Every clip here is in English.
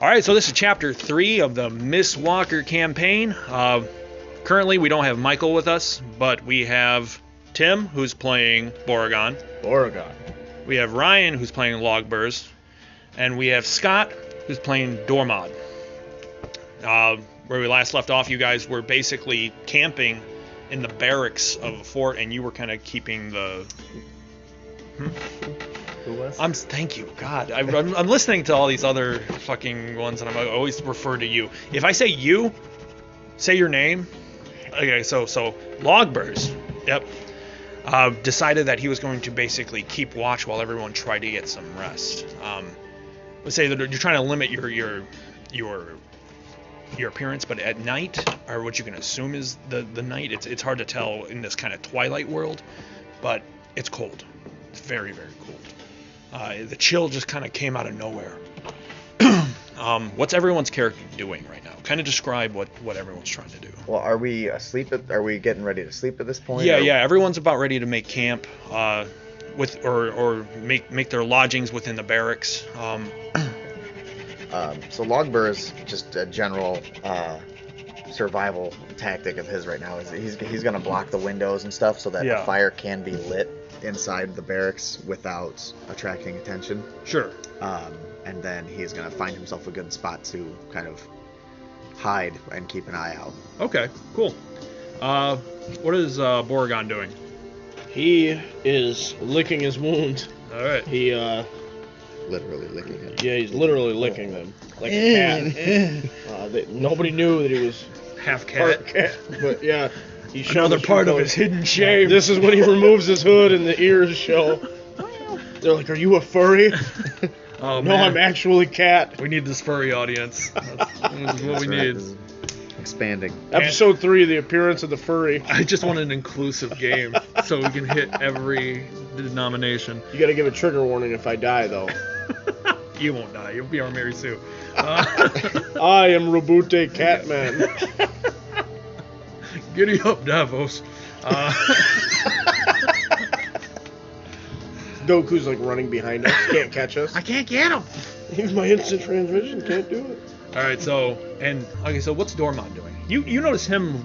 All right, so this is chapter 3 of the Mistwalker campaign. Currently, we don't have Michael with us, but we have Tim, who's playing Boragon. We have Ryan, who's playing Lagburs. And we have Scott, who's playing Dormod. Where we last left off, you guys were basically camping in the barracks of a fort, and you were kind of keeping the... Who was? Thank you, God. I'm listening to all these other fucking ones, and I always refer to you. If I say you, say your name. Okay, so Lagburs, yep, decided that he was going to basically keep watch while everyone tried to get some rest. Let's say that you're trying to limit your appearance, but at night, or what you can assume is the night, it's hard to tell in this kind of twilight world, but it's cold. It's very, very cold. The chill just kind of came out of nowhere. What's everyone's character doing right now? Kind of describe what everyone's trying to do. Well, are we asleep? Are we getting ready to sleep at this point? Yeah, yeah. Everyone's about ready to make camp, with or make their lodgings within the barracks. So Lagburs, just a general survival tactic of his right now is he's gonna block the windows and stuff so that the fire can be lit inside the barracks without attracting attention. Sure. And then he's gonna find himself a good spot to kind of hide and keep an eye out. Okay, cool. What is Boragon doing? He is licking his wounds. All right. He Literally licking him. Yeah, he's literally licking them like a cat. Nobody knew that he was half part cat, but yeah. He's another part of his hidden shame. This is when he removes his hood and the ears show. They're like, "Are you a furry?" Oh, no, I'm actually cat. We need this furry audience. That's what we need. Expanding. Episode 3, the appearance of the furry. I just want an inclusive game so we can hit every denomination. You gotta give a trigger warning if I die, though. You won't die. You'll be our Mary Sue. I am Robute Catman. Giddy up, Davos. Goku's like running behind us. Can't catch us. I can't get him. He's my instant transmission. Can't do it. All right, so what's Dormod doing? You notice him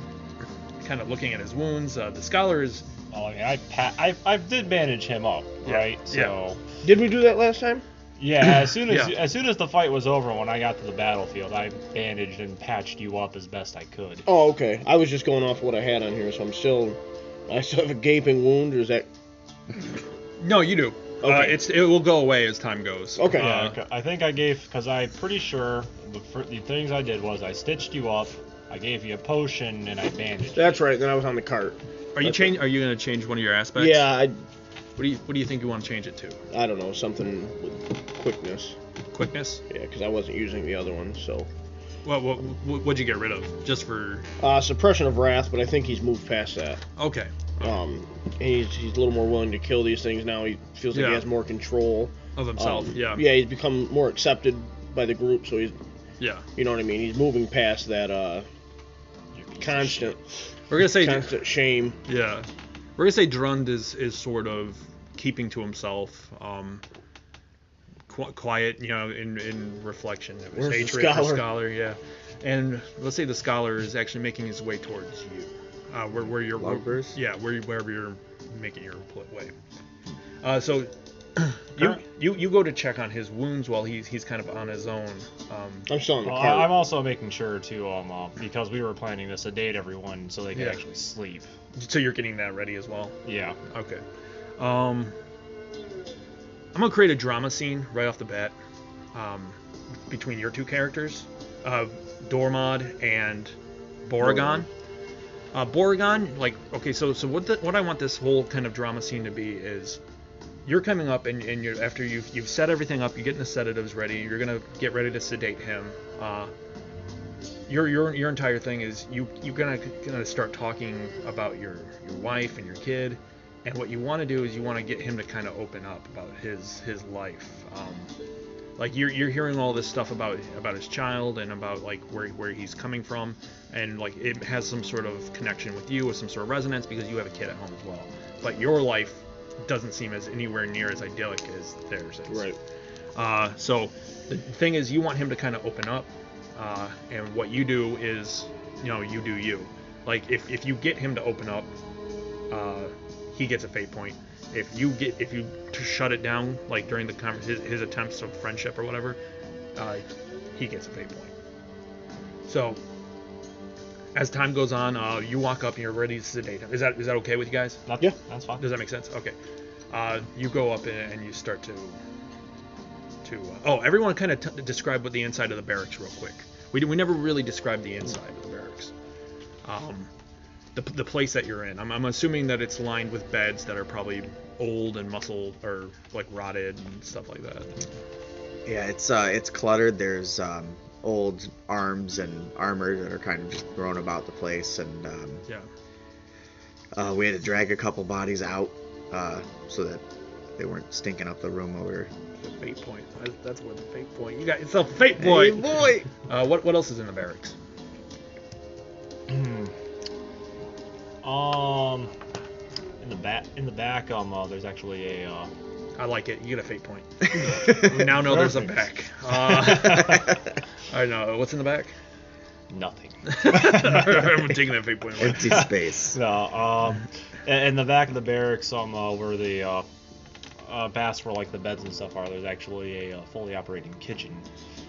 kind of looking at his wounds. The scholars. Oh, I did bandage him up, right? So did we do that last time? Yeah. As soon as the fight was over, when I got to the battlefield, I bandaged and patched you up as best I could. Oh, okay. I was just going off what I had on here, so I still have a gaping wound, or is that? No, you do. Okay. It will go away as time goes. Okay. Yeah, I think I gave, because I'm pretty sure the things I did was I stitched you up, I gave you a potion, and I bandaged. That's right. Then I was on the cart. Are you going to change one of your aspects? Yeah. What do you think you want to change it to? I don't know. Something with quickness. Quickness? Yeah, because I wasn't using the other one, so. What'd you get rid of? Just for... Suppression of wrath, but I think he's moved past that. Okay. He's a little more willing to kill these things now. He feels like he has more control of himself. Yeah, he's become more accepted by the group, so he's you know what I mean. He's moving past that constant shame. Yeah, we're gonna say Drund is sort of keeping to himself, quiet, in reflection of his hatred for Scholar. Yeah, and let's say the Scholar is actually making his way towards you. Where you're Lagburs? Yeah, wherever you're making your way. So you go to check on his wounds while he's kind of on his own. I'm still on the cart. I'm also making sure too, because we were planning to sedate everyone so they could actually sleep. So you're getting that ready as well. Yeah. Okay. I'm gonna create a drama scene right off the bat, between your two characters, Dormod and Boragon. Boragon, so what I want this whole kind of drama scene to be is you're coming up and you're, after you've set everything up, you're getting the sedatives ready, you're gonna get ready to sedate him. Your entire thing is you're gonna start talking about your wife and your kid, and what you want to do is you want to get him to kind of open up about his life. Like you're hearing all this stuff about his child and about like where he's coming from, and like it has some sort of connection with you, with some sort of resonance because you have a kid at home as well. But your life doesn't seem as anywhere near as idyllic as theirs is. Right. So the thing is, you want him to kind of open up, and what you do is, you do you. Like if you get him to open up, he gets a fate point. If you shut it down, like during the his attempts of friendship or whatever, he gets a fate point. So as time goes on, you walk up and you're ready to sedate him. Is that okay with you guys? Yeah, that's fine. Does that make sense? Okay. You go up and you start to everyone kind of describe what the inside of the barracks real quick. We never really described the inside of the barracks. The place that you're in. I'm assuming that it's lined with beds that are probably old and muscle or like rotted and stuff like that. Yeah, it's cluttered. There's old arms and armor that are kind of just thrown about the place, and we had to drag a couple bodies out so that they weren't stinking up the room over. The fate point. That's where the fate point. You got yourself a fate point. Hey, boy. What else is in the barracks? In the back, there's actually a. I like it. You get a fate point. We now know there's a back. I know. What's in the back? Nothing. I'm taking that fate point away. Empty space. No. In the back of the barracks, where the baths for like the beds and stuff are, there's actually a fully operating kitchen.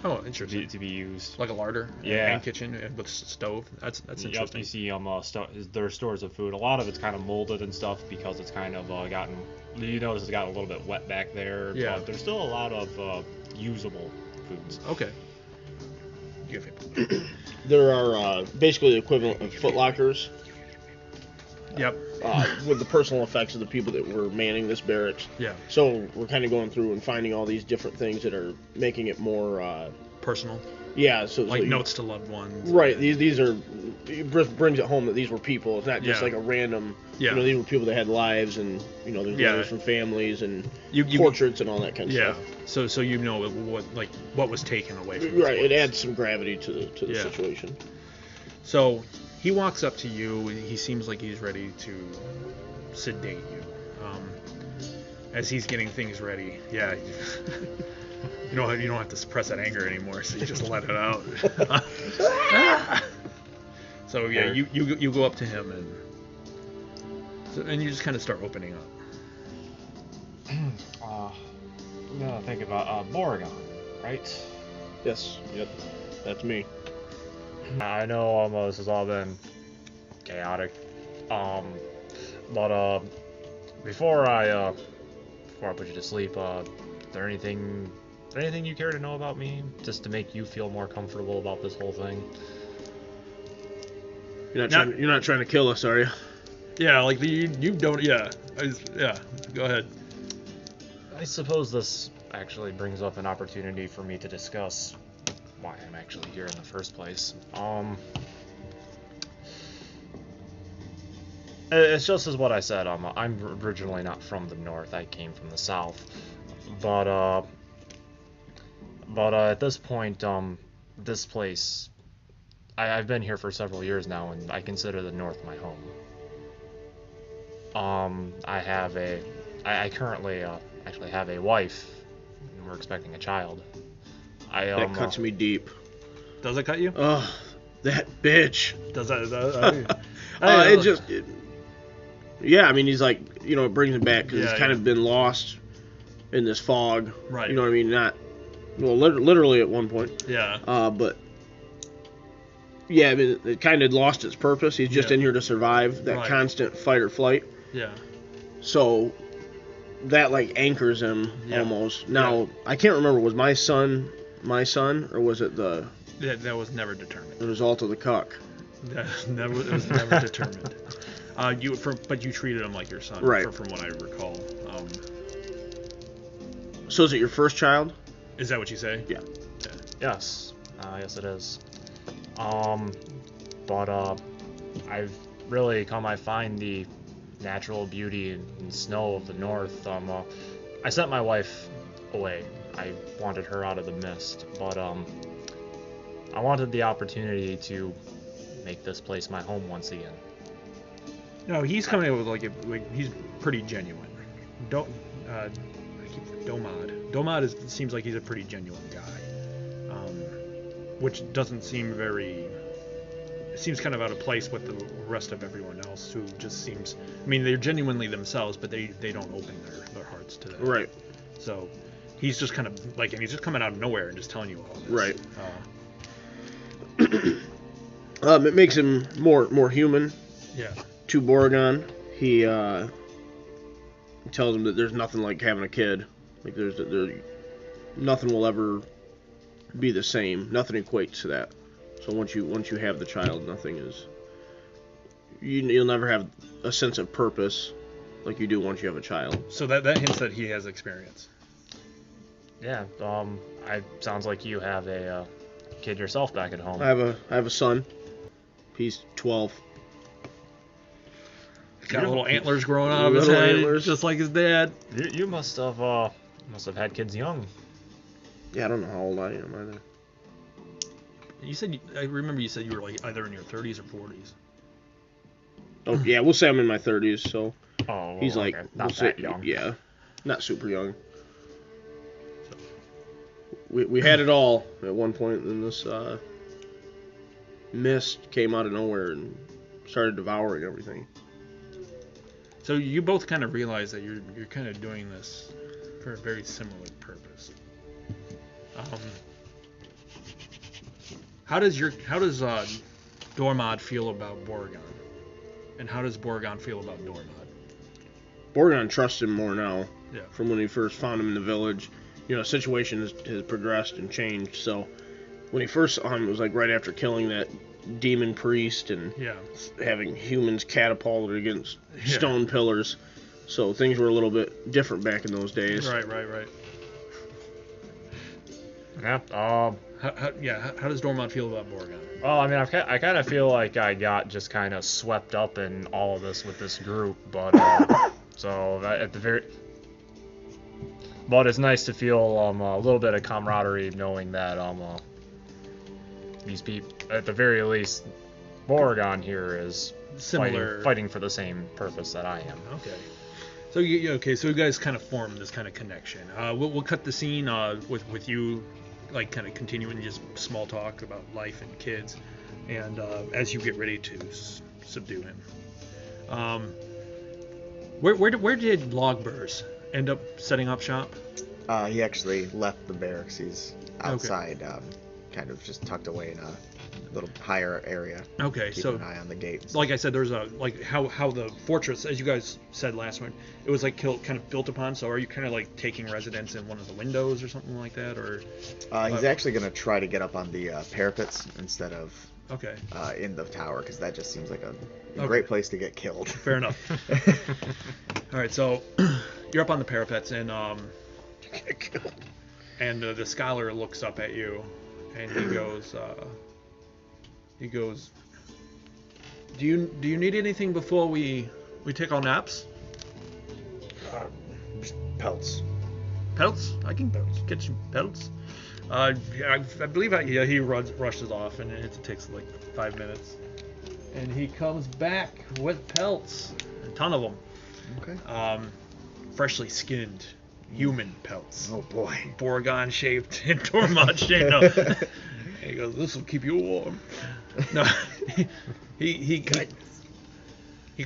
Oh, interesting. To be used. Like a larder? Yeah. And kitchen with stove? That's interesting. You see there are stores of food. A lot of it's kind of molded and stuff because it's kind of gotten... You notice it's gotten a little bit wet back there. Yeah. But there's still a lot of usable foods. Okay. There are basically the equivalent of footlockers. Yep. With the personal effects of the people that were manning this barracks. Yeah. So we're kind of going through and finding all these different things that are making it more personal. Yeah. So notes to loved ones. Right. These are, it brings it home that these were people. It's not just like a random. Yeah. These were people that had lives, and there's letters from families and portraits and all that kind of stuff. Yeah. So what was taken away from right. It adds some gravity to the situation. So he walks up to you and he seems like he's ready to sedate you. As he's getting things ready, you don't have to suppress that anger anymore, so you just let it out. So you go up to him and you just kind of start opening up. No, think about Boragon, right? Yes. Yep. That's me. I know this has all been chaotic, but before I put you to sleep, is there anything you care to know about me, just to make you feel more comfortable about this whole thing? You're not trying to kill us, are you? Yeah, like you don't. Yeah, Go ahead. I suppose this actually brings up an opportunity for me to discuss why I'm actually here in the first place. It's just as what I said. I'm originally not from the north. I came from the south. But at this point, this place, I've been here for several years now, and I consider the north my home. I currently actually have a wife, and we're expecting a child. That cuts me deep. Does it cut you? Oh, that bitch. Does that? Yeah, I mean, he's like, it brings him back because he's kind of been lost in this fog. Right. You know what I mean? Literally at one point. Yeah. But yeah, I mean, it kind of lost its purpose. He's just in here to survive that constant fight or flight. Yeah. So that anchors him almost. Now I can't remember, was my son, or was it the? That was never determined. The result of the cuck. It was never determined. But you treated him like your son, right? From what I recall. So is it your first child? Is that what you say? Yeah. Yes. Yes, it is. But I've really I find the natural beauty and snow of the north. I sent my wife away. I wanted her out of the mist, but I wanted the opportunity to make this place my home once again. No, he's coming up with he's pretty genuine. Domod seems like he's a pretty genuine guy, which doesn't seem very. It seems kind of out of place with the rest of everyone else who just seems. I mean, they're genuinely themselves, but they don't open their hearts to that. Right. So he's just kind of like, and he's just coming out of nowhere and just telling you all this. Right. It makes him more human. Yeah. To Boragon, he tells him that there's nothing like having a kid. Like there's nothing will ever be the same. Nothing equates to that. So once you have the child, nothing is. You'll never have a sense of purpose like you do once you have a child. So that hints that he has experience. Yeah. Sounds like you have a kid yourself back at home. I have a son. He's 12. Got little antlers growing out of his head, just like his dad. You must have had kids young. Yeah, I don't know how old I am either. I remember you said you were like either in your 30s or 40s. Oh yeah, we'll say I'm in my 30s. So he's like not that young. Yeah, not super young. So, we had it all at one point, and this mist came out of nowhere and started devouring everything. So you both kind of realize that you're kind of doing this for a very similar purpose. How does Dormod feel about Boragon, and how does Boragon feel about Dormod? Boragon trusts him more now. Yeah. From when he first found him in the village, the situation has progressed and changed. So when he first saw him, it was like right after killing that demon priest and having humans catapulted against stone pillars. So things were a little bit different back in those days. Right. Yeah. How does Dormod feel about Boragon? Well, I mean, I kind of feel like I got just kind of swept up in all of this with this group, but but it's nice to feel a little bit of camaraderie, knowing that these people, at the very least, Boragon here is fighting for the same purpose that I am. Okay. So you guys kind of form this kind of connection. We'll cut the scene with you, like kind of continuing just small talk about life and kids, and as you get ready to subdue him. Where did Lagburs end up setting up shop? He actually left the barracks. He's outside, kind of just tucked away in a little higher area. Okay, keeping an eye on the gates. Like I said, there's how the fortress, as you guys said last one, it was like kind of built upon. So are you kind of like taking residence in one of the windows or something like that, or? He's actually going to try to get up on the parapets instead of in the tower, because that just seems like a great place to get killed. Fair enough. All right, so you're up on the parapets, and get killed. And the scholar looks up at you, and he goes, do you need anything before we take our naps? Pelts. Pelts? I can get you pelts. I believe he rushes off, and it takes like 5 minutes, and he comes back with pelts, a ton of them. Okay. Freshly skinned human pelts. Oh boy. Boragon shaped and Dormod shaped. No. He goes, "This will keep you warm." No. he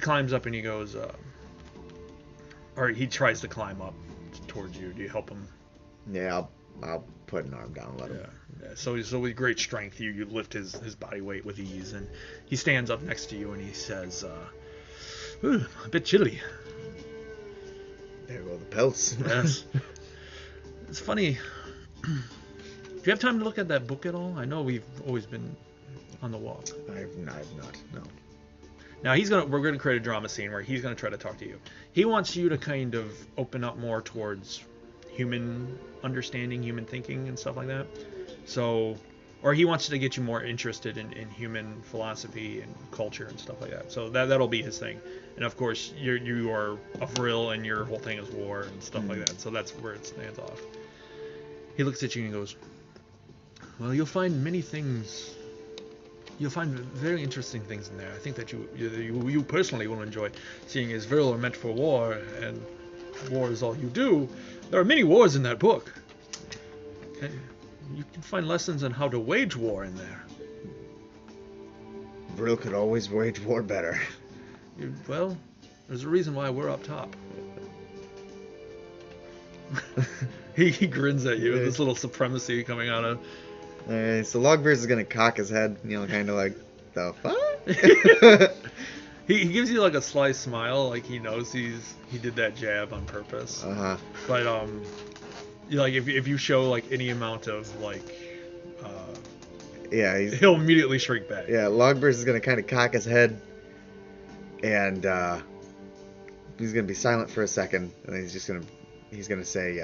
climbs up and he goes, or he tries to climb up towards you. Do you help him? Yeah, I'll put an arm down and let him. Yeah. So with great strength, you lift his body weight with ease, and he stands up next to you and he says, "Ooh, a bit chilly." There go the pelts. Yes. It's funny. Do you have time to look at that book at all? I know we've always been on the walk. I have not. No. Now we're gonna create a drama scene where he's gonna try to talk to you. He wants you to kind of open up more towards human understanding, human thinking, and stuff like that. So, or he wants to get you more interested in human philosophy and culture and stuff like that. So that'll be his thing. And of course, you are a Vrill, and your whole thing is war and stuff like that. So that's where it stands off. He looks at you and he goes, "Well, you'll find many things. You'll find very interesting things in there. I think that you personally will enjoy, seeing as Vrill are meant for war, and war is all you do. There are many wars in that book. You can find lessons on how to wage war in there. Vrill could always wage war better. Well, there's a reason why we're up top. he grins at you with this little supremacy coming out of... Alright, so Lagburs is gonna cock his head, kind of like, the fuck? He gives you like a sly smile, like he knows he did that jab on purpose. Uh-huh. But like if you show like any amount of like yeah, he'll immediately shrink back. Yeah, Lagburs is gonna kind of cock his head, and he's gonna be silent for a second, and then he's gonna say,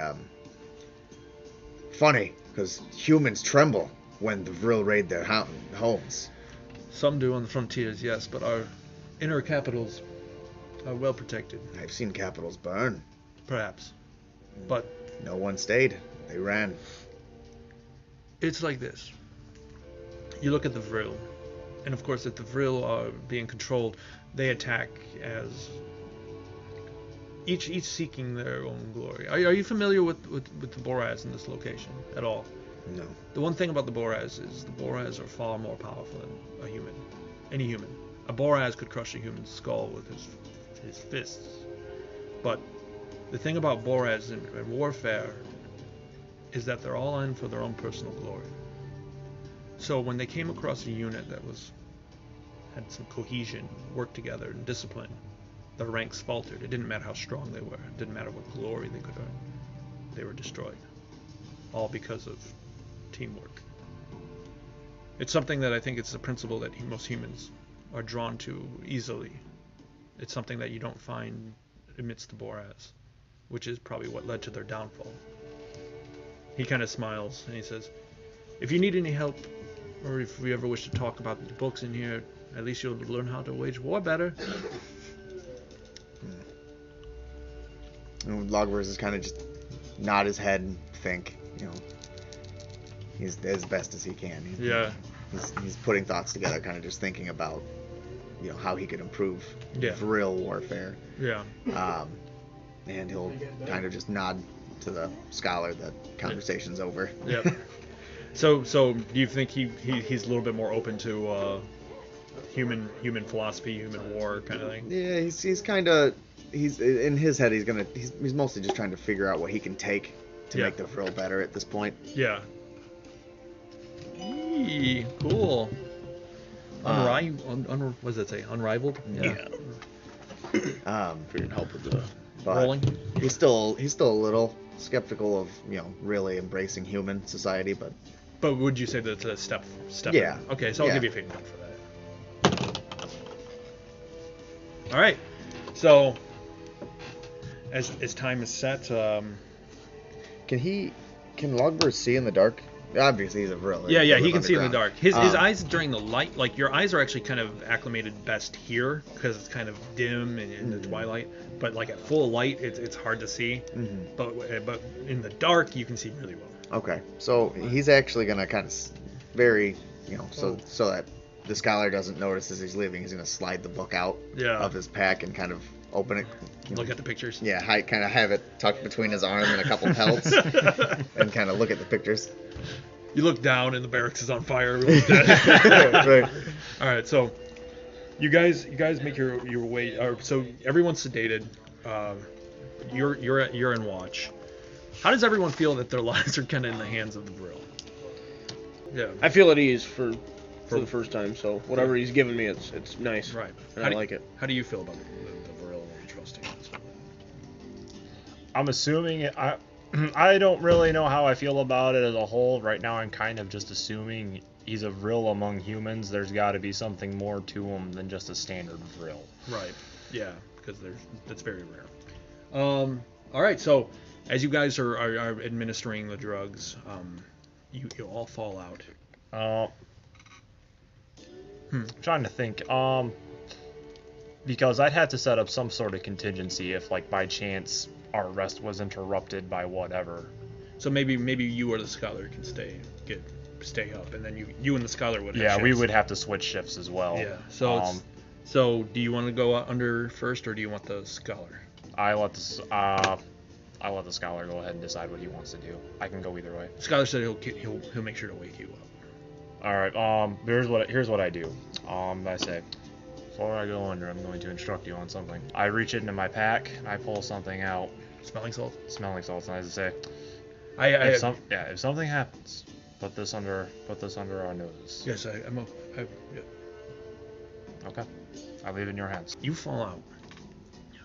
funny, because humans tremble when the Vrill raid their homes. Some do on the frontiers, yes, but our inner capitals are well protected. I've seen capitals burn. Perhaps. But no one stayed. They ran. It's like this. You look at the Vrill, and of course if the Vrill are being controlled, they attack as each seeking their own glory. Are you familiar with the Boraz in this location at all? No. The one thing about the Boraz is the Boraz are far more powerful than a human. Any human. A Boraz could crush a human's skull with his fists. But the thing about Boraz in warfare is that they're all in for their own personal glory. So when they came across a unit that had some cohesion, worked together, and discipline, their ranks faltered. It didn't matter how strong they were. It didn't matter what glory they could earn. They were destroyed. All because of teamwork. It's something that I think it's a principle that most humans are drawn to easily. It's something that you don't find amidst the Boraz, which is probably what led to their downfall. He kind of smiles and he says, if you need any help, or if we ever wish to talk about the books in here, at least you'll learn how to wage war better. Lagburs is kind of just nod his head and think, he's as best as he can. He's putting thoughts together, kind of just thinking about, how he could improve Vrill warfare. Yeah. And he'll kind of just nod to the scholar that conversation's over. Yep. So do you think he's a little bit more open to human philosophy, human war kind of thing? Yeah, he's kind of in his head he's mostly just trying to figure out what he can take to make the Vrill better at this point. Yeah. Cool. What does that say? Unrivaled? Yeah. Figured help with the rolling. He's still a little skeptical of really embracing human society, but would you say that's a step? Yeah. Okay, so I'll give you a fading point for that. All right. So as time is set, can Lagburs see in the dark? Obviously, he's a Vrill. Yeah, he can see in the dark. His eyes during the light, like your eyes are actually kind of acclimated best here because it's kind of dim and in the twilight. But like at full light, it's hard to see. Mm-hmm. But in the dark, you can see really well. Okay, so he's actually gonna kind of very, so that the scholar doesn't notice as he's leaving, he's gonna slide the book out of his pack and kind of open it. Look at the pictures. Yeah, kind of have it tucked between his arm and a couple pelts, and kind of look at the pictures. You look down and the barracks is on fire. Right. All right, so you guys make your way. So everyone's sedated. You're in watch. How does everyone feel that their lives are kind of in the hands of the Vrill? Yeah. I feel at ease for the first time. So whatever he's giving me, it's nice. Right. And I like it. How do you feel about the Vrill and trusting? I'm assuming I don't really know how I feel about it as a whole. Right now, I'm kind of just assuming he's a Vrill among humans. There's got to be something more to him than just a standard Vrill. Right. Yeah, because that's very rare. All right. So as you guys are administering the drugs, you all fall out. I'm trying to think. Because I'd have to set up some sort of contingency if, like, by chance our rest was interrupted by whatever. So maybe you or the scholar can stay up, and then you and the scholar would have shifts. We would have to switch shifts as well. Yeah. So do you want to go under first, or do you want the scholar? I let the I'll let the scholar go ahead and decide what he wants to do. I can go either way. The scholar said he'll make sure to wake you up. All right. Here's what I do. I say, before I go under, I'm going to instruct you on something. I reach into my pack. I pull something out. Smelling salt. Smelling salts, and I say, if something happens, put this under our noses. Yes, yeah. Okay. I leave it in your hands. You fall out.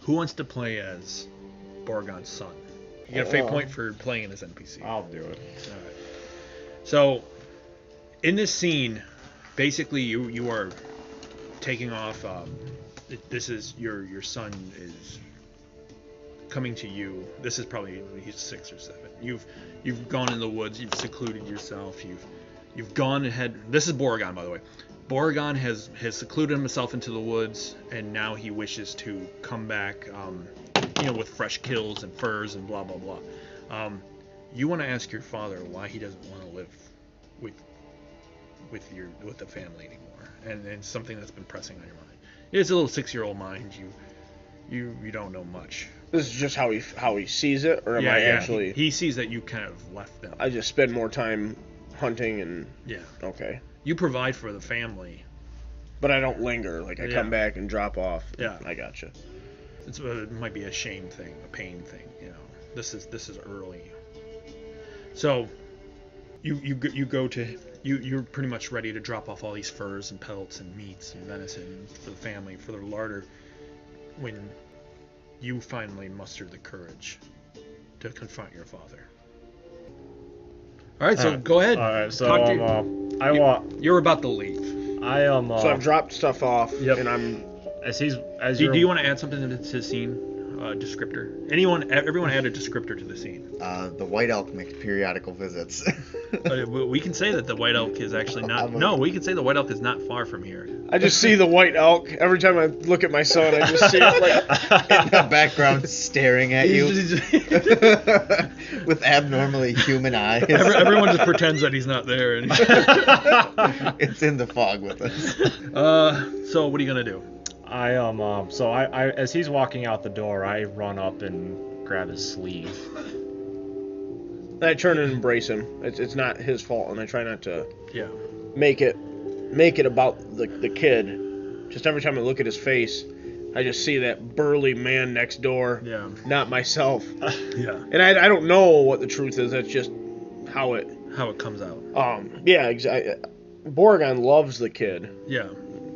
Who wants to play as Boragon's son? You get a fate point for playing as NPC. I'll do it. All right. So, in this scene, basically you are taking off. This is your son is coming to you. This is probably he's 6 or 7. You've gone in the woods. You've secluded yourself. You've gone ahead. This is Boragon, by the way. Boragon has secluded himself into the woods, and now he wishes to come back, with fresh kills and furs and blah blah blah. You want to ask your father why he doesn't want to live with the family anymore, and it's something that's been pressing on your mind. It's a little 6-year-old mind. You don't know much. This is just how he sees it, or am I actually? He sees that you kind of left them. I just spend more time hunting and. Yeah. Okay. You provide for the family, but I don't linger. Like I come back and drop off. Yeah. I gotcha. It might be a shame thing, a pain thing. This is early. So, you go to you're pretty much ready to drop off all these furs and pelts and meats and venison for the family, for their larder, when you finally muster the courage to confront your father. All right, so go ahead. All right, so you're about to leave. So I've dropped stuff off, and I'm. Do you want to add something to the scene? Descriptor. Everyone add a descriptor to the scene. The white elk makes periodical visits. We can say that the white elk is actually not. No, we can say the white elk is not far from here. I just see the white elk every time I look at my son. I just see it like in the background, staring at you with abnormally human eyes. Everyone just pretends that he's not there. And it's in the fog with us. So what are you gonna do? I as he's walking out the door, I run up and grab his sleeve. I turn and embrace him. It's not his fault, and I try not to make it about the kid. Just every time I look at his face, I just see that burly man next door. Yeah. Not myself. Yeah. And I don't know what the truth is. That's just how it comes out. Yeah. Exactly. Boragon loves the kid. Yeah.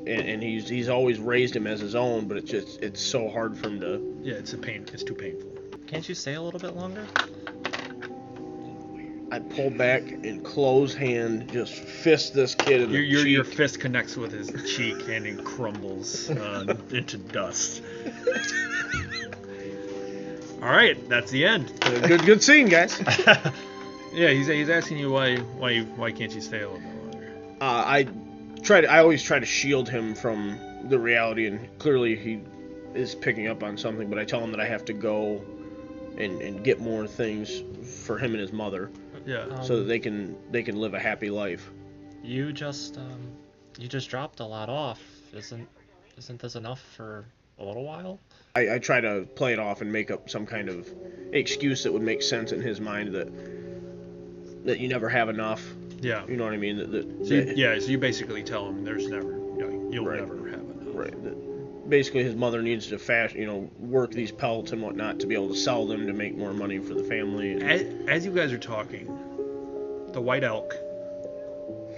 And he's always raised him as his own, but it's so hard for him to. Yeah, it's too painful. Can't you stay a little bit longer? I pull back and close hand, just fist this kid in the cheek. Your fist connects with his cheek and it crumbles into dust. All right, that's the end. Good scene, guys. Yeah, he's asking you why can't you stay a little bit longer? I always try to shield him from the reality, and clearly he is picking up on something, but I tell him that I have to go and get more things for him and his mother. Yeah. So that they can live a happy life. You just dropped a lot off. Isn't this enough for a little while? I try to play it off and make up some kind of excuse that would make sense in his mind that you never have enough. Yeah. You know what I mean? So you basically tell him you'll never have enough. Right. Basically, his mother needs to work these pelts and whatnot to be able to sell them to make more money for the family. As you guys are talking, the white elk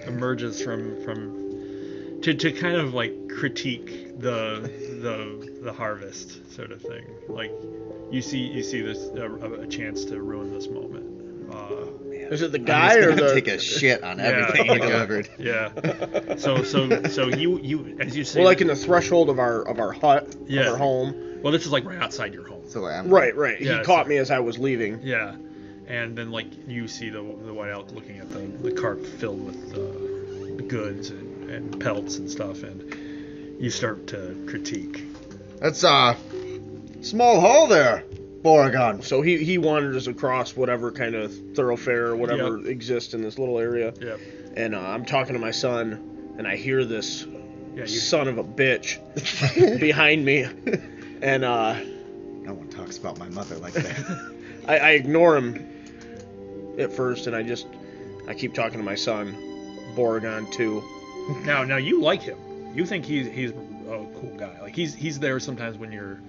emerges from to kind of like critique the harvest sort of thing. Like you see this a chance to ruin this moment. Is it the guy or the? Take a shit on everything he delivered. Yeah. So you as you say. Well, like in the threshold of our hut, of our home. Well, this is like right outside your home. So right. Yeah, he caught me as I was leaving. Yeah, and then like you see the white elk looking at the cart filled with goods and pelts and stuff, and you start to critique. That's a small haul there, Boragon. So he wanders across whatever kind of thoroughfare or whatever exists in this little area. Yep. And I'm talking to my son, and I hear this son of a bitch behind me. And no one talks about my mother like that. I ignore him at first, and I I keep talking to my son, Boragon 2. Now you like him. You think he's a cool guy. Like he's there sometimes when your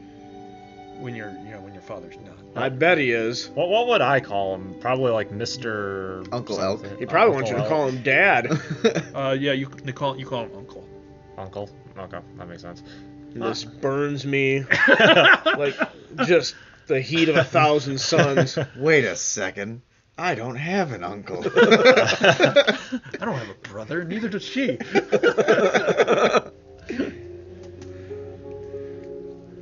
father's not. I bet he is. What would I call him? Probably like Mr. Uncle Elk. He probably Uncle wants you to Elk. call him Dad. Yeah, you call him Uncle. Uncle? Okay, that makes sense. This burns me like just the heat of 1,000 suns. Wait a second. I don't have an uncle. I don't have a brother. Neither does she.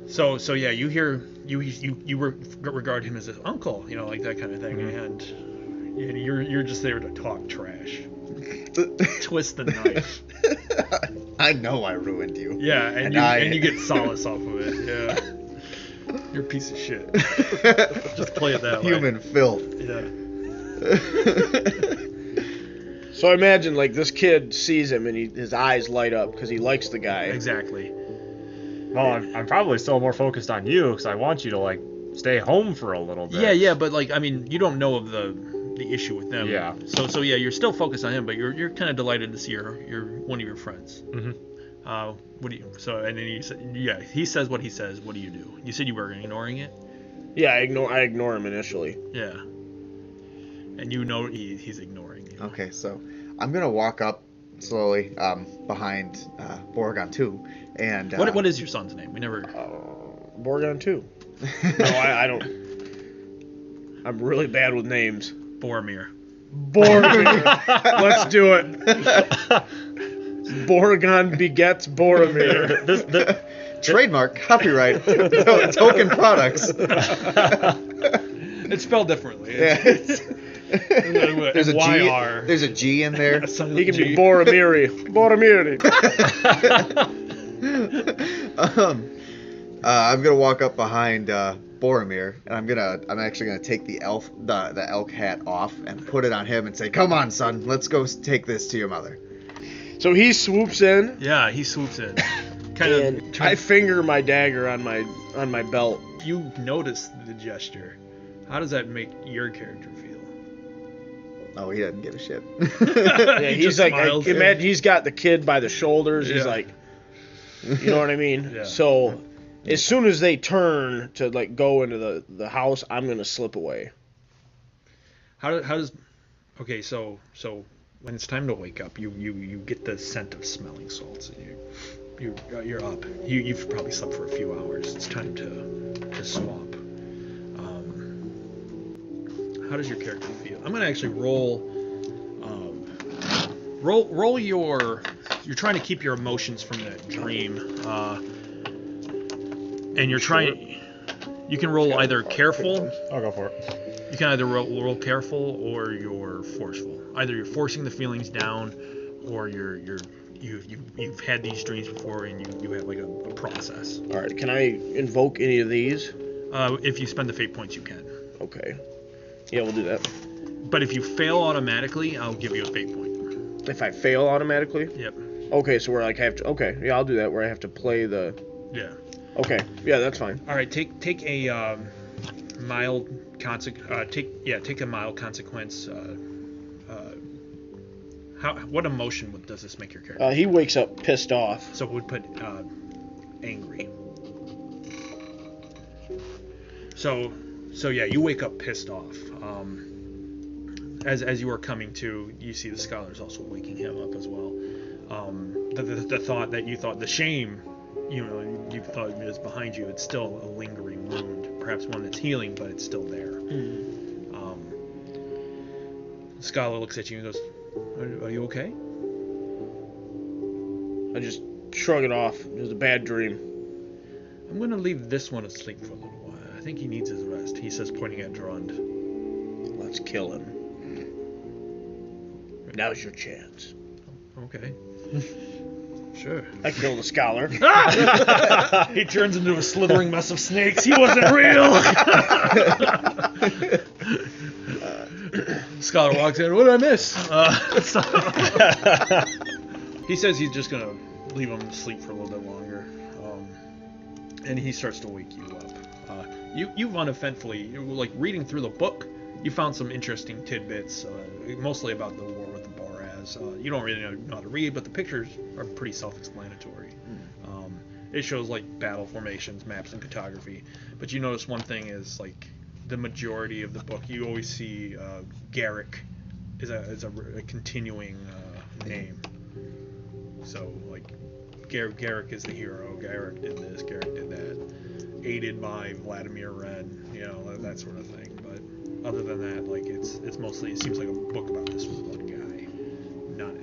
So yeah, you hear you regard him as an uncle, like that kind of thing, and you're just there to talk trash, twist the knife. I know I ruined you. Yeah, and you get solace off of it. Yeah, you're a piece of shit. Just play it that way. Human filth. Yeah. So I imagine like this kid sees him and his eyes light up because he likes the guy. Exactly. Well, I'm probably still more focused on you because I want you to like stay home for a little bit. Yeah, but like you don't know of the issue with them. Yeah. So yeah, you're still focused on him, but you're kind of delighted to see your one of your friends. Mm-hmm. What do you? So and then he says what he says. What do? You said you were ignoring it. Yeah, I ignore him initially. Yeah. And he's ignoring you. Okay, so I'm gonna walk up slowly behind Boragon 2, and what is your son's name? We never. Boragon 2. No, I don't. I'm really bad with names. Boromir. Let's do it. Boragon begets Boromir. trademark, copyright, token products. It's spelled differently. Yeah. There's a G. YR. There's a G in there. He can be Boromiri. I'm gonna walk up behind Boromir, and I'm actually gonna take the elk hat off and put it on him and say, "Come on, son, let's go take this to your mother." So he swoops in. Yeah, he swoops in. And I finger my dagger on my belt. You notice the gesture. How does that make your character feel? Oh, he doesn't give a shit. Yeah, he's like, imagine he's got the kid by the shoulders. He's Yeah. like, you know what I mean? Yeah. So as soon as they turn to like go into the house, I'm gonna slip away. How does? Okay, so when it's time to wake up, you get the scent of smelling salts, and you're up. You've probably slept for a few hours. It's time to swap. How does your character feel? I'm gonna actually roll your. You're trying to keep your emotions from that dream, and you're trying. You can roll either careful. I'll go for it. You can either roll careful or you're forceful. Either you're forcing the feelings down, or you've had these dreams before and you have like a process. All right, can I invoke any of these? If you spend the fate points, you can. Okay. Yeah, we'll do that. But if you fail automatically, I'll give you a fate point. If I fail automatically? Yep. Okay, so where like I have to. Okay, yeah, I'll do that. Where I have to play the. Yeah. Okay, yeah, that's fine. All right. Take a mild take a mild consequence. What emotion does this make your character? He wakes up pissed off. So it would put angry. So yeah, you wake up pissed off. As you are coming to, you see the scholars also waking him up as well. The thought that you thought the shame, you thought it was behind you. It's still a lingering wound, perhaps one that's healing, but it's still there. The scholar looks at you and goes, "Are you okay?" I just shrug it off. It was a bad dream. I'm gonna leave this one asleep for a little while. I think he needs his rest. He says, pointing at Drund. Let's kill him. Now's your chance. Okay. Sure. I kill the scholar. He turns into a slithering mess of snakes. He wasn't real. Scholar walks in. What did I miss? He says he's just gonna leave him to sleep for a little bit longer, and he starts to wake you up. You've uneventfully, like reading through the book, you found some interesting tidbits, mostly about the war with the Boraz. You don't really know how to read, but the pictures are pretty self-explanatory. It shows like battle formations, maps, and cartography. But you notice one thing is like the majority of the book, you always see Garrik is a continuing name. So like Garrik is the hero. Garrik did this. Garrik did that. Aided by Vladimir Ren. You know, that sort of thing. But other than that, like it's mostly, it seems like a book about this one guy,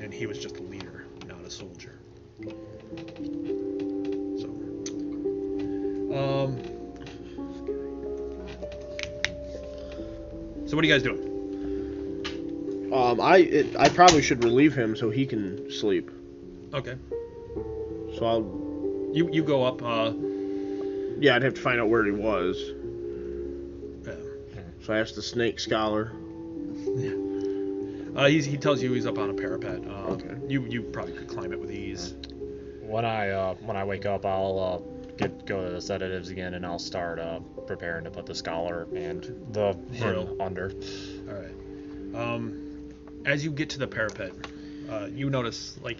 and he was just a leader, not a soldier. So what are you guys doing? I probably should relieve him so he can sleep. Okay. So I'll. You go up. Yeah, I'd have to find out where he was. Yeah. So I asked the snake scholar. Yeah. He tells you he's up on a parapet. Okay. You probably could climb it with ease. When I wake up, I'll go to the sedatives again, and I'll start preparing to put the scholar and the him under. All right. As you get to the parapet, you notice, like,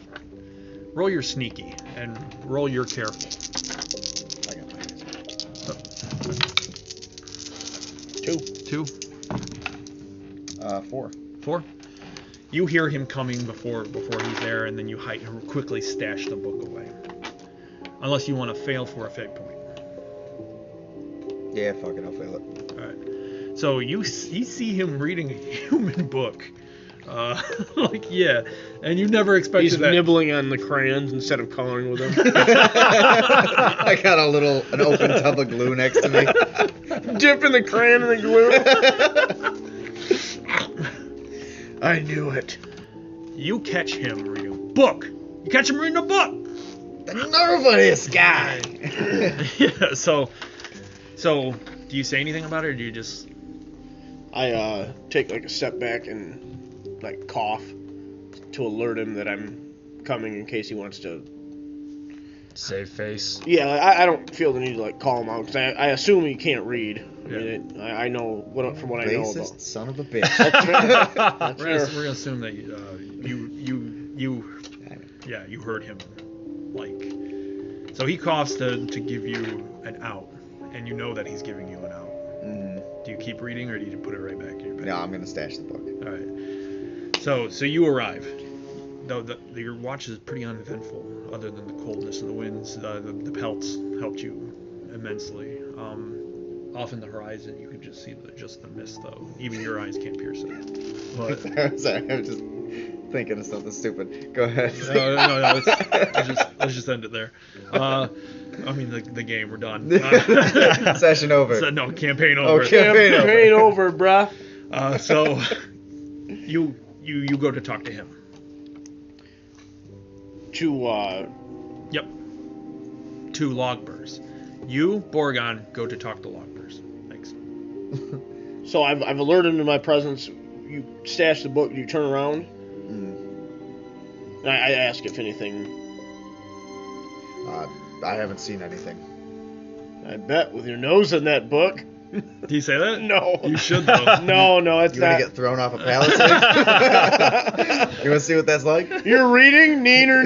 roll your sneaky and roll your careful. I got Two. 4. 4. You hear him coming before he's there, and then you quickly stash the book away. Unless you want to fail for a fate point. Yeah, fuck it, I'll fail it. Alright. So you see him reading a human book. And you never expected He's that. nibbling on the crayons instead of coloring with them. I got an open tub of glue next to me. Dipping the crayon in the glue. I knew it. You catch him reading a book. You catch him reading a book. The nerve of this guy. Yeah. So do you say anything about it, or do you just? I take like a step back and like cough to alert him that I'm coming in case he wants to save face. Yeah, I don't feel the need to like call him out because I assume he can't read. Yeah. I mean, I know from what I know about. Racist son of a bitch. We're gonna assume that you heard him, like, so he coughs to give you an out, and you know that he's giving you an out. Do you keep reading, or do you put it right back in your bag? No, I'm gonna stash the book. All right. So you arrive. Though your watch is pretty uneventful, other than the coldness of the winds. The pelts helped you immensely. Off in the horizon, you can just see the mist, though. Even your eyes can't pierce it. But, Sorry, I'm just thinking of something stupid. Go ahead. No. Let's just end it there. I mean, the game. We're done. Session over. No, campaign over. Oh, campaign over, bruh. So you go to talk to him. Yep. 2 Lagburs. You, Boragon, go to talk to Lagburs. Thanks. So I've alerted him to my presence. You stash the book. You turn around. I ask if anything. I haven't seen anything. I bet with your nose in that book. Do you say that? No. You should, though. No, it's you not. You want to get thrown off a palisade? You want to see what that's like? You're reading neener.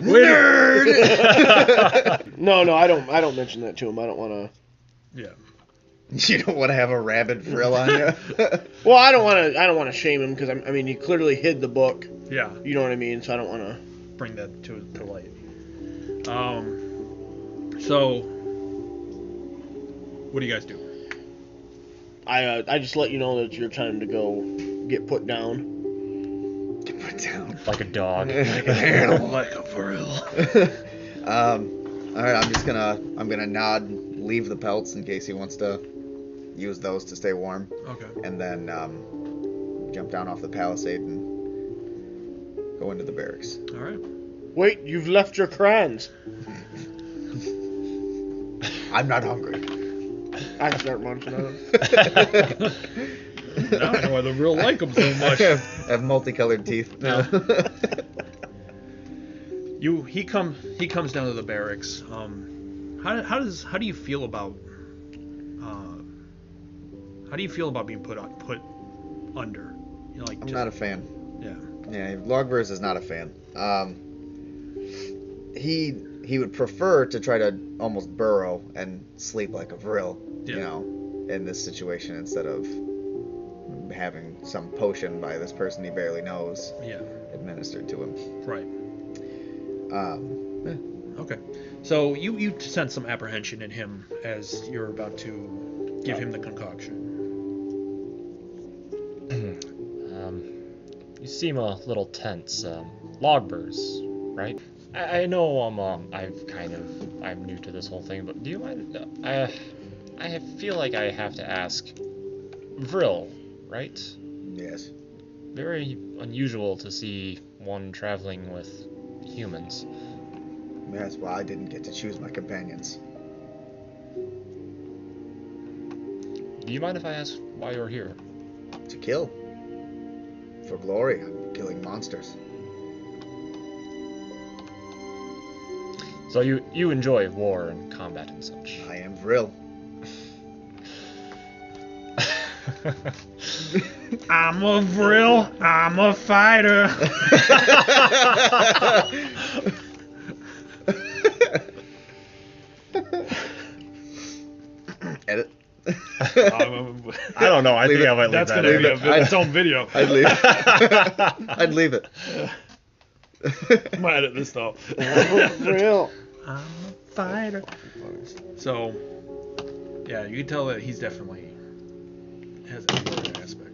Nerd! No, I don't mention that to him. I don't want to. Yeah. You don't want to have a rabid frill on you? Well, I don't want to shame him because I mean he clearly hid the book. Yeah. You know what I mean? So I don't want to bring that to light. So what do you guys do? I just let you know that it's your time to go get put down. Get put down. Like a dog. Like an animal. Like a Vrill. All right, I'm gonna nod and leave the pelts in case he wants to use those to stay warm. Okay. And then jump down off the palisade and go into the barracks. All right. Wait, you've left your crayons. I'm not hungry. I start munching on them. Now I know why the Vrill like them so much. I have multicolored teeth. No. He comes down to the barracks. How do you feel about being put under? You know, like I'm not a fan. Yeah. Yeah, Lagburs is not a fan. He would prefer to try to almost burrow and sleep like a Vrill, you know, in this situation instead of having some potion by this person he barely knows administered to him. Right. Okay. So you sense some apprehension in him as you're about to give him the concoction. You seem a little tense. Lagburs, right? I know I'm new to this whole thing, but do you mind? I feel like I have to ask. Vrill, right? Yes. Very unusual to see one traveling with humans. Yes, well, I didn't get to choose my companions. Do you mind if I ask why you're here? To kill. For glory. I'm killing monsters. So you enjoy war and combat and such? I am Vrill. I'm a Vrill. I'm a fighter. Edit. I don't know. I think I might leave that's that. That's going to be its own video. I'd leave it. I'd leave it. I'm going to edit this though. Vrill. I'm a fighter. So, yeah, you can tell that he's definitely has a warrior aspect.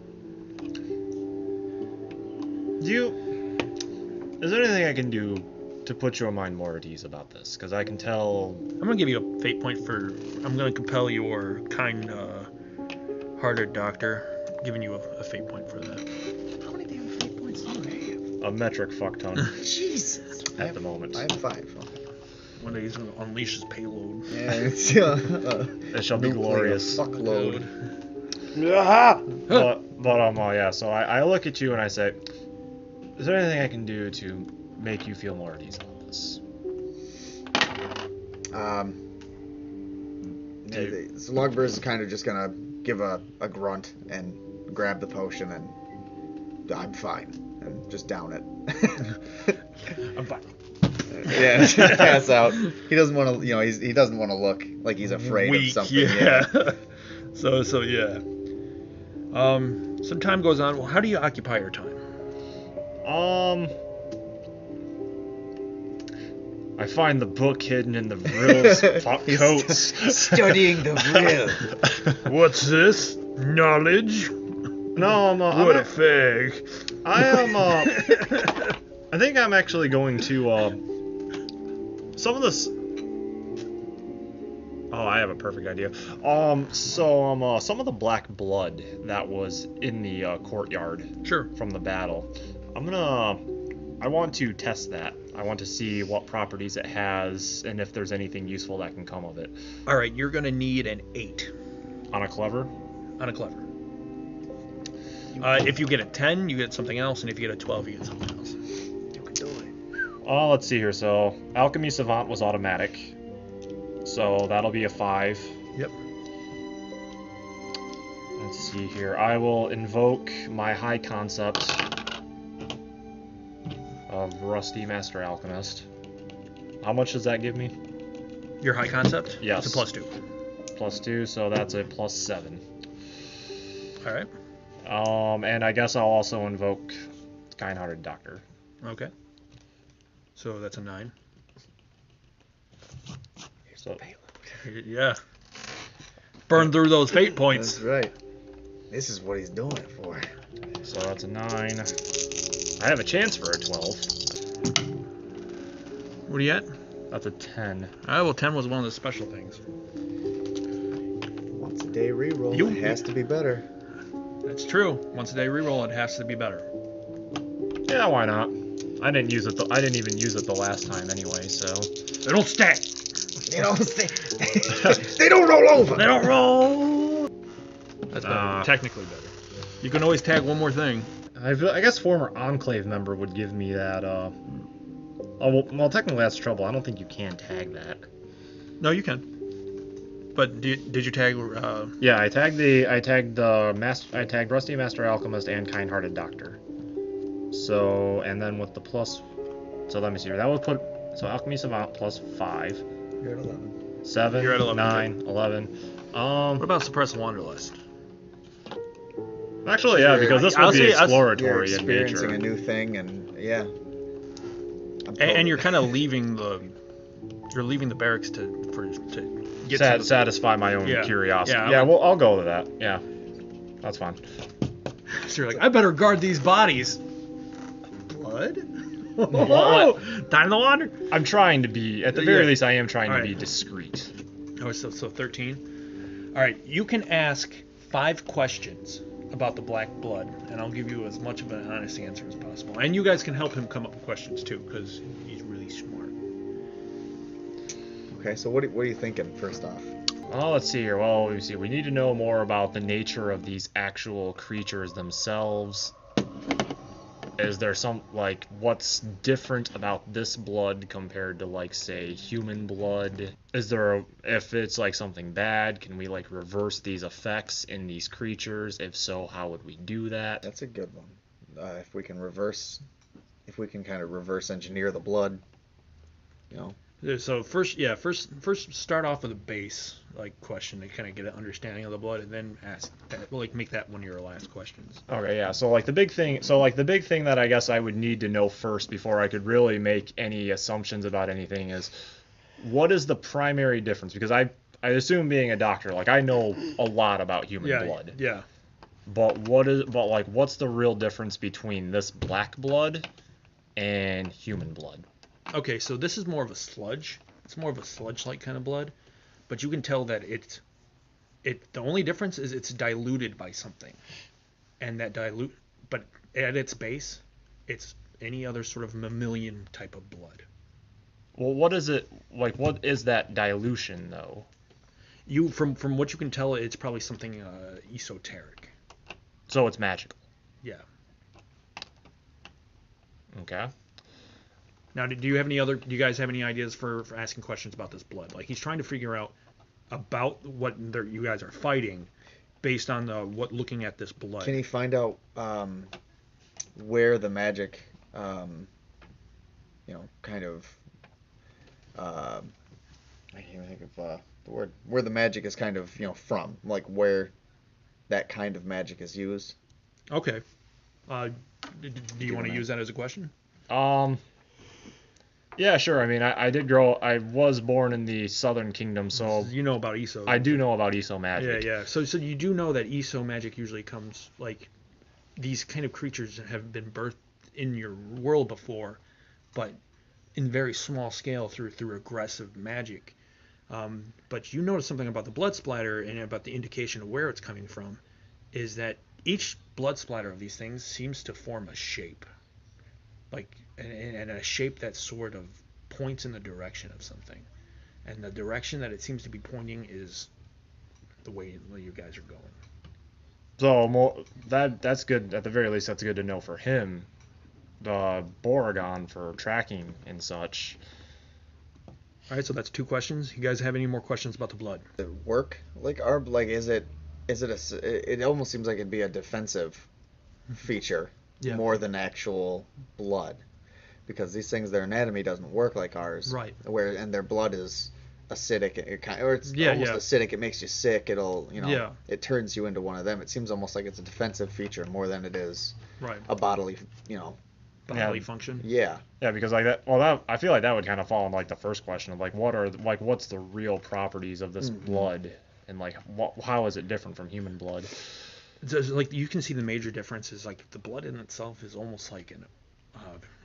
Is there anything I can do to put your mind more at ease about this? Because I can tell... I'm going to give you a fate point I'm going to compel your kind-hearted doctor, giving you a fate point for that. How many damn fate points do you have? A metric fuck ton. Jesus. At the moment. I have 5. One day he's going to unleash his payload. Yeah, it's, it shall be glorious. Fuckload. Yeah, so I look at you and I say, is there anything I can do to make you feel more at ease about this? So Lagburs is kind of just gonna give a grunt and grab the potion and I'm fine and just down it. I'm fine. Yeah, just pass out. He doesn't want to, he doesn't want to look like he's afraid of something. Yeah. So yeah. Some time goes on. Well, how do you occupy your time? I find the book hidden in the Vrill's top coats. Studying the Vrill. What's this? Knowledge? No, what a fag. I think I'm actually going to, some of this... Oh, I have a perfect idea. Some of the black blood that was in the courtyard from the battle, I want to test that. I want to see what properties it has and if there's anything useful that can come of it. All right, you're going to need an 8. On a clever? On a clever. If you get a 10, you get something else, and if you get a 12, you get something else. You can do it. Let's see here. So, Alchemy Savant was automatic. So, that'll be a 5. Yep. Let's see here. I will invoke my high concept of Rusty Master Alchemist. How much does that give me? Your high concept? Yes. It's a +2. +2, so that's a +7. All right. And I guess I'll also invoke Kind-Hearted Doctor. Okay. So that's a 9. So, yeah. Burn through those fate points. That's right. This is what he's doing it for. So that's a 9. I have a chance for a 12. What are you at? That's a 10. Well, 10 was one of the special things. Once a day reroll. It has to be better. That's true. Once a day reroll, it has to be better. Yeah, why not? I didn't use it. I didn't even use it the last time anyway. So they don't stack. They don't stack. They don't roll over. They don't roll. That's better. Technically better. You can always tag one more thing. I guess former Enclave member would give me that. Well, technically that's trouble. I don't think you can tag that. No, you can. But did you tag? Yeah, I tagged Rusty Master Alchemist and Kind-Hearted Doctor. So, and then with the plus, so let me see here. That would put Alchemy Savant plus 5. You're at 11. 7. You're at 11. 9. 11. What about Suppress Wanderlust? Actually, yeah, because this would be exploratory you're in nature. experiencing a new thing, and yeah. And you're kind of leaving the barracks to get satisfy my own curiosity. Yeah, yeah, well, I'll go with that. Yeah, that's fine. So you're like, I better guard these bodies. Blood? What? Time to wander. I'm trying to be, at the very least, I am trying to be discreet. Oh, so 13. All right, you can ask 5 questions about the black blood, and I'll give you as much of an honest answer as possible. And you guys can help him come up with questions too, because he's really smart. Okay, so what are you thinking first off? Oh, let's see here. Well, we need to know more about the nature of these actual creatures themselves. Is there some, like, what's different about this blood compared to, like, say, human blood? Is there if it's, like, something bad, can we, like, reverse these effects in these creatures? If so, how would we do that? That's a good one. If we can kind of reverse engineer the blood, you know. So first start off with a base question to kind of get an understanding of the blood, and then ask that, make that one of your last questions. Okay, yeah. So the big thing that I guess I would need to know first before I could really make any assumptions about anything is, what is the primary difference? Because I assume, being a doctor, I know a lot about human blood. Yeah. But what's the real difference between this black blood and human blood? Okay, so this is more of a sludge. It's more of a sludge-like kind of blood, but you can tell that the only difference is it's diluted by something, and but at its base, it's any other sort of mammalian type of blood. Well, what is it like? What is that dilution though? From what you can tell, it's probably something esoteric. So it's magical. Yeah. Okay. Now, do you guys have any ideas for asking questions about this blood? He's trying to figure out about what you guys are fighting based on looking at this blood. Can he find out where the magic, kind of, I can't even think of the word, where the magic is kind of, from, where that kind of magic is used? Okay. Do you want to use that as a question? Yeah, sure. I mean, I was born in the Southern Kingdom, so... You know about ESO. I do know about ESO magic. Yeah. So you do know that ESO magic usually comes, these kind of creatures have been birthed in your world before, but in very small scale through aggressive magic. But you notice something about the blood splatter and about the indication of where it's coming from, is that each blood splatter of these things seems to form a shape. And a shape that sort of points in the direction of something. And the direction that it seems to be pointing is the way you guys are going. So that's good. At the very least, that's good to know for him. The Boragon for tracking and such. All right, so that's 2 questions. You guys have any more questions about the blood? Does it work? It almost seems like it'd be a defensive feature more than actual blood. Because these things, their anatomy doesn't work like ours, right? And their blood is acidic, almost acidic. It makes you sick. It turns you into one of them. It seems almost like it's a defensive feature more than it is a bodily, function. Yeah. Yeah, because that. Well, I feel like that would kind of fall in the first question of what's the real properties of this blood, and how is it different from human blood? So, you can see the major difference is the blood in itself is almost like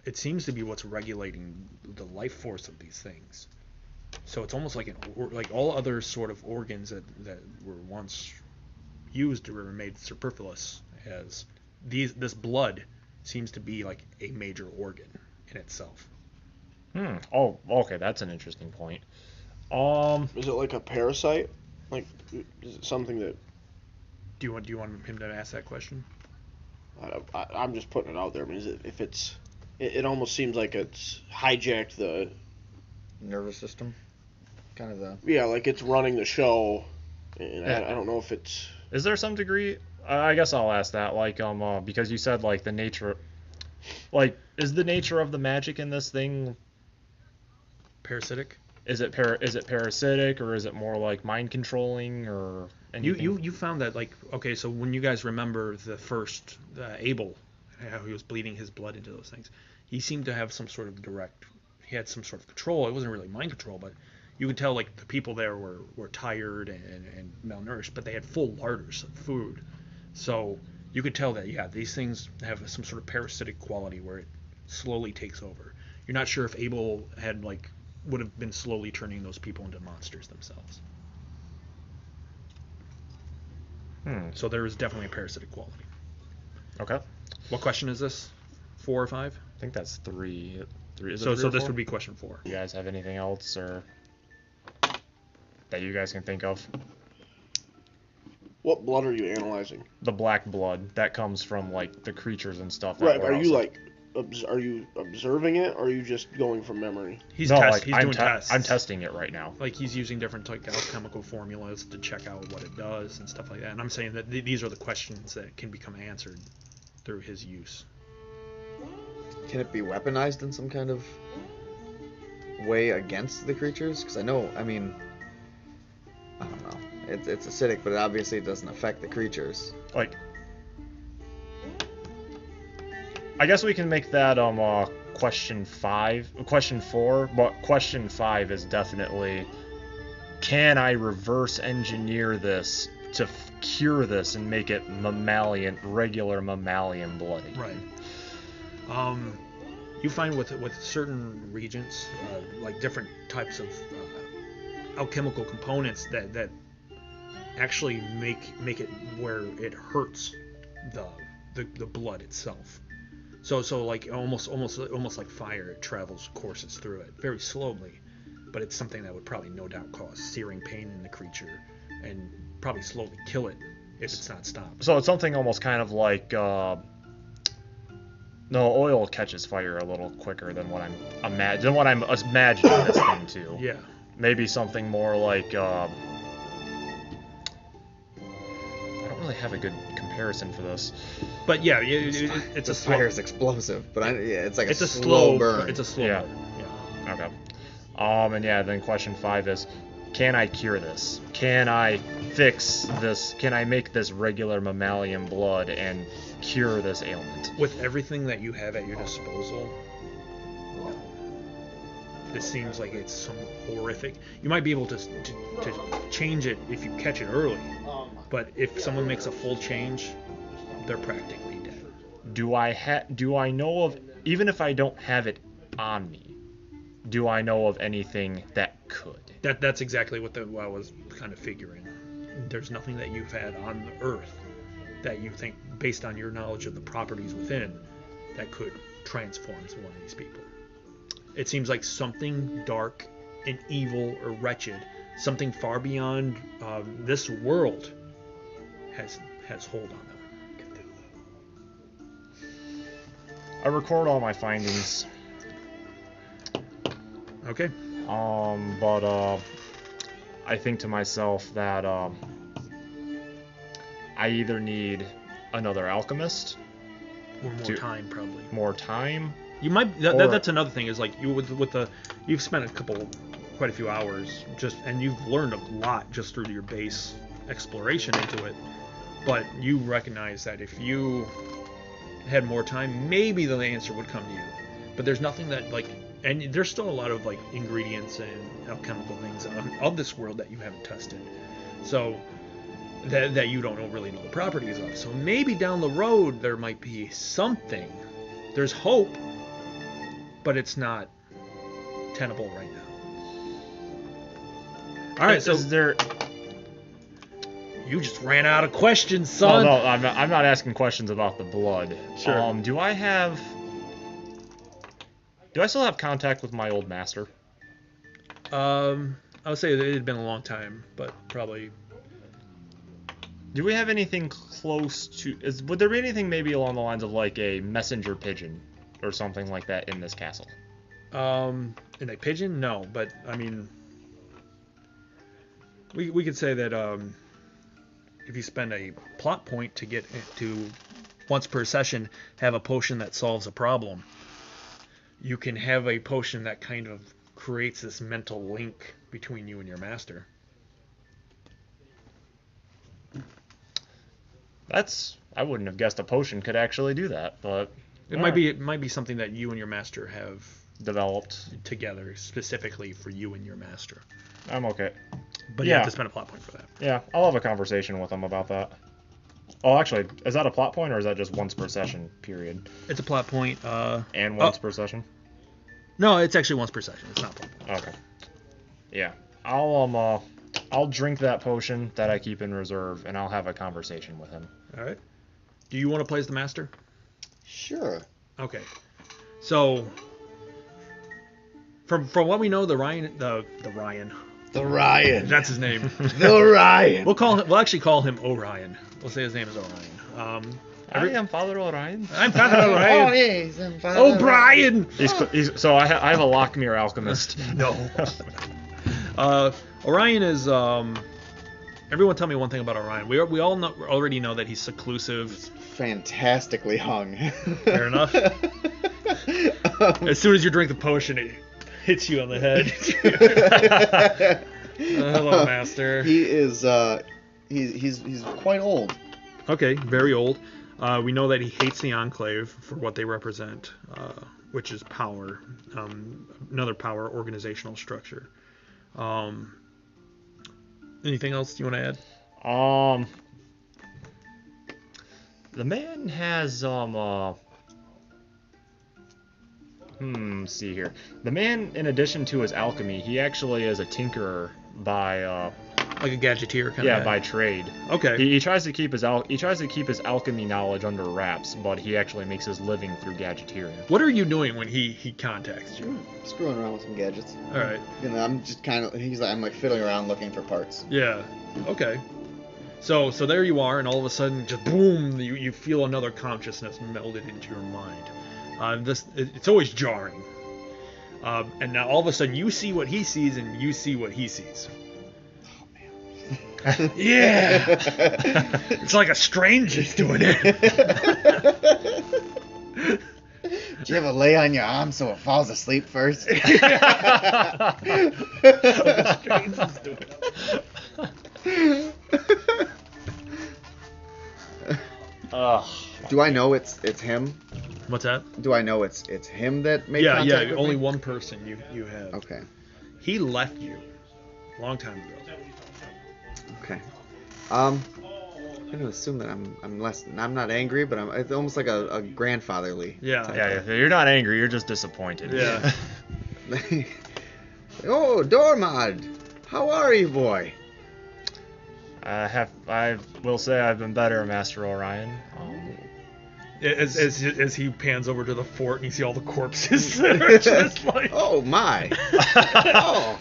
it seems to be what's regulating the life force of these things. So it's almost like all other sort of organs that were once used or were made superfluous, as this blood seems to be a major organ in itself. Oh, okay, that's an interesting point. Is it like a parasite? Is it something that... Do you want him to ask that question? I'm just putting it out there. I mean, it almost seems like it's hijacked the nervous system. kind of the... Yeah, like it's running the show, and I don't know if it's... Is there some degree... I guess I'll ask that, like, because you said, like, the nature... Like, is the nature of the magic in this thing... Parasitic? Is it parasitic, or is it more like mind controlling, or anything? You found that, like, okay, so when you guys remember the first Abel, how he was bleeding his blood into those things, he seemed to have some sort of he had some sort of control. It wasn't really mind control, but you could tell, like, the people there were tired and malnourished, but they had full larders of food. So you could tell that, yeah, these things have some sort of parasitic quality where it slowly takes over. You're not sure if Abel had, like, would have been slowly turning those people into monsters themselves. So there is definitely a parasitic quality. Okay. What question is this? 4 or 5? I think that's 3. So this would be question 4. You guys have anything else or that you guys can think of? What blood are you analyzing? The black blood that comes from, like, the creatures and stuff. Right. Are you like? Are you observing it, or are you just going from memory? He's doing tests. I'm testing it right now. Like, he's using different, like, alchemical formulas to check out what it does and stuff like that. And I'm saying that these are the questions that can become answered through his use. Can it be weaponized in some kind of way against the creatures? Because I don't know. It's acidic, but obviously it doesn't affect the creatures. Like, I guess we can make that question 4, but question 5 is definitely, can I reverse engineer this to cure this and make it regular mammalian bloody? Right. You find with certain regions, like different types of alchemical components that actually make it where it hurts the blood itself. So like almost like fire, it courses through it very slowly, but it's something that would probably no doubt cause searing pain in the creature and probably slowly kill it if it's not stopped. So it's something almost kind of like oil catches fire a little quicker than what I'm imagining this thing to. Yeah. Maybe something more like I don't really have a good comparison for this. But yeah, it's a slow. Fire's explosive, but it's like it's a slow burn. It's a slow burn. Yeah. Okay. And yeah, then question 5 is, can I cure this? Can I fix this? Can I make this regular mammalian blood and cure this ailment? With everything that you have at your disposal, no. This seems like it's some horrific. You might be able to change it if you catch it early, but if someone makes a full change, they're practically dead. Do I know of, even if I don't have it on me, do I know of anything that could? That's exactly what I was kind of figuring. There's nothing that you've had on the Earth that you think, based on your knowledge of the properties within, that could transform one of these people. It seems like something dark and evil or wretched, something far beyond this world, has hold on them. I record all my findings. Okay. But I think to myself that I either need another alchemist, or more time, probably. More time. You might. That's another thing. Is like you've spent quite a few hours and you've learned a lot just through your base exploration into it. But you recognize that if you had more time, maybe the answer would come to you. But there's nothing that and there's still a lot of ingredients and alchemical things of this world that you haven't tested. So that you don't really know the properties of. So maybe down the road there might be something. There's hope, but it's not tenable right now. All right, so you just ran out of questions, son. No, I'm not asking questions about the blood. Sure. Do I still have contact with my old master? I would say it had been a long time, but probably. Do we have anything close to? Would there be anything maybe along the lines of like a messenger pigeon or something like that in this castle? In a pigeon? No, but I mean, we could say that if you spend a plot point to get to once per session have a potion that solves a problem, you can have a potion that kind of creates this mental link between you and your master. I wouldn't have guessed a potion could actually do that, but it might be something that you and your master have developed together specifically for you and your master. I'm okay. But you have to spend a plot point for that. Yeah, I'll have a conversation with him about that. Oh, actually, is that a plot point or is that just once per session period? It's a plot point. And once per session? No, it's actually once per session. It's not a plot point. Okay. Yeah, I'll drink that potion that I keep in reserve, and I'll have a conversation with him. All right. Do you want to play as the master? Sure. Okay. So, from what we know, the Ryan. The Ryan. That's his name. The Ryan. We'll actually call him Orion. We'll say his name is Orion. I am Father Orion. I'm Father Orion. Oh, yes, I'm Father O'Brien. So I have a Lockmere alchemist. No. Orion is. Everyone, tell me one thing about Orion. We all already know that he's seclusive. Fantastically hung. Fair enough. As soon as you drink the potion, it hits you on the head. Hello, master. He is. He's quite old. Okay, very old. We know that he hates the Enclave for what they represent, which is power, another power organizational structure. Anything else you want to add? The man has let's see here. The man, in addition to his alchemy, he actually is a tinkerer by like a gadgeteer kind of. by trade. Okay. He tries to keep his alchemy knowledge under wraps, but he actually makes his living through gadgeteering. What are you doing when he contacts you? Screwing around with some gadgets. All right. I'm just kind of. I'm like fiddling around looking for parts. Yeah. Okay. So there you are, and all of a sudden, just boom! You feel another consciousness melded into your mind. It's always jarring. And now all of a sudden, you see what he sees, and you see what he sees. Yeah! It's like a stranger's doing it. Did you ever lay on your arm so it falls asleep first? Do I know it's him? What's that? Do I know it's him that made contact with only me? one person you have. Okay. He left you a long time ago. Okay. I'm gonna assume that I'm not angry, but it's almost like a grandfatherly. Yeah. You're not angry. You're just disappointed. Yeah. Oh, Dormod, how are you, boy? I will say I've been better, Master Orion. As he pans over to the fort and you see all the corpses that are just like. Oh my. Oh.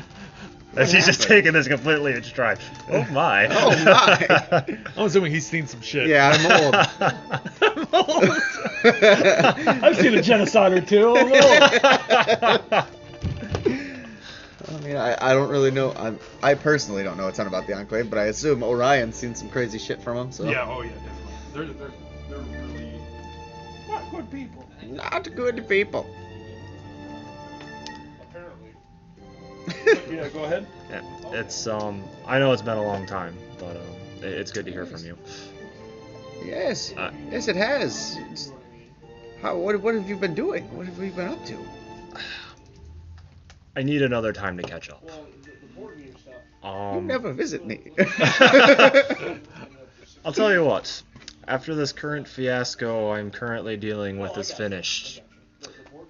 As he's just taking this completely in stride. Oh my. Oh my. I'm assuming he's seen some shit. Yeah, I'm old. I'm old. I've seen a genocide or two. I'm old. I mean, I don't really know. I personally don't know a ton about the Enclave, but I assume Orion's seen some crazy shit from him. So. Yeah. Oh yeah. Definitely. They're really not good people. Not good people. Yeah, go ahead. Yeah, it's I know it's been a long time, but it's good to hear from you. Yes, yes, it has. What have you been doing? What have you been up to? I need another time to catch up. You never visit me. I'll tell you what. After this current fiasco I'm currently dealing with is finished,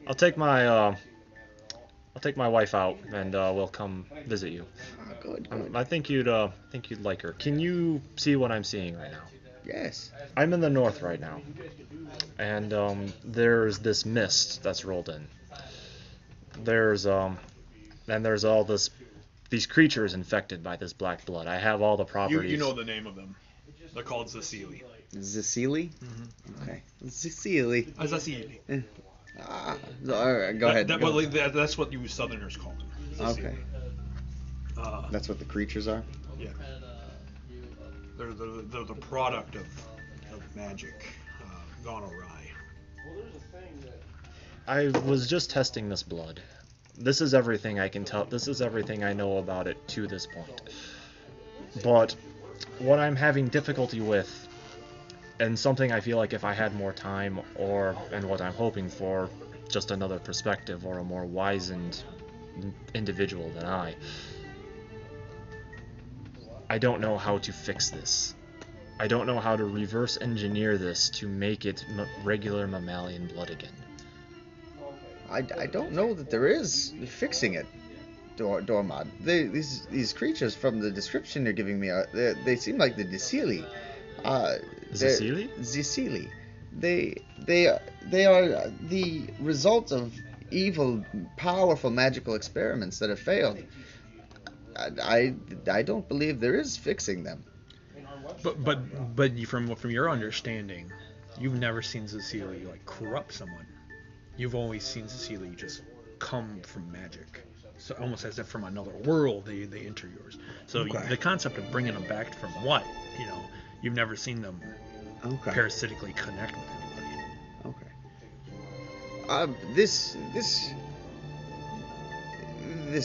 I'll take my wife out and we'll come visit you. Oh, good. I think you'd like her. Can you see what I'm seeing right now? Yes. I'm in the north right now, and there's this mist that's rolled in. There's all these creatures infected by this black blood. I have all the properties. You know the name of them. They're called Zesili. Zesili? Mm-hmm. Okay. Zesili. Zesili. All right, go ahead. That's what you Southerners call them. Okay. That's what the creatures are? Yeah. They're the product of magic gone awry. I was just testing this blood. This is everything I can tell. This is everything I know about it to this point. But what I'm having difficulty with, and something I feel like if I had more time, and what I'm hoping for, just another perspective or a more wizened individual than I don't know how to fix this. I don't know how to reverse engineer this to make it regular mammalian blood again. I don't know that there is fixing it, Dormod. These creatures from the description you're giving me, they seem like the Zicili. Zicili? They are the result of evil, powerful magical experiments that have failed. I don't believe there is fixing them. But from your understanding, you've never seen Zicili like corrupt someone. You've always seen Zicili just come from magic. So almost as if from another world they enter yours. So the concept of bringing them back from what, you've never seen them parasitically connect with anybody. Okay. This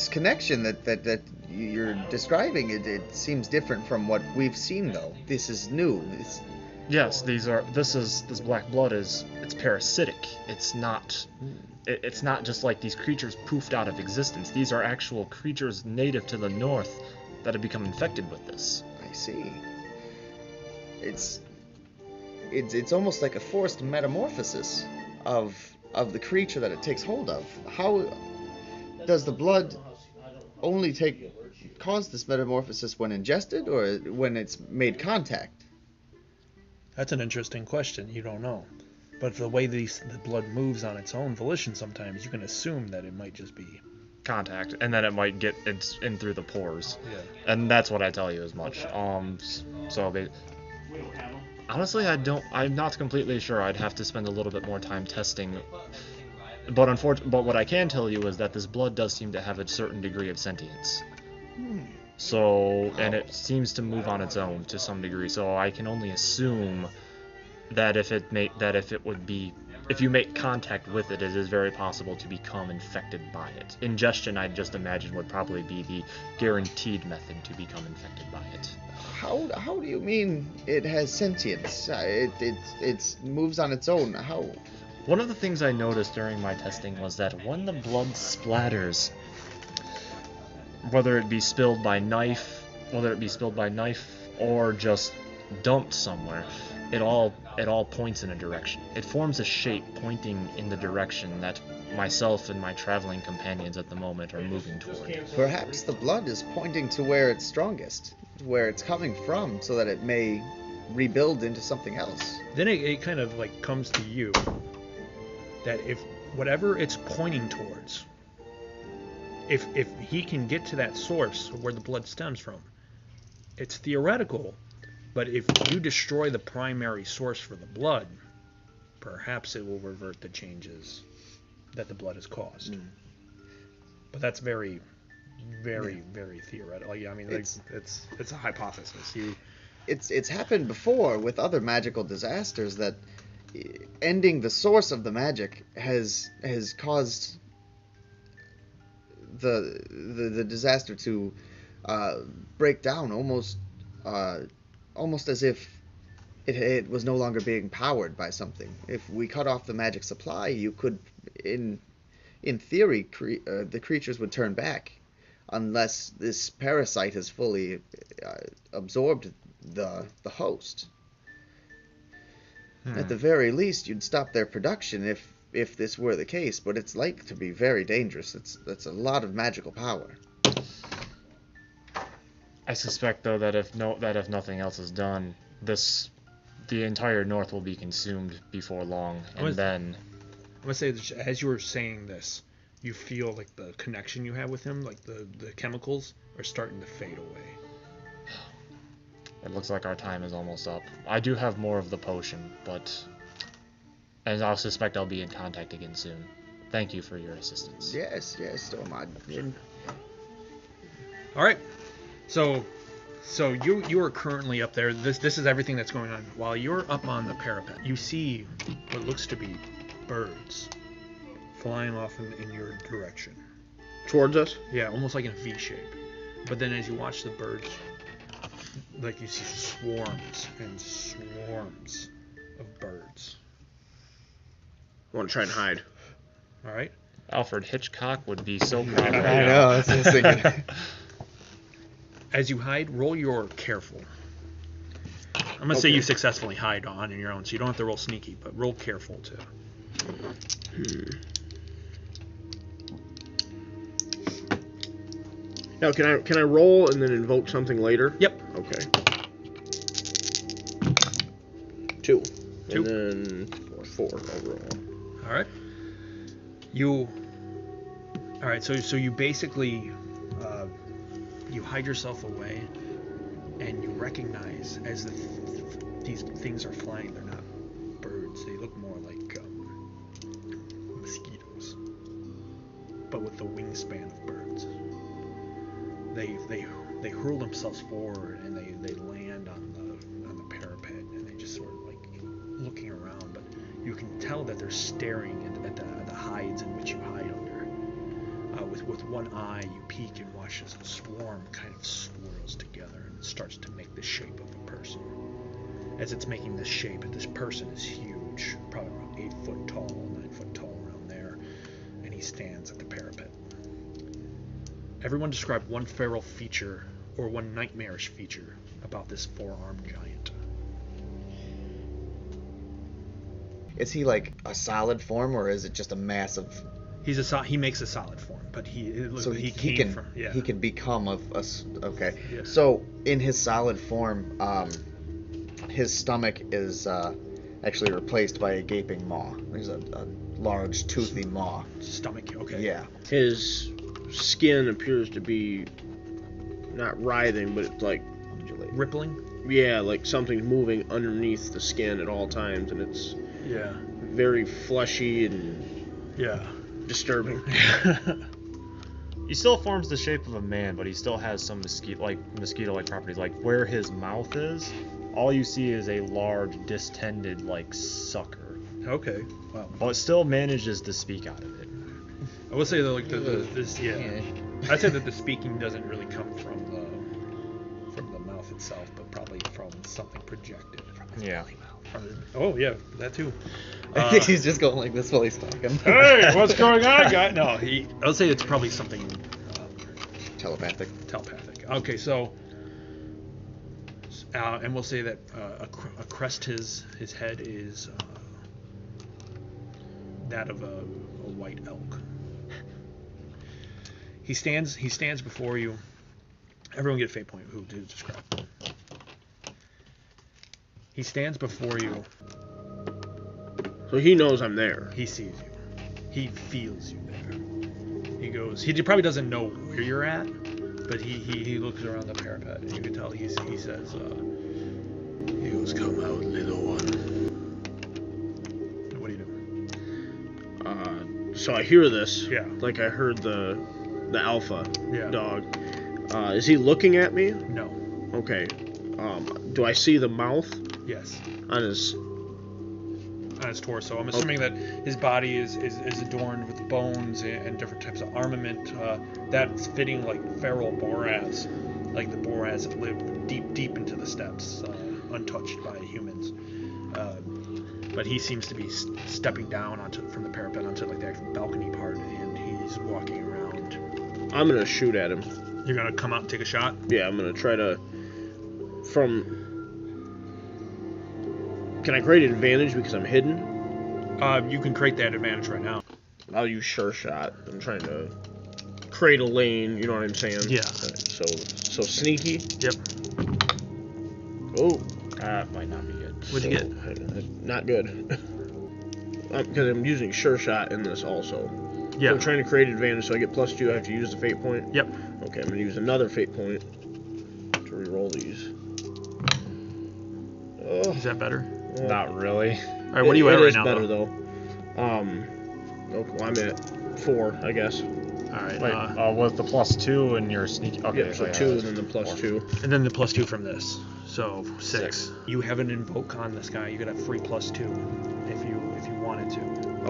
connection that you're describing, it seems different from what we've seen though. This is new. Yes, this black blood it's parasitic. It's not just like these creatures poofed out of existence. These are actual creatures native to the north that have become infected with this. I see. It's almost like a forced metamorphosis of the creature that it takes hold of. How does the blood only cause this metamorphosis when ingested or when it's made contact? That's an interesting question. You don't know. But the way the blood moves on its own volition sometimes, you can assume that it might just be contact, and then it might get in through the pores. Yeah. And that's what I tell you as much. Honestly, I'm not completely sure. I'd have to spend a little bit more time testing. But what I can tell you is that this blood does seem to have a certain degree of sentience. So, and it seems to move on its own to some degree. So I can only assume that if you make contact with it, it is very possible to become infected by it. Ingestion, I just imagine, would probably be the guaranteed method to become infected by it. How do you mean it has sentience? It moves on its own. How? One of the things I noticed during my testing was that when the blood splatters, whether it be spilled by knife or just dumped somewhere, it all points in a direction. It forms a shape pointing in the direction that myself and my traveling companions at the moment are moving toward. Perhaps the blood is pointing to where it's strongest, where it's coming from, so that it may rebuild into something else. Then it kind of like comes to you that if whatever it's pointing towards, if he can get to that source where the blood stems from, it's theoretical, but if you destroy the primary source for the blood, perhaps it will revert the changes that the blood has caused. But that's very, very, very theoretical. Yeah, I mean, it's a hypothesis. It's happened before with other magical disasters that ending the source of the magic has caused the disaster to break down almost as if it was no longer being powered by something. If we cut off the magic supply, you could, in theory, the creatures would turn back, unless this parasite has fully absorbed the host. At the very least, you'd stop their production if this were the case, but it's like to be very dangerous. That's a lot of magical power. I suspect, though, that if nothing else is done, the entire North will be consumed before long, and then... I'm going to say, as you were saying this, you feel like the connection you have with him, like the chemicals, are starting to fade away. It looks like our time is almost up. I do have more of the potion, and I suspect I'll be in contact again soon. Thank you for your assistance. Yes, Dormod. All right. So you are currently up there. This is everything that's going on. While you're up on the parapet, you see what looks to be birds flying off in your direction. Towards us? Yeah, almost like in a V shape. But then as you watch the birds, like you see swarms and swarms of birds. I want to try and hide. All right. Alfred Hitchcock would be so proud of I know. That's what I was thinking. As you hide, roll your careful. I'm going to say you successfully hide on your own, so you don't have to roll sneaky, but roll careful too. Now, can I roll and then invoke something later? Yep. Okay. 2. 2. And then 4 overall. All right. All right. So you basically you hide yourself away, and you recognize as these things are flying, they're not birds. They look more like mosquitoes, but with the wingspan of birds. They hurl themselves forward, and they land on the parapet, and they just sort of like looking around, but you can tell that they're staring at the hides in which you hide under. With one eye, you peek and watch as the swarm kind of swirls together and starts to make the shape of a person. As it's making this shape, this person is huge, probably around 8 foot tall, 9 foot tall, around there, and he stands at the parapet. Everyone describe one feral feature or one nightmarish feature about this 4-armed giant. Is he like a solid form, or is it just a mass of? He makes a solid form, but he can become okay. Yeah. So in his solid form, his stomach is actually replaced by a gaping maw. There's a large toothy maw. Stomach, okay. Yeah. His skin appears to be not writhing, but it's like rippling. Yeah, like something's moving underneath the skin at all times, and it's very fleshy and disturbing. He still forms the shape of a man, but he still has some mosquito-like properties. Like where his mouth is, all you see is a large, distended, like sucker. Okay. Wow. But it still manages to speak out of it. I will say though, like I'd say that the speaking doesn't really come from the mouth itself, but probably from something projected from his belly mouth. That too. I think he's just going like this while he's talking. Hey, what's going on, guy? No, I would say it's probably something telepathic. Okay, so and we'll say that a crest his head is that of a white elk. He stands before you. Everyone get a fate point. Who did describe? He stands before you. So he knows I'm there. He sees you. He feels you there. He goes. He probably doesn't know where you're at, but he looks around the parapet, and you can tell he says, he goes, "Come out, little one." What do you do? So I hear this. Yeah. Like I heard the alpha Yeah. dog. Is he looking at me? No. Okay. Do I see the mouth Yes. on his torso? I'm assuming that his body is adorned with bones and different types of armament that's fitting like feral Boraz, like the Boraz that lived deep into the steppes, untouched by humans. But he seems to be stepping down from the parapet onto like the actual balcony part, and he's walking around. I'm gonna shoot at him. You're gonna come out and take a shot? Yeah, I'm gonna try to. Can I create an advantage because I'm hidden? You can create that advantage right now. I'll use sure shot. I'm trying to create a lane. You know what I'm saying? Yeah. So sneaky. Yep. Oh. That might not be good. What'd you get? Not good. Because I'm using sure shot in this also. Yeah. So I'm trying to create advantage, so I get +2. I have to use the fate point. Yep. Okay, I'm gonna use another fate point to re-roll these. Is that better? Not really. All right, what are you at right now? It is better though. Okay, well, I'm at 4, I guess. All right. Wait, with the +2 and your sneak. Okay, so 2 and then the +2. And then the +2 from this. So 6. You have an invoke on this guy. You could have free +2 if you wanted to.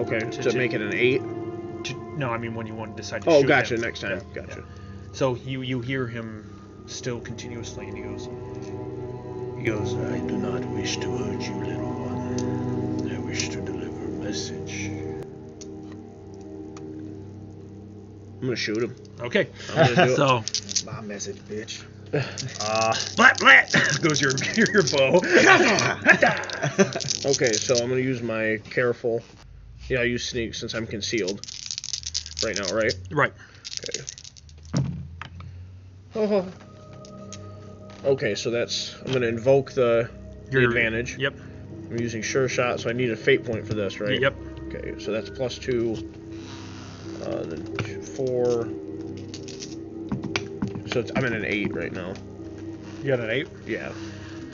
Okay, to make it an 8? No, I mean when you want to decide to shoot gotcha, him. next time. Gotcha. Yeah. So you hear him still continuously, and he goes, I do not wish to hurt you, little one. I wish to deliver a message. I'm gonna shoot him. Okay. I'm gonna do So That's my message, bitch. blat blat goes your bow. Okay, so I'm gonna use my careful. Yeah, I use sneak since I'm concealed right now, right? Right. Okay. Okay, so I'm gonna invoke the advantage. Yep. I'm using sure shot, so I need a fate point for this, right? Yep. Okay, so that's +2. Then 4. So I'm at an 8 right now. You got an 8? Yeah.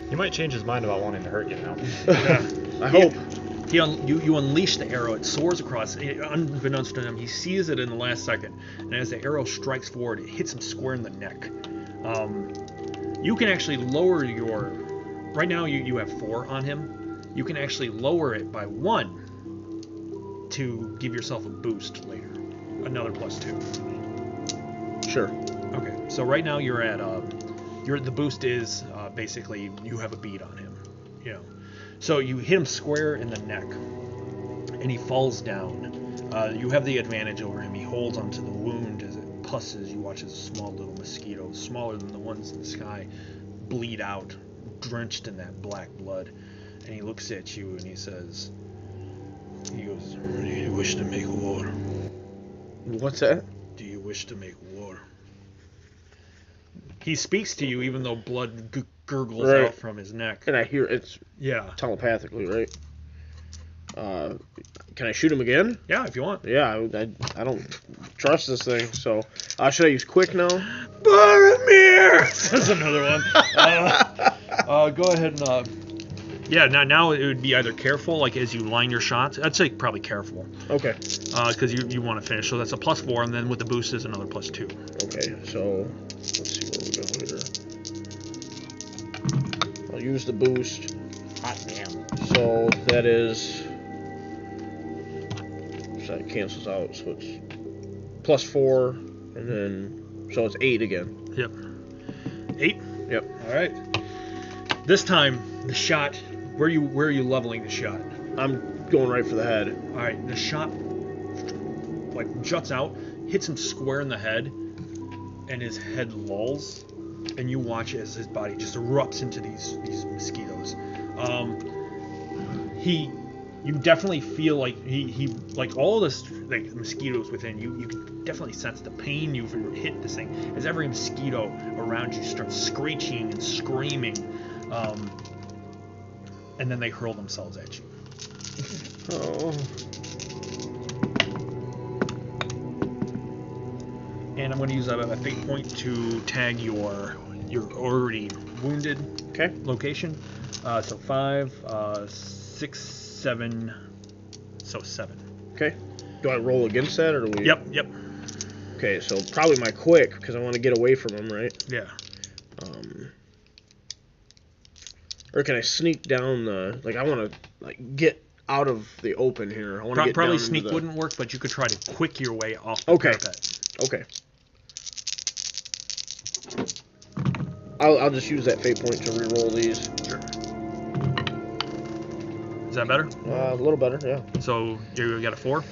He might change his mind about wanting to hurt you now. I hope. You unleash the arrow. It soars across. Unbeknownst to him, he sees it in the last second, and as the arrow strikes forward, it hits him square in the neck. You can actually lower your. Right now, you have 4 on him. You can actually lower it by 1 to give yourself a boost later. Another +2. Sure. Okay. So right now you're at. The boost is basically you have a bead on him. You know. So you hit him square in the neck, and he falls down. You have the advantage over him. He holds onto the wound as it pusses. You watch as a small little mosquito, smaller than the ones in the sky, bleed out, drenched in that black blood. And he looks at you and he goes, do you wish to make war? What's that? Do you wish to make war? He speaks to you even though blood gurgles out from his neck. And I hear it's telepathically, right? Can I shoot him again? Yeah, if you want. Yeah, I don't trust this thing, so should I use quick now? Boromir! That's another one. Go ahead and now it would be either careful, like as you line your shots. I'd say probably careful. Okay. Because you want to finish. So that's a +4, and then with the boost is another +2. Okay, so let's see where we go here. I'll use the boost. Hot damn. So that is. So it cancels out, so it's +4, and then so it's 8 again. Yep. 8. Yep. All right. This time the shot. Where are you leveling the shot? I'm going right for the head. All right. The shot like juts out, hits him square in the head, and his head lulls, and you watch as his body just erupts into these mosquitoes. You definitely feel like he like all this like mosquitoes within you. You can definitely sense the pain you've hit this thing as every mosquito around you starts screeching and screaming, and then they hurl themselves at you. Oh. And I'm going to use a fate point to tag your already wounded location. So 5, 6, 7. So 7. Okay. Do I roll against that, or do we? Yep. Okay, so probably my quick, because I want to get away from him, right? Yeah. Or can I sneak down the? Like, I want to get out of the open here. I want to get probably down sneak into wouldn't work, but you could try to quick your way off the parapet. Okay. I'll just use that fate point to re-roll these. Sure. Is that better? A little better, yeah. So you got a 4?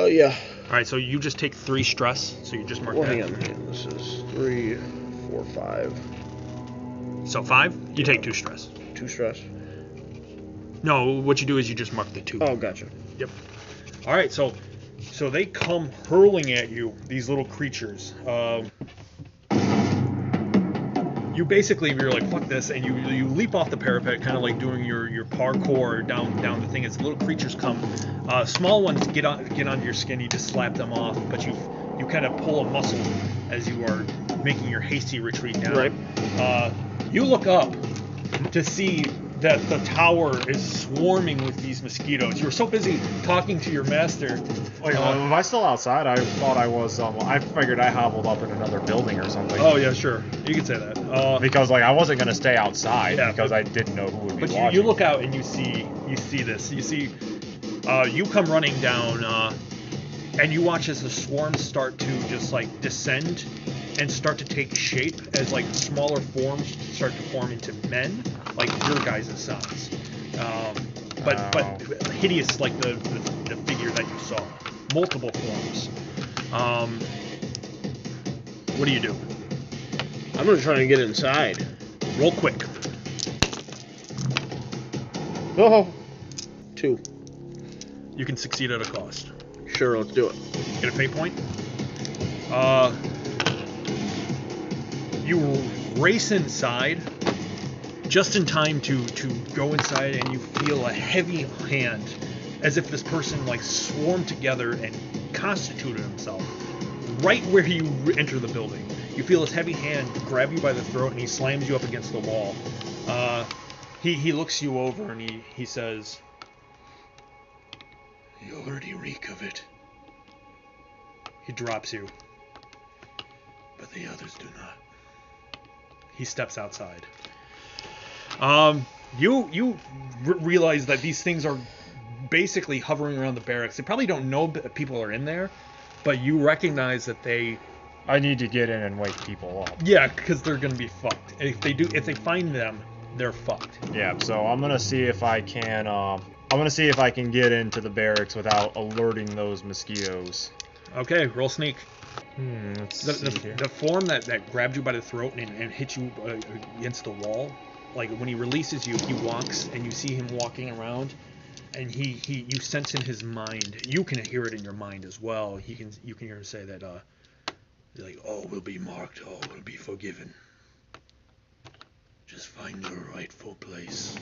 Yeah. All right, so you just take 3 stress. So you just mark Well, that. hang on. This is 3, 4, 5. So 5? You take 2 stress. 2 stress. No, what you do is you just mark the 2. Oh, gotcha. Yep. All right, so they come hurling at you, these little creatures. You basically, you're like, fuck this, and you leap off the parapet, kind of like doing your parkour down the thing. As little creatures come, small ones get onto your skin. You just slap them off, but you kind of pull a muscle as you are making your hasty retreat down. Right. You look up to see that the tower is swarming with these mosquitoes. You're so busy talking to your master. Wait, am I still outside? I thought I was. I figured I hobbled up in another building or something. Oh yeah, sure. You can say that. Because I wasn't gonna stay outside because I didn't know who would be watching. But you look out and you see this. You see, you come running down, and you watch as the swarms start to just like descend and start to take shape as like smaller forms start to form into men, like your guys' size. But hideous like the figure that you saw. Multiple forms. What do you do? I'm gonna try and get inside. Roll quick. Oh. 2. You can succeed at a cost. Sure, let's do it. Get a fate point. You race inside just in time to go inside, and you feel a heavy hand, as if this person like swarmed together and constituted himself right where you enter the building. You feel his heavy hand grab you by the throat, and he slams you up against the wall. He looks you over and he says, "You already reek of it." He drops you, but the others do not. He steps outside. You realize that these things are basically hovering around the barracks. They probably don't know that people are in there, but you recognize that they... I need to get in and wake people up. Yeah, because they're gonna be fucked. If they find them, they're fucked. Yeah, so I'm gonna see if I can. I'm gonna see if I can get into the barracks without alerting those mosquitoes. Okay, roll sneak. The form that grabbed you by the throat and hit you against the wall, like when he releases you, he walks, and you see him walking around, and you sense in his mind, you can hear it in your mind as well. You can hear him say that, like, all will be marked, all will be forgiven. Just find your rightful place.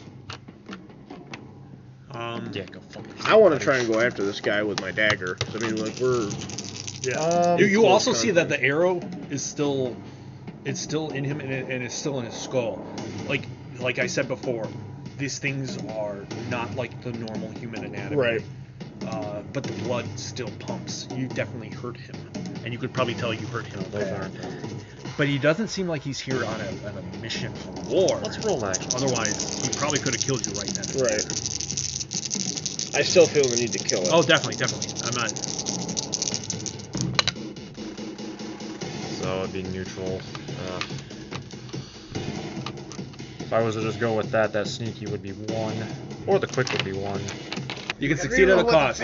Yeah, go fuck yourself. I want to try and go after this guy with my dagger. I mean, like we're. Yeah. You also see that the arrow is still, it's still in him, and it's still in his skull. Like I said before, these things are not like the normal human anatomy. Right. But the blood still pumps. You definitely hurt him, and you could probably tell you hurt him bad. But he doesn't seem like he's here on a mission for war. Let's roll that. Otherwise, he probably could have killed you right then. Right. I still feel the need to kill it. Oh, definitely. I'm not. So it'd be neutral. If I was to just go with that sneaky would be 1, or the quick would be 1. You can succeed at a cost.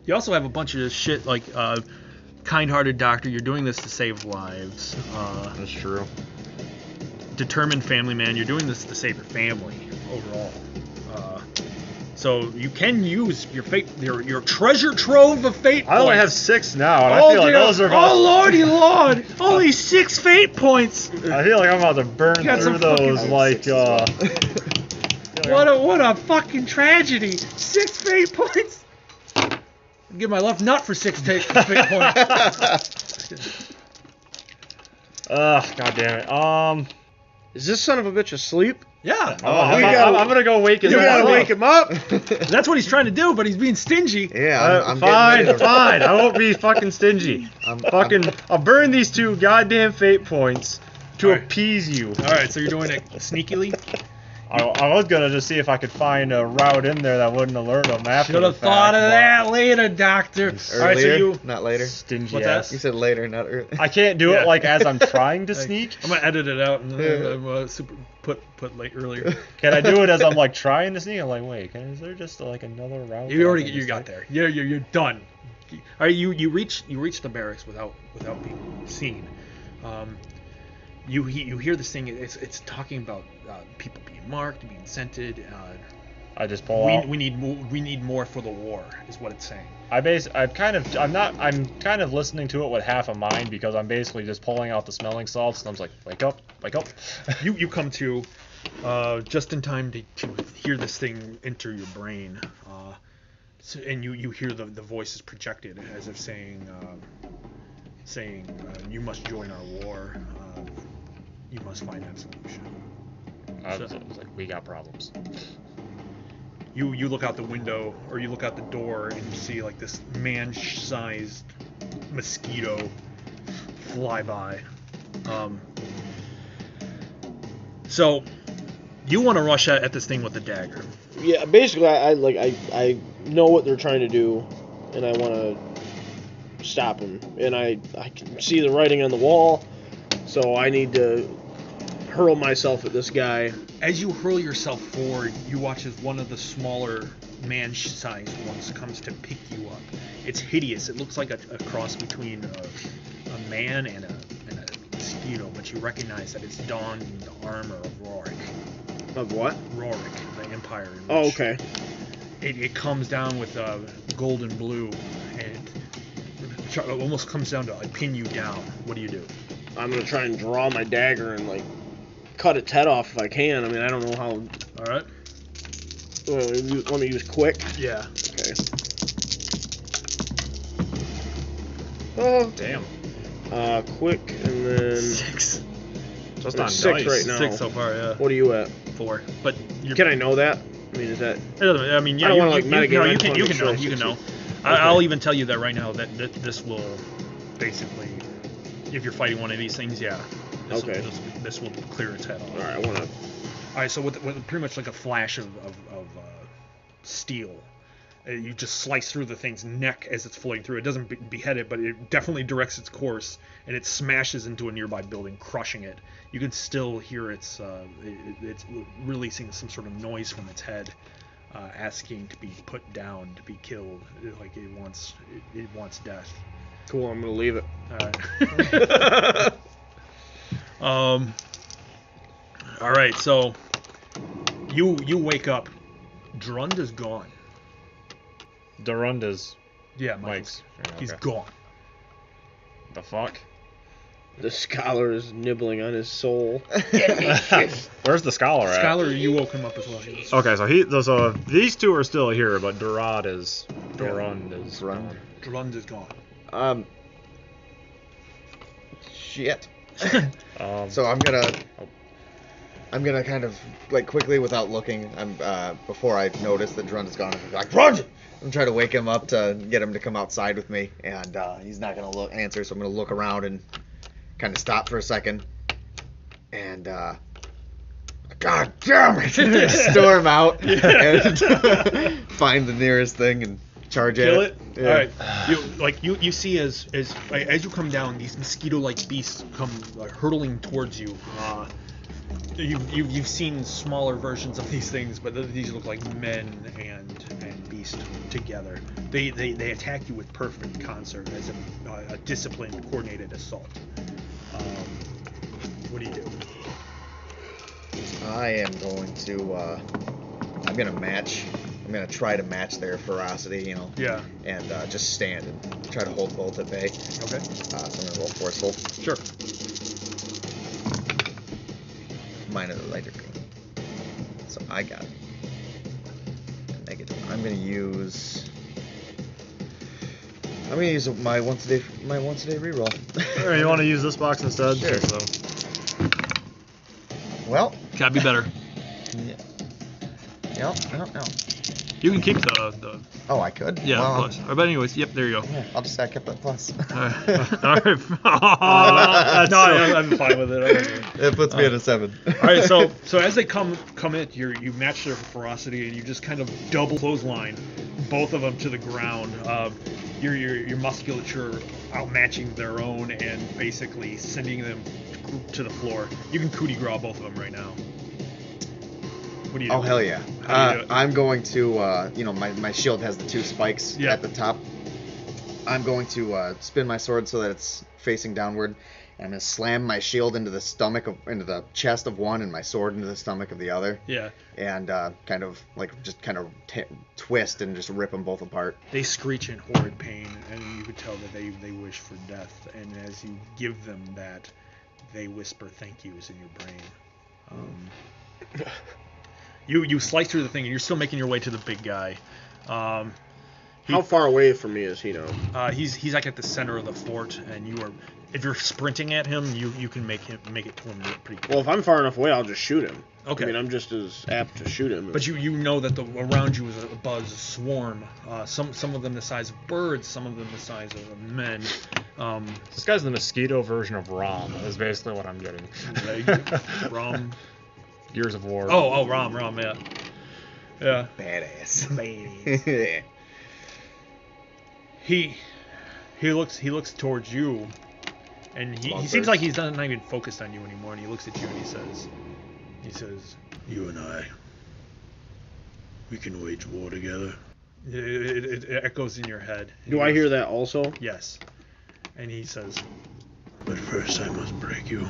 You also have a bunch of shit like kind-hearted doctor. You're doing this to save lives. That's true. Determined family man. You're doing this to save your family overall. So you can use your fate, your treasure trove of fate points. I only have 6 now, and I feel like those are about... Oh, lordy lord! Only 6 fate points! I feel like I'm about to burn through those, like, What a fucking tragedy! 6 fate points! I'd give my left nut for 6 fate points. God damn it. Is this son of a bitch asleep? Yeah. I'm gonna go wake him up. You gotta wake him up. That's what he's trying to do, but he's being stingy. Yeah, I'm fine. I won't be fucking stingy. I'll burn these 2 goddamn fate points to appease you. All right, so you're doing it sneakily. I was gonna just see if I could find a route in there that wouldn't alert them after. Should have thought of that later, doctor. Earlier, all right, so you not later. Stingy What's ass. that? You said later, not early. I can't do it like as I'm trying to sneak. I'm gonna edit it out and put late earlier. Can I do it as I'm like trying to sneak? I'm like, wait, is there just like another route? You got there. Yeah, you're done. All right, you reach the barracks without being seen. You hear this thing. It's talking about people being marked, being scented. I just pull out. We need more for the war, is what it's saying. I'm kind of listening to it with half a mind because I'm basically just pulling out the smelling salts and I'm just like, wake up. You come to just in time to hear this thing enter your brain, and you hear the voices projected as if saying you must join our war. You must find that solution. I was like, we got problems. You look out the window, or you look out the door, and you see like this man-sized mosquito fly by. So you want to rush at this thing with the dagger. Yeah, basically, I know what they're trying to do, and I want to stop them. And I can see the writing on the wall, so I need to hurl myself at this guy. As you hurl yourself forward, you watch as one of the smaller man-sized ones comes to pick you up. It's hideous. It looks like a cross between a man and a mosquito, but you recognize that it's donned in the armor of Rorik. Of what? Rorik, the Empire. Oh, okay. It comes down with gold and blue, and it almost comes down to like pin you down. What do you do? I'm gonna try and draw my dagger and like cut its head off if I can. I mean, I don't know how. All right. Let me use quick. Yeah. Okay. Oh, Damn. Quick and then 6. Just I'm on at 6 dice. right now. 6 so far, yeah. What are you at? 4. But Can I know that? I mean, is that? I mean, yeah. I don't want to like you metagame. know, I you just can wanna make sure know. I You can know. succeed. I'll even tell you that right now that this will basically, if you're fighting one of these things, yeah. This will clear its head off. All right, I want to. All right, so with pretty much like a flash of steel, you just slice through the thing's neck as it's floating through. It doesn't behead it, but it definitely directs its course, and it smashes into a nearby building, crushing it. You can still hear it's releasing some sort of noise from its head, asking to be put down, to be killed. Like it wants death. Cool, I'm gonna leave it. All right. All right, so you wake up. Drund is gone. Durunda's. Yeah, Mike's. Yeah, He's okay. gone. The fuck? The scholar is nibbling on his soul. Where's the scholar at? Scholar, you woke him up as well. Okay, so these two are still here, but Durund is. Drund is gone. Shit. Um, So I'm gonna kind of like quickly without looking. Before I notice that Drund is gone, I'm like Drund. I'm trying to wake him up to get him to come outside with me, and he's not gonna answer. So I'm gonna look around and kind of stop for a second, and God damn it, storm out and find the nearest thing and charge at Kill it. it. All right. You see as you come down, these mosquito-like beasts come hurtling towards you. You've seen smaller versions of these things, but these look like men and beast together. They attack you with perfect concert as a disciplined, coordinated assault. What do you do? I am going to. I'm gonna try to match their ferocity, you know. Yeah. And just stand and try to hold both at bay. Okay. So I'm gonna roll forceful. Sure. Mine are the lighter green. So I got negative. I'm gonna use my once a day reroll. Or you want to use this box instead? Sure. So. Well. Gotta be better. Yeah. You can keep the Oh, I could. yeah, Well, plus. But anyways, yep, there you go. yeah, I'll just say I kept that plus. All right. No, I'm fine with it. It puts me at a 7. All right, so as they come in, you match their ferocity, and you just kind of double clothesline both of them to the ground. Your musculature outmatching their own and basically sending them to the floor. You can coup de grace both of them right now. What do you do? Oh, hell yeah. How do you do it? I'm going to, my shield has the 2 spikes at the top. I'm going to spin my sword so that it's facing downward. And I'm going to slam my shield into the chest of one and my sword into the stomach of the other. Yeah. And kind of twist and just rip them both apart. They screech in horrid pain, and you could tell that they wish for death. And as you give them that, they whisper thank yous in your brain. You slice through the thing, and you're still making your way to the big guy. How far away from me is he now? He's like at the center of the fort, and you are. If you're sprinting at him, you can make it to him pretty quick. Well, if I'm far enough away, I'll just shoot him. Okay. I mean, I'm just as apt to shoot him. But you know that around you is a buzz, a swarm. Some of them the size of birds, some of them the size of men. This guy's the mosquito version of Rom. Is basically what I'm getting. Rom. Gears of War. Oh, Rom, yeah. Yeah. Badass. He looks towards you, and he seems like he's not even focused on you anymore. And he looks at you and he says, "You and I, we can wage war together." It echoes in your head. Do I hear that also? Yes. And he says, "But first I must break you."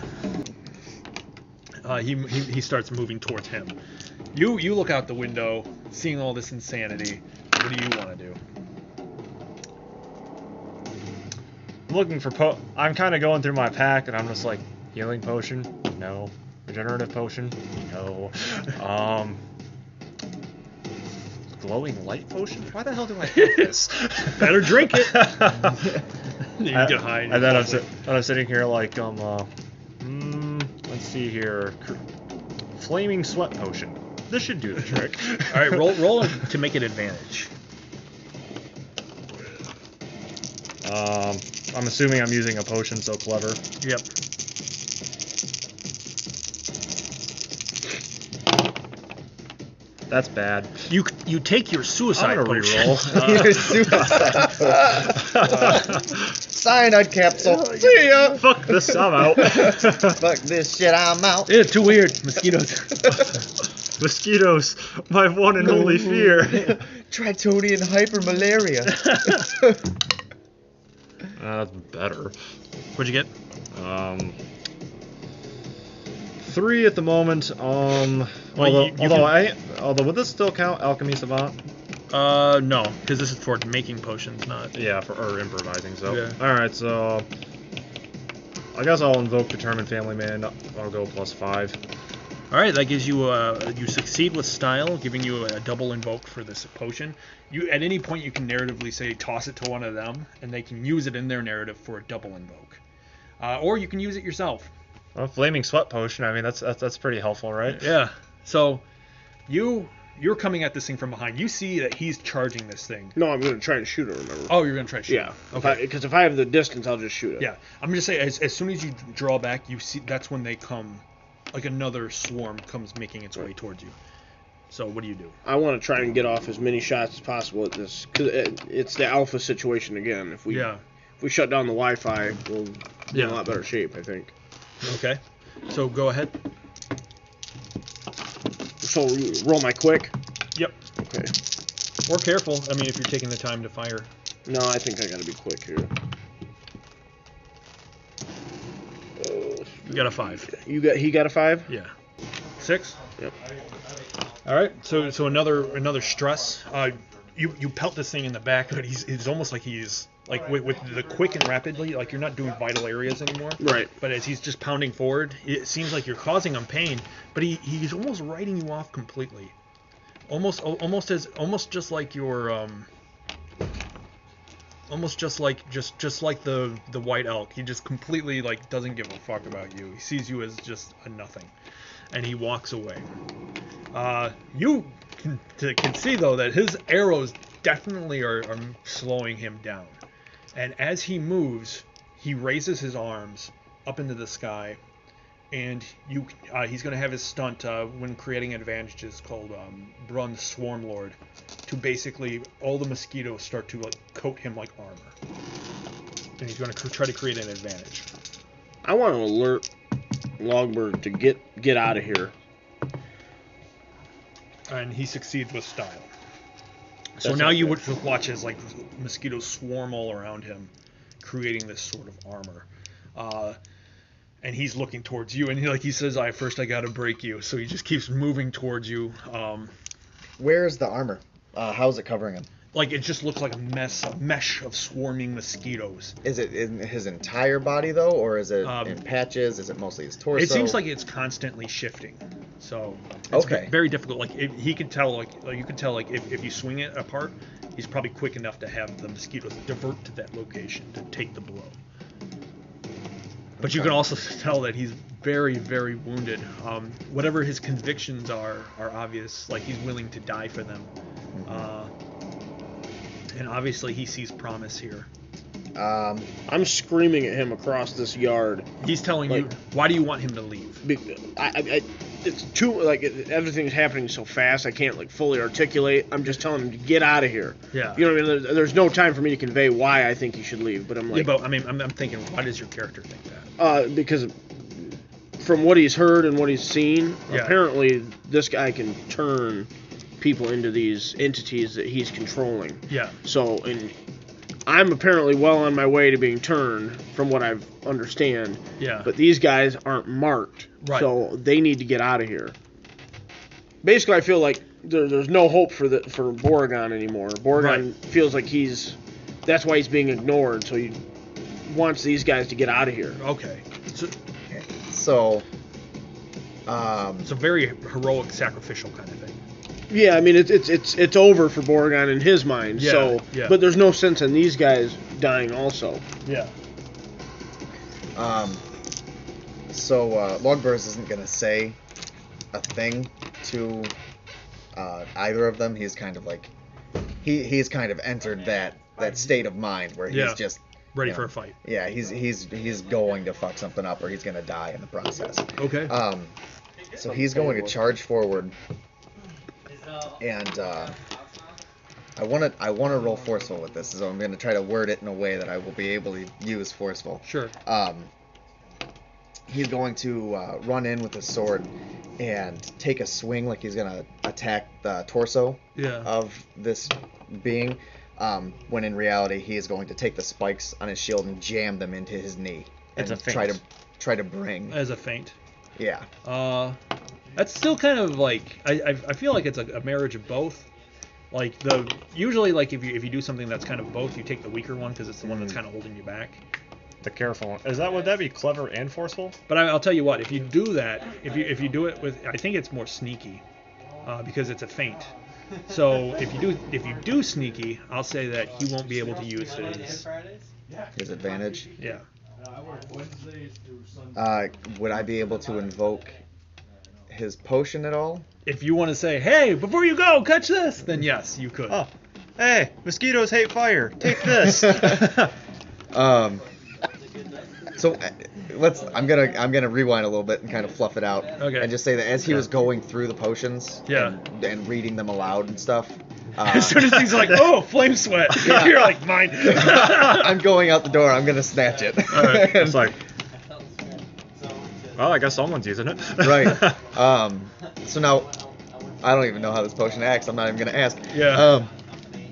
He starts moving towards him. You look out the window, seeing all this insanity. What do you want to do? I'm looking for I'm kind of going through my pack, and I'm just like, healing potion? No. Regenerative potion? No. Glowing light potion? Why the hell do I have this? Better drink it. You get high. And then I'm sitting here like, let's see here. Flaming sweat potion. This should do the trick. All right, roll to make it advantage. I'm assuming I'm using a potion, so clever. Yep. That's bad. You take your suicide I'm gonna potion. reroll. Your suicide cyanide capsule. See ya. Fuck this, I'm out. Fuck this shit, I'm out. Yeah, too weird. Mosquitoes. Mosquitoes, my one and only fear. Tritonian hypermalaria. That's better. What'd you get? 3 at the moment. Although would this still count Alchemy Savant? No, because this is for making potions, not. Yeah, or improvising. So. Yeah. All right, so I guess I'll invoke Determined Family Man. I'll go +5. All right, that gives you you succeed with style, giving you a double invoke for this potion. You at any point you can narratively say toss it to one of them, and they can use it in their narrative for a double invoke, or you can use it yourself. Well, Flaming Sweat Potion. I mean, that's pretty helpful, right? Yeah. So you're coming at this thing from behind. You see that he's charging this thing. No, I'm going to try and shoot it, remember? Oh, you're going to try to shoot Yeah. it. Okay. Because if I have the distance, I'll just shoot it. Yeah. I'm just saying, as soon as you draw back, you see that's when they come, like another swarm comes making its way towards you. So what do you do? I want to try and get off as many shots as possible at this, because it's the alpha situation again. If we shut down the Wi-Fi, we'll be in a lot better shape, I think. Okay. So go ahead. So roll my quick. Yep. Okay. Or careful. I mean, if you're taking the time to fire. No, I think I got to be quick here. You got a 5. He got a 5? Yeah. 6. Yep. All right. So another stress. You pelt this thing in the back, but it's almost like he's like with the quick and rapidly, like you're not doing vital areas anymore. Right. But as he's just pounding forward, it seems like you're causing him pain, but he's almost writing you off completely. Almost just like your almost just like the white elk. He just completely like doesn't give a fuck about you. He sees you as just a nothing, and he walks away. You can see though that his arrows definitely are slowing him down, and as he moves, he raises his arms up into the sky, and he's going to have his stunt when creating advantages called Brun Swarm Lord, to basically all the mosquitoes start to like coat him like armor, and he's going to try to create an advantage. I want to alert Lagburs to get out of here. And he succeeds with style. So now you would watch as like mosquitoes swarm all around him, creating this sort of armor. And he's looking towards you, and he says, I got to break you. So he just keeps moving towards you. Where is the armor? How's it covering him? Like, it just looks like a mesh of swarming mosquitoes. Is it in his entire body, though, or is it in patches? Is it mostly his torso? It seems like it's constantly shifting. So it's Okay. very difficult. Like he can tell, like you can tell, like if you swing it apart, he's probably quick enough to have the mosquitoes divert to that location to take the blow. But you can also tell that he's very, very wounded. Whatever his convictions are obvious. Like he's willing to die for them. And obviously he sees promise here. I'm screaming at him across this yard. He's telling you, why do you want him to leave? It's too, like, everything's happening so fast, I can't, like, fully articulate. I'm just telling him to get out of here. Yeah. You know what I mean? There's no time for me to convey why I think he should leave, but I'm like... Yeah, but, I mean, I'm thinking, why does your character think that? Because from what he's heard and what he's seen, Yeah. apparently this guy can turn people into these entities that he's controlling. Yeah. So, and I'm apparently well on my way to being turned, from what I understand. Yeah. But these guys aren't marked, Right. so they need to get out of here. Basically, I feel like there's no hope for Boragon anymore. Boragon feels like that's why he's being ignored. So he wants these guys to get out of here. Okay. So very heroic, sacrificial kind of thing. Yeah, I mean it's over for Boragon in his mind. Yeah, So, yeah. but there's no sense in these guys dying also. Yeah. So Lagburs isn't gonna say a thing to either of them. He's kind of like he's kind of entered that state of mind where he's just ready for a fight. Yeah, he's going to fuck something up or he's gonna die in the process. Okay. So he's going to charge forward, and I want to roll forceful with this, so I'm going to try to word it in a way that I will be able to use forceful. Sure. He's going to run in with his sword and take a swing like he's going to attack the torso of this being, when in reality he is going to take the spikes on his shield and jam them into his knee. It's and a feint. try to bring... As a feint. Yeah. That's still kind of like I feel like it's a marriage of both. Like usually like if you do something that's kind of both, you take the weaker one because it's the one that's kind of holding you back. The careful one. Would that be clever and forceful? But I'll tell you what, if you do that, if you do it with, I think it's more sneaky, because it's a feint. So if you do sneaky, I'll say that he won't be able to use His advantage. Yeah. Would I be able to invoke his potion at all? If you want to say, hey, before you go, catch this, then yes, you could. Oh, hey, mosquitoes hate fire. Take this. So I'm gonna rewind a little bit and kind of fluff it out. Okay. And just say that as he was going through the potions and reading them aloud and stuff. As soon as he's like, oh, flame sweat, you're like, mine. I'm going out the door. I'm gonna snatch it. All right. It's like, well, I guess someone's using it. Right. So now, I don't even know how this potion acts. I'm not even gonna ask. Yeah.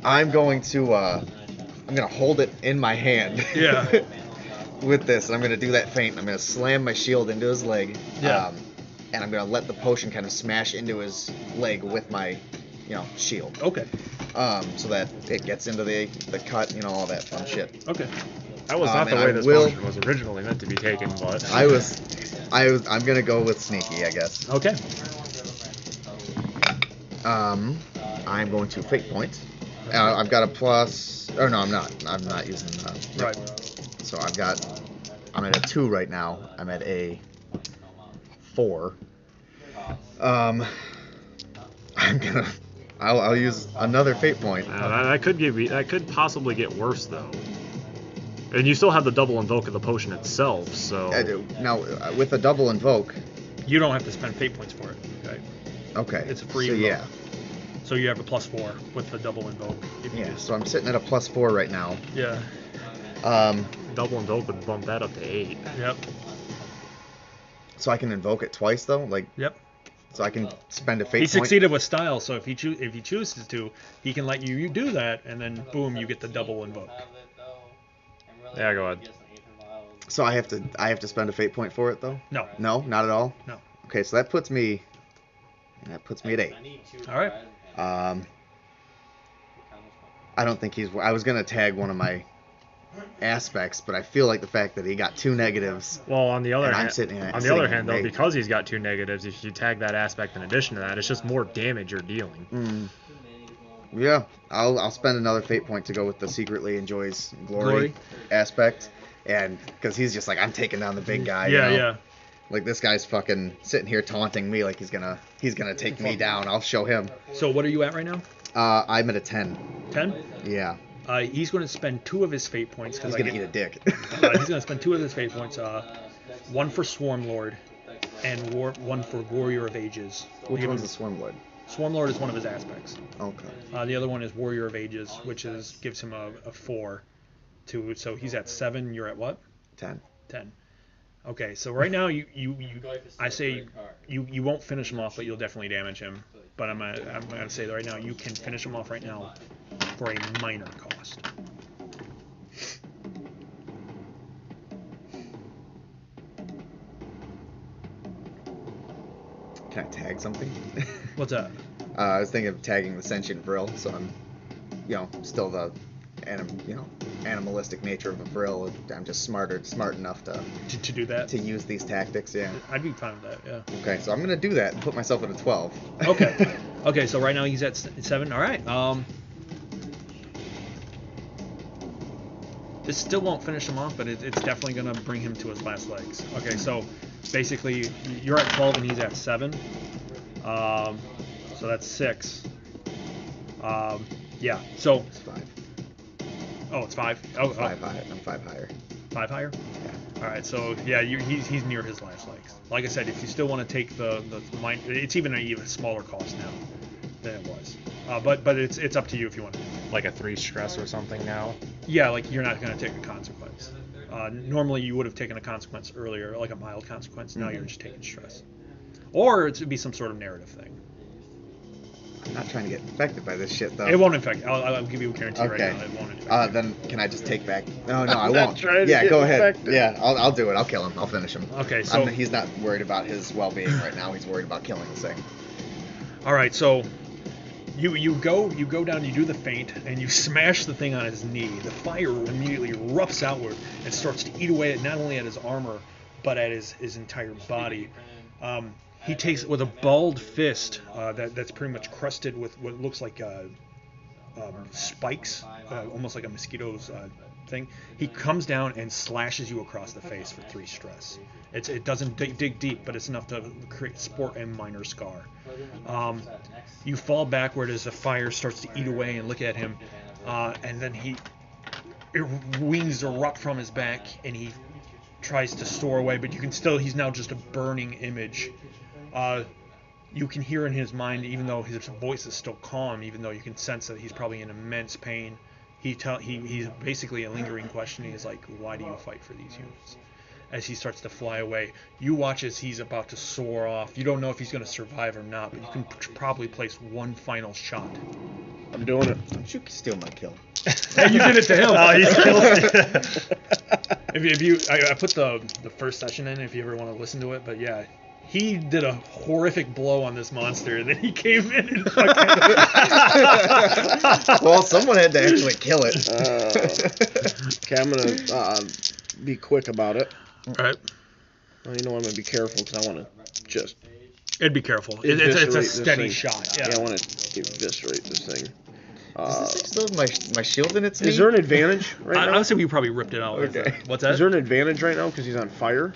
I'm gonna hold it in my hand. Yeah. With this, and I'm gonna do that feint. I'm gonna slam my shield into his leg. Yeah. And I'm gonna let the potion kind of smash into his leg with my, shield. Okay. So that it gets into the cut, all that fun shit. Okay. That was not the way this potion was originally meant to be taken, but I'm gonna go with sneaky, I guess. Okay. I'm going to fate point. I've got a plus. Oh no, I'm not. I'm not using. Right. So I'm at a 2 right now. I'm at a 4. I'll use another fate point. That could possibly get worse though. And you still have the double invoke of the potion itself, so. I do. Now with a double invoke. You don't have to spend fate points for it. Okay. Okay. It's a free. So invoke. yeah. So you have a +4 with the double invoke. So I'm sitting at a +4 right now. Yeah. Double invoke would bump that up to 8. Yep. So I can invoke it twice though, like. Yep. So I can spend a fate point. He succeeded with style, so if he chooses to, he can let you do that, and then boom, you get the double invoke. Yeah, go ahead. So I have to spend a fate point for it though? No. No, not at all. No. Okay, so that puts me at 8. All right. I don't think I was gonna tag one of my aspects, but I feel like the fact that he got 2 negatives. Well, on the other hand, though, mate. because he's got 2 negatives, if you tag that aspect in addition to that, it's just more damage you're dealing. Yeah, I'll spend another fate point to go with the secretly enjoys glory aspect, and because he's just like, I'm taking down the big guy. Yeah. Like, this guy's fucking sitting here taunting me like he's gonna take me down. I'll show him. So what are you at right now? I'm at a 10. 10? Yeah. He's going to spend 2 of his fate points. He's gonna eat a dick. He's going to spend 2 of his fate points. 1 for Swarm Lord, and 1 for Warrior of Ages. Which one's the Swarm Lord? Swarm Lord is one of his aspects. Okay. The other one is Warrior of Ages, which gives him a 4. So he's at 7. You're at what? 10. 10. Okay, so right now I say you won't finish him off, but you'll definitely damage him. But I'm gonna say that right now you can finish him off right now for a minor cost. Can I tag something? What's that? I was thinking of tagging the sentient Vrill, so I'm, still the, animalistic nature of a Vrill. I'm just smart enough to do that. To use these tactics, yeah. I'd be fine with that, yeah. Okay, so I'm gonna do that and put myself at a 12. Okay. Okay, so right now he's at 7. All right. This still won't finish him off, but it's definitely gonna bring him to his last legs. Okay, so basically you're at 12 and he's at 7. So that's 6. Yeah. So it's 5. Oh, it's 5. Oh, 5 higher. I'm 5 higher. 5 higher? Yeah. All right. So yeah, he's near his last legs. Like I said, if you still want to take the mine, it's even an even smaller cost now than it was. But it's up to you if you want to. Like a 3 stress or something now. Yeah, like you're not going to take a consequence. Normally you would have taken a consequence earlier, like a mild consequence. Now you're just taking stress, or it would be some sort of narrative thing. I'm not trying to get infected by this shit, though. It won't infect. I'll give you a guarantee right now. It won't infect. Then can I just take back? No, I I'm won't. not trying to Yeah, get go ahead. infected. Yeah, I'll do it. I'll kill him. I'll finish him. Okay, so he's not worried about his well-being right now. He's worried about killing the thing. All right, so you go down, you do the feint, and you smash the thing on his knee. The fire immediately erupts outward and starts to eat away at not only at his armor, but at his entire body. He takes with a balled fist that's pretty much crusted with what looks like spikes, almost like a mosquito's thing. He comes down and slashes you across the face for 3 stress. It doesn't dig deep, but it's enough to sport a minor scar. You fall backward as the fire starts to eat away and look at him, and then wings erupt from his back, and he tries to soar away, but you can still, he's now just a burning image. You can hear in his mind, even though his voice is still calm, even though you can sense that he's probably in immense pain, he's basically a lingering question. He's like, why do you fight for these humans? As he starts to fly away, you watch as he's about to soar off. You don't know if he's going to survive or not, but you can probably place one final shot. I'm doing it. Don't you steal my kill. Hey, you did it to him. Oh, he's killed. I put the first session in if you ever want to listen to it, but yeah. He did a horrific blow on this monster, and then he came in and fucking... Well, someone had to actually kill it. Okay, I'm going to be quick about it. All right. Well, I'm going to be careful because I want to just... It'd be careful. It's a steady shot. Yeah, I want to eviscerate this thing. Does this thing still have my shield in its knee? Is there an advantage right now? I would say we probably ripped it out. Okay. What's that? Is there an advantage right now because he's on fire?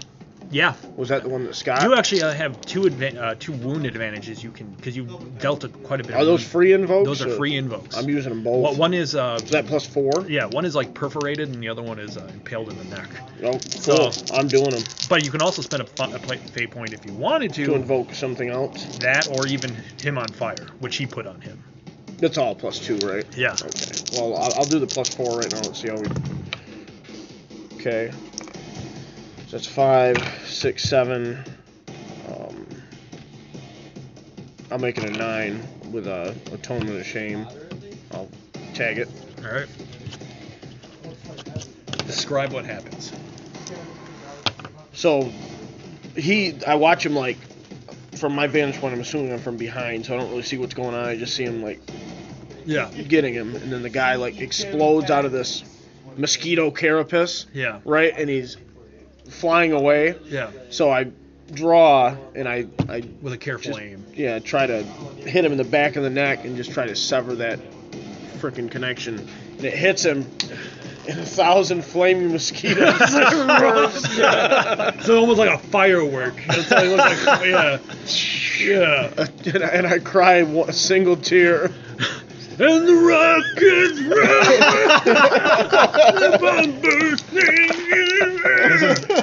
Yeah. Was that the one that Scott? You actually have two wound advantages. You can, because you dealt quite a bit. Are those free invokes? Those are free invokes. I'm using them both. Well, one is. Is that +4? Yeah, one is like perforated, and the other one is impaled in the neck. Oh, cool. I'm doing them. But you can also spend a fate point if you wanted to invoke something else. That, or even him on fire, which he put on him. That's all +2, right? Yeah. Okay. Well, I'll do the +4 right now. Let's see how we. Okay. So that's 5, 6, 7. I'll make it a 9 with a atonement of shame. I'll tag it. All right. Describe what happens. So, I watch him like, from my vantage point, I'm assuming I'm from behind, so I don't really see what's going on. I just see him like, yeah, getting him, and then the guy like explodes out of this mosquito carapace. Yeah. Right, and he's flying away. Yeah. So I draw and I with a careful aim. Yeah, try to hit him in the back of the neck and just try to sever that frickin' connection. And it hits him, and 1,000 flaming mosquitoes. So almost like a firework. That's how it looks like. Yeah. Yeah. And I cry a single tear. And the rockets roll.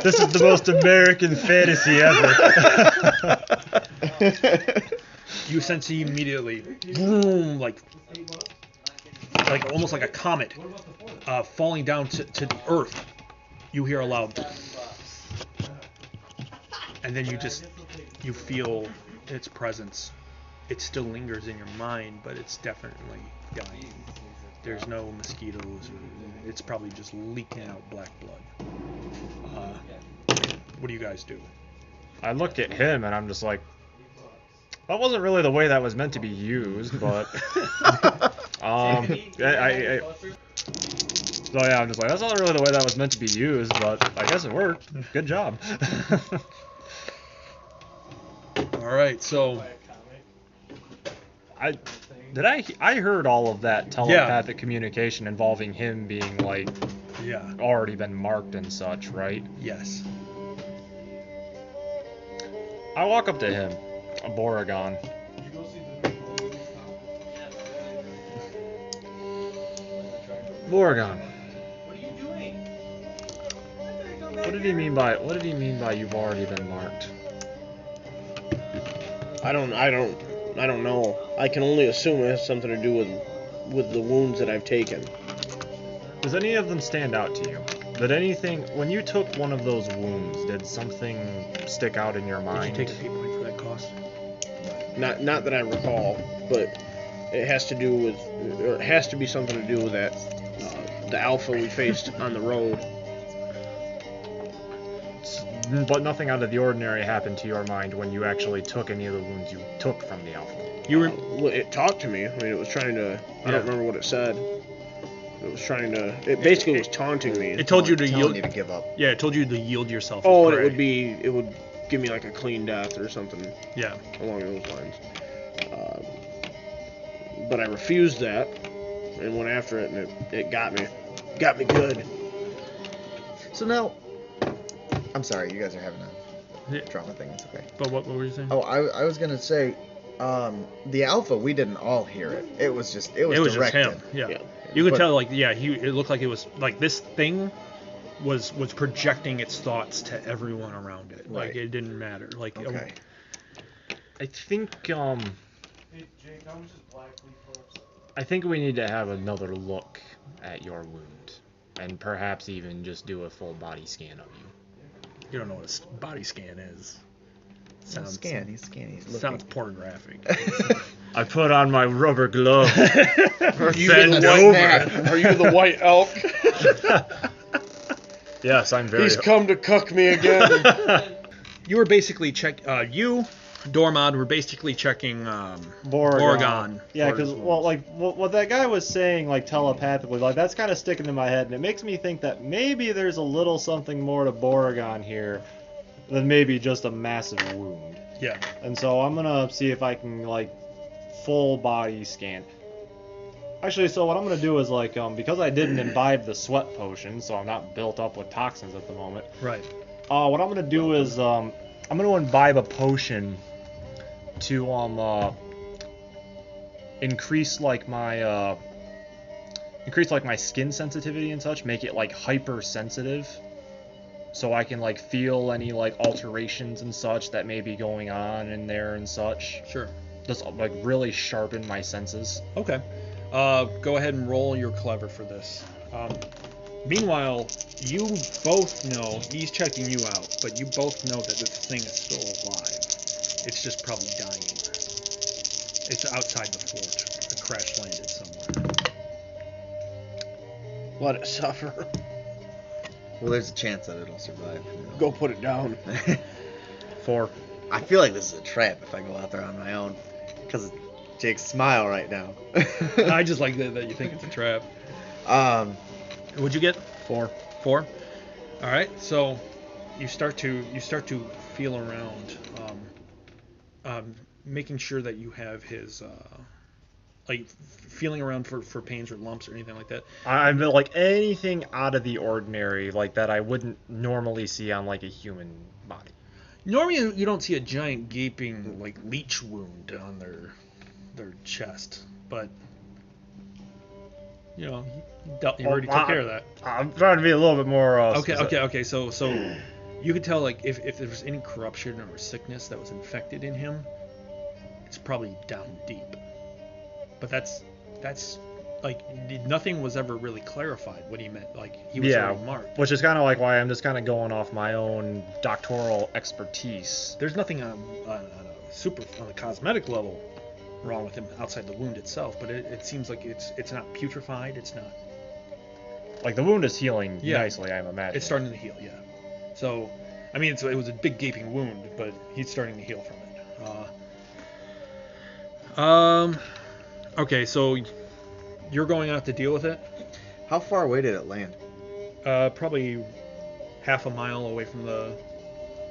This is the most American fantasy ever. You sense immediately, boom, like almost like a comet falling down to the earth. You hear a loud, and then you feel its presence. It still lingers in your mind, but it's definitely dying. There's no mosquitoes. It's probably just leaking out black blood. What do you guys do? I look at him and I'm just like, that wasn't really the way that was meant to be used, but so yeah, I'm just like, that's not really the way that was meant to be used, but I guess it worked. Good job. All right, so I heard all of that telepathic communication involving him being like already been marked and such, right? Yes. I walk up to him, a Boragon. Boragon. What did he mean by you've already been marked? I don't know. I can only assume it has something to do with the wounds that I've taken. Does any of them stand out to you? Did anything, when you took one of those wounds, did something stick out in your mind? Did you take a 8 point for that cost? Not that I recall, but it has to do with, or it has to be something to do with that, the alpha we faced on the road. But nothing out of the ordinary happened to your mind when you actually took any of the wounds you took from the alpha. It talked to me. I mean, it was trying to. I don't remember what it said. It was trying to. It basically was taunting me. It told you to yield. You to give up. Yeah, it told you to yield yourself. Oh, and it would give me like a clean death or something. Yeah. Along those lines. But I refused that and went after it, and it got me good. So now, I'm sorry, you guys are having a drama thing. It's okay. But what were you saying? Oh, I was gonna say, the alpha, we didn't all hear it. It was just just directed. him. Yeah. You could tell, like, it looked like it was like this thing was projecting its thoughts to everyone around it. Right. Like it didn't matter. Like okay. I think we need to have another look at your wound, and perhaps even just do a full body scan of you. You don't know what a body scan is. He's looking. Sounds pornographic. I put on my rubber glove. Are you the white elk? Yes, I'm very. He's come to cuck me again. You were basically Dormod, were basically checking Boragon. Yeah, because what that guy was saying, like telepathically, like that's kind of sticking in my head, and it makes me think that maybe there's a little something more to Boragon here than maybe just a massive wound. Yeah. And so I'm gonna see if I can like full body scan. Actually, so what I'm gonna do is like because I didn't imbibe the sweat potion, so I'm not built up with toxins at the moment. Right. What I'm gonna do is I'm gonna imbibe a potion to increase like my skin sensitivity and such, make it like hypersensitive, so I can like feel any like alterations and such that may be going on in there and such. Sure. Just like really sharpen my senses. Okay. Go ahead and roll your clever for this. Meanwhile, you both know he's checking you out, but you both know that this thing is still alive. It's just probably dying. It's outside the fort. It crash landed somewhere. Let it suffer. Well, there's a chance that it'll survive. Go put it down. 4. I feel like this is a trap if I go out there on my own, because of Jake's smile right now. I just like that you think it's a trap. What'd you get? 4. 4. All right. So you start to feel around, making sure that you have his like feeling around for pains or lumps or anything like that. I mean, like anything out of the ordinary, like that I wouldn't normally see on like a human body. Normally, you don't see a giant gaping like leech wound on their chest, but you know, you already took care of that. I'm trying to be a little bit more. Okay. So you could tell like if there was any corruption or sickness that was infected in him, it's probably down deep. But that's like nothing was ever really clarified what he meant. Like he was already marked. Which is kind of like why I'm just kind of going off my own doctoral expertise. There's nothing on the cosmetic level wrong with him outside the wound itself, but it seems like it's not putrefied. It's not like the wound is healing nicely. I'm imagining it's starting to heal. Yeah. So I mean it was a big gaping wound, but he's starting to heal from it. Okay, so you're going out to deal with it? How far away did it land? Probably half a mile away from the...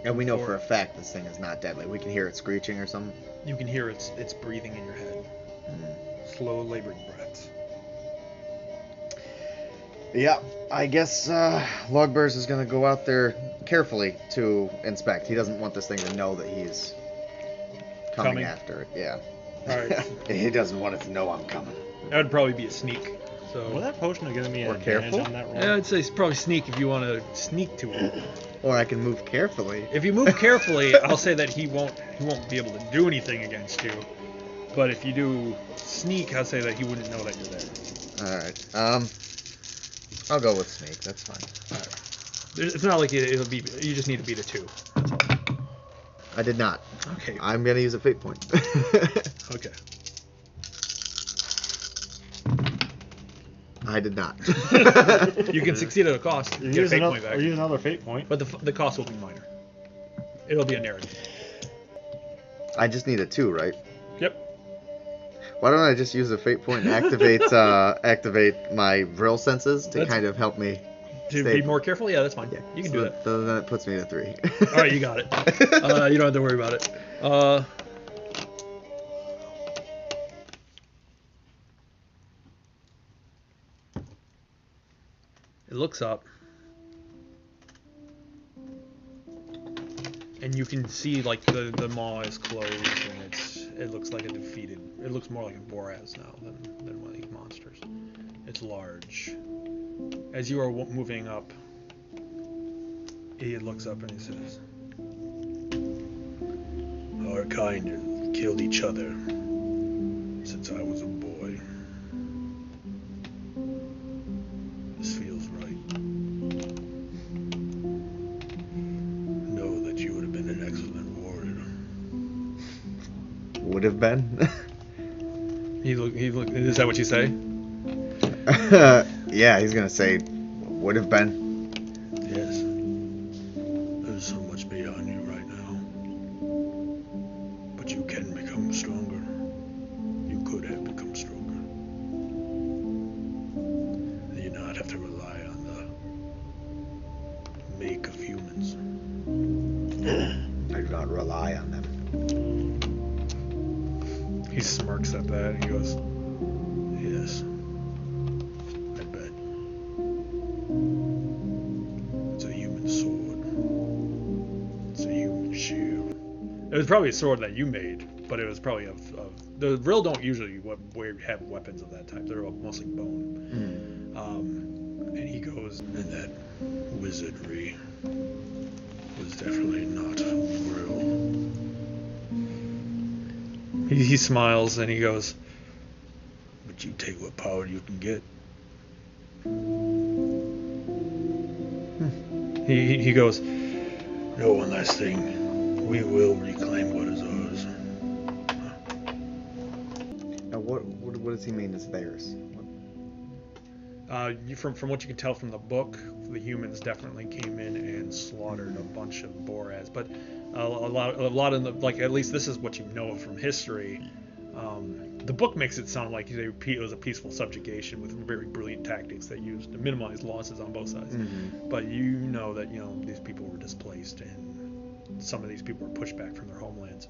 And we know for a fact this thing is not deadly. We can hear it screeching or something? You can hear it's breathing in your head. Slow, labored breaths. Yeah, I guess Lagburs is going to go out there carefully to inspect. He doesn't want this thing to know that he's coming after it. Yeah. All right. He doesn't want it to know I'm coming. That would probably be a sneak. So. Will that potion have given me an advantage on that roll? Yeah, I'd say it's probably sneak if you want to sneak to it. Or I can move carefully. If you move carefully, I'll say that he won't be able to do anything against you. But if you do sneak, I'll say that he wouldn't know that you're there. All right. I'll go with sneak. That's fine. All right. It's not like it'll be. You just need to beat a 2. That's all. I did not. Okay. I'm gonna use a fate point. Okay. I did not. You can succeed at a cost. You Get a use fate point back. or use another fate point. But the cost will be minor. It'll be a narrative. I just need a 2, right? Yep. Why don't I just use a fate point and activate my Vrill senses to kind of help me to be more careful? Yeah, that's fine. Yeah, you can do that. Then it puts me at a 3. All right, you got it. You don't have to worry about it. It looks up, and you can see like the maw is closed, and it looks like a defeated. It looks more like a Boraz now than one of these monsters. It's large. As you are moving up, he looks up and he says, "Our kind have killed each other since I was a boy. This feels right. Know that you would have been an excellent warrior." Would have been? He look. Is that what you say? Yeah, he's gonna say, would have been. Yes. There's so much beyond you right now. But you can become stronger. You could have become stronger. You not have to rely on the make of humans. I do not rely on them. He smirks at that and he goes, "Yes. I bet. It's a human sword. It's a human shield." It was probably a sword that you made, but it was probably of the Vrill don't usually have weapons of that type. They're mostly bone. And he goes, "And that wizardry was definitely not Vrill." He smiles and he goes, "But you take what power you can get." He goes, "No, one last thing. We will reclaim what is ours." Now, what does he mean is theirs? From what you can tell from the book, the humans definitely came in and slaughtered a bunch of Boraz, but a lot of the, like, at least this is what you know from history. The book makes it sound like it was a peaceful subjugation with very brilliant tactics that used to minimize losses on both sides. Mm-hmm. But you know that these people were displaced and some of these people were pushed back from their homelands.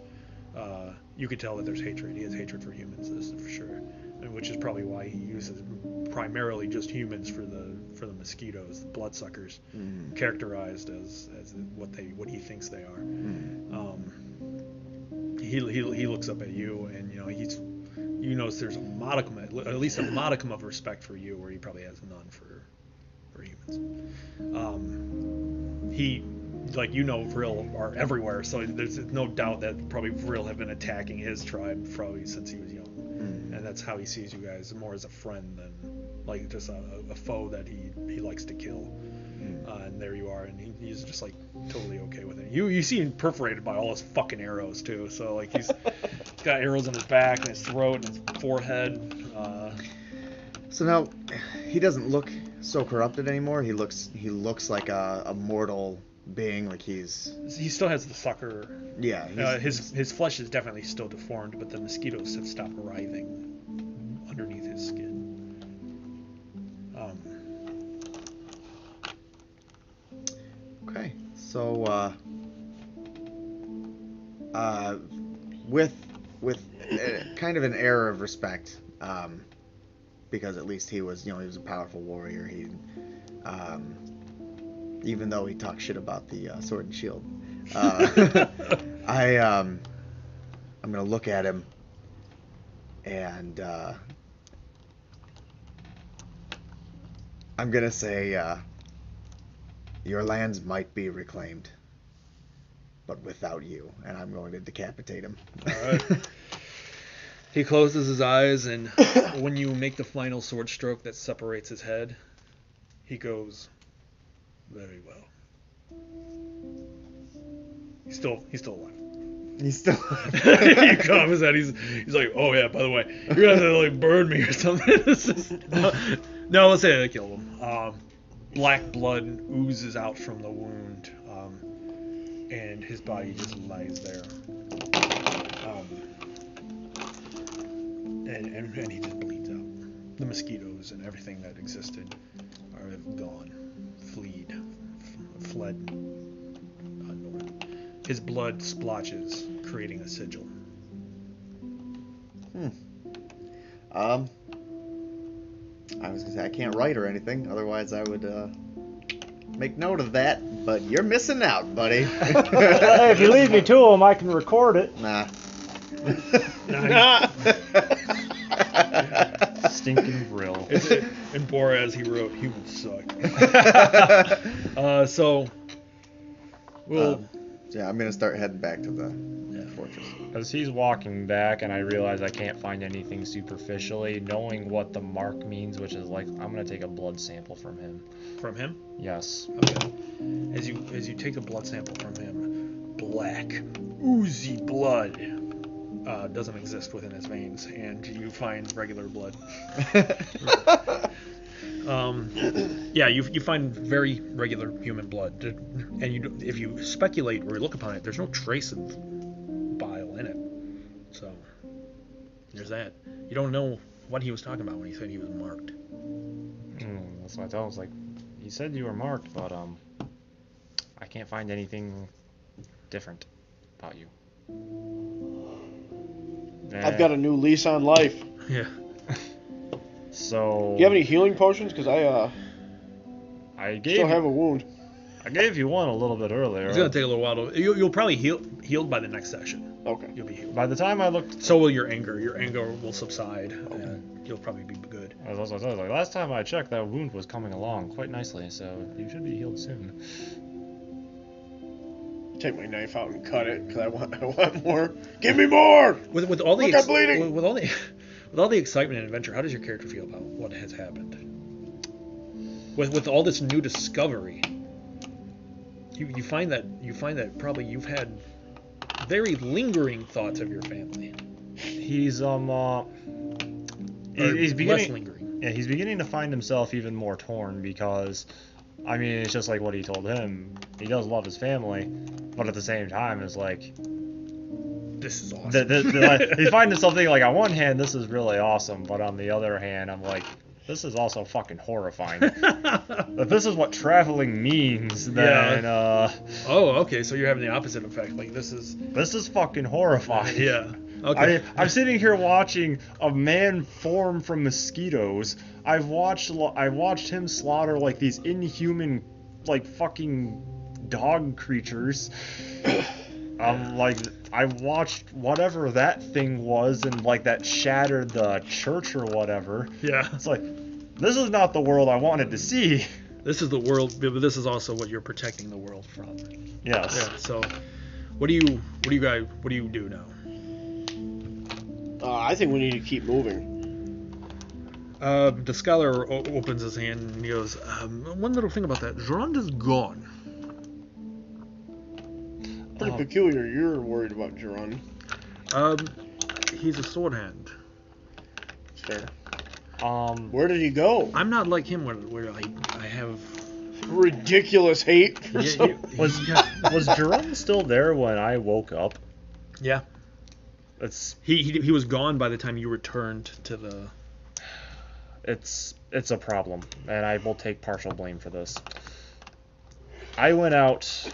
You could tell that there's hatred. He has hatred for humans, this is for sure, and which is probably why he uses primarily just humans for the mosquitoes, the bloodsuckers, characterized as what he thinks they are. He looks up at you, and you notice there's at least a modicum of respect for you, where he probably has none for humans. Vrill are everywhere, so there's no doubt that probably Vrill have been attacking his tribe probably since he was young, and that's how he sees you guys, more as a friend than like just a foe that he likes to kill. And there you are, and he's just like totally okay with it. You see him perforated by all his fucking arrows too, so like he's got arrows in his back and his throat and his forehead. So now he doesn't look so corrupted anymore. He looks like a mortal being, like he still has the sucker. Yeah. His flesh is definitely still deformed, but the mosquitoes have stopped writhing underneath his skin. Okay, so with kind of an air of respect, because at least he was a powerful warrior. He, even though he talked shit about the sword and shield, I'm gonna look at him and I'm gonna say, your lands might be reclaimed, but without you, and I'm going to decapitate him. Alright. He closes his eyes, and when you make the final sword stroke that separates his head, he goes, very well. He's still alive. He's still He comes and he's like, oh yeah, by the way, you're gonna have to like burn me or something. No, let's say I killed him. Black blood oozes out from the wound, and his body just lies there. And he just bleeds out. The mosquitoes and everything that existed are gone, fled north. His blood splotches, creating a sigil. I was gonna say I can't write or anything, otherwise I would make note of that. But you're missing out, buddy. Hey, if you leave me to him, I can record it. Nah. Stinking Vrill. In Boraz, he wrote, "Humans suck." Yeah, I'm gonna start heading back to the fortress. As he's walking back, and I realize I can't find anything superficially, knowing what the mark means, which is like I'm gonna take a blood sample from him. From him? Yes. Okay. As you take a blood sample from him, black, oozy blood doesn't exist within his veins, and you find regular blood. You find very regular human blood, and if you speculate or look upon it, there's no trace of bile in it. So there's that. You don't know what he was talking about when he said he was marked. That's what I told him. I was like, you said you were marked, but I can't find anything different about you. I've got a new lease on life. Yeah. So. Do you have any healing potions? Because I still have a wound. I gave you one a little bit earlier. It's gonna take a little while to. You'll probably healed by the next session. Okay. You'll be healed. By the time I looked. So will your anger. Your anger will subside, and you'll probably be good. I was like, last time I checked, that wound was coming along quite nicely, so you should be healed soon. Take my knife out and cut it, because I want more. Give me more. With all the Look, I'm bleeding. With all the excitement and adventure, how does your character feel about what has happened? With all this new discovery, you find that probably you've had very lingering thoughts of your family. He's beginning less lingering. Yeah, he's beginning to find himself even more torn because, I mean, it's just like what he told him. He does love his family, but at the same time, it's like this is awesome. He's finding something like, on one hand, this is really awesome, but on the other hand, I'm like, this is also fucking horrifying. If this is what traveling means, then Oh, okay. So you're having the opposite effect. Like this is fucking horrifying. Yeah. Okay. I'm sitting here watching a man form from mosquitoes. I watched him slaughter like these inhuman, like fucking dog creatures. I watched whatever that thing was, and like that shattered the church or whatever. Yeah. It's like, this is not the world I wanted to see. This is the world, but this is also what you're protecting the world from. Yes. Yeah. So, what do you do now? I think we need to keep moving. The scholar opens his hand and he goes, one little thing about that. Gerond is gone. Pretty peculiar. You're worried about Gerond. He's a sword hand. Fair. Where did he go? I'm not like him where I have ridiculous hate for Was Gerond still there when I woke up? Yeah. He was gone by the time you returned to the. It's a problem, and I will take partial blame for this. I went out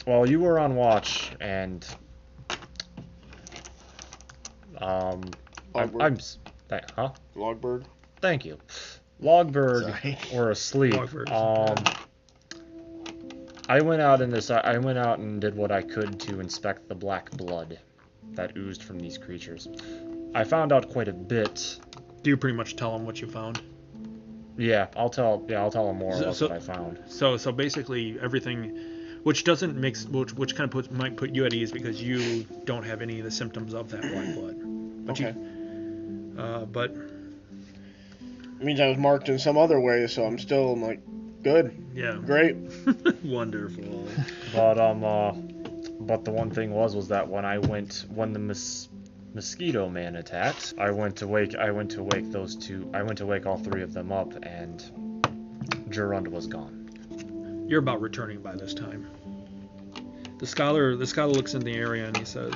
while you were on watch, and Lagburs. Thank you. Lagburs were asleep. I went out and did what I could to inspect the black blood that oozed from these creatures. I found out quite a bit. Do you pretty much tell him what you found? Yeah, I'll tell him more about what I found. So basically everything, which kind of might put you at ease because you don't have any of the symptoms of that black blood. But okay. But it means I was marked in some other way, so I'm still like, good. Yeah. Great. Wonderful. But the one thing was that when the mosquito man attacked, I went to wake all three of them up, and Gerund was gone. You're about returning by this time. The scholar looks in the area and he says,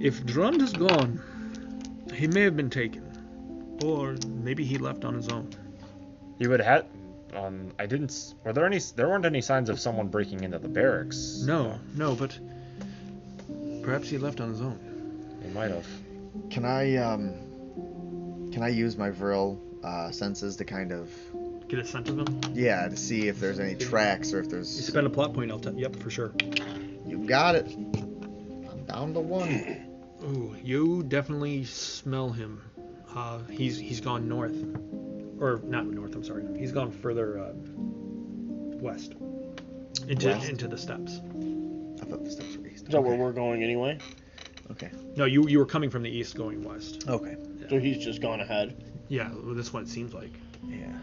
if Gerund is gone, he may have been taken, or maybe he left on his own. You would have. There weren't any signs of someone breaking into the barracks. No, but perhaps he left on his own. He might have. Can I use my Vrill senses to kind of get a sense of him? Yeah, to see if there's any tracks or if there's. You spend a plot point. Yep, for sure. You got it. I'm down to one. Ooh, you definitely smell him. He's gone north. Or not north, I'm sorry. He's gone further west. Into the steppes. I thought the steppes were east. Is that where we're going anyway? Okay. No, you were coming from the east going west. Okay. Yeah. So he's just gone ahead. Yeah, well, that's what it seems like. Yeah.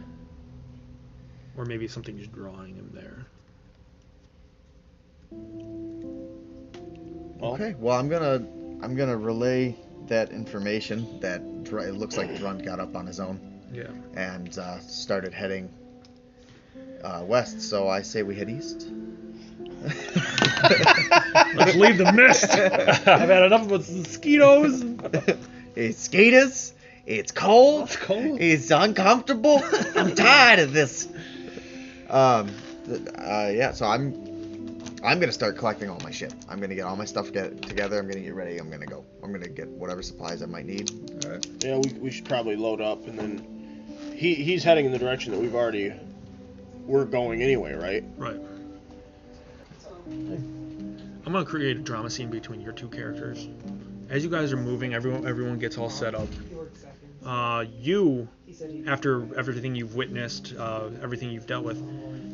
Or maybe something's drawing him there. Okay. Well, I'm gonna relay that information that it looks like Drund got up on his own. Yeah. And started heading west. So I say we head east. Let's leave the mist. I've had enough of mosquitoes. It's skaters. It's cold. It's cold. It's uncomfortable. I'm tired of this. Yeah. So I'm gonna start collecting all my shit. I'm gonna get all my stuff together. I'm gonna get ready. I'm gonna go. I'm gonna get whatever supplies I might need. All right. Yeah, we should probably load up, and then he's heading in the direction that we're going anyway, right? Right. I'm gonna create a drama scene between your two characters. As you guys are moving, everyone gets all set up. You, after everything you've witnessed, everything you've dealt with,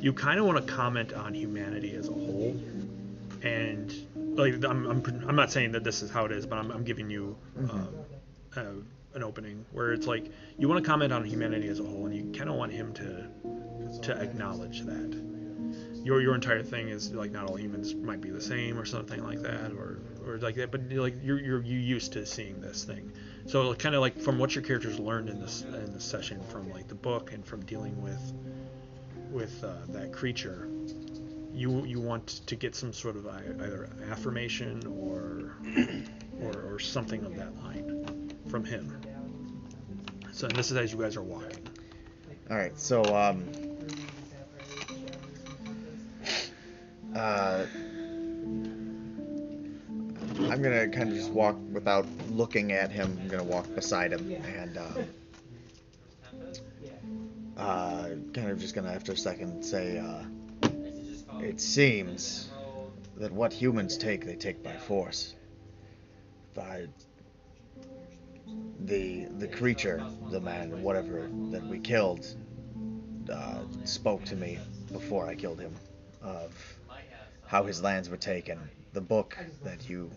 you kind of want to comment on humanity as a whole. And like, I'm not saying that this is how it is, but I'm giving you an opening where it's like you want to comment on humanity as a whole, and you kind of want him to acknowledge that. Your entire thing is like not all humans might be the same or something like that, or like that, but like you're used to seeing this thing. So kind of like from what your characters learned in this session from like the book and from dealing with that creature, you want to get some sort of either affirmation or something of that line from him. So, and this is as you guys are walking. All right, so I'm gonna kind of just walk without looking at him. I'm gonna walk beside him and kind of just gonna after a second say, it seems that what humans take, they take by force. The creature, the man, whatever that we killed, spoke to me before I killed him of how his lands were taken. The book that you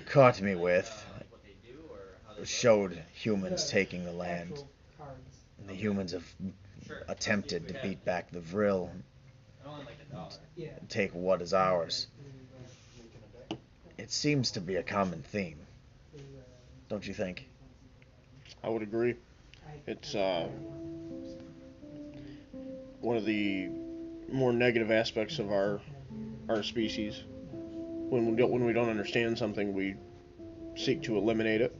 caught me with showed humans taking the land. And the humans have attempted to beat back the Vrill, take what is ours. It seems to be a common theme. Don't you think? I would agree. It's one of the more negative aspects of our species. When we don't understand something, we seek to eliminate it,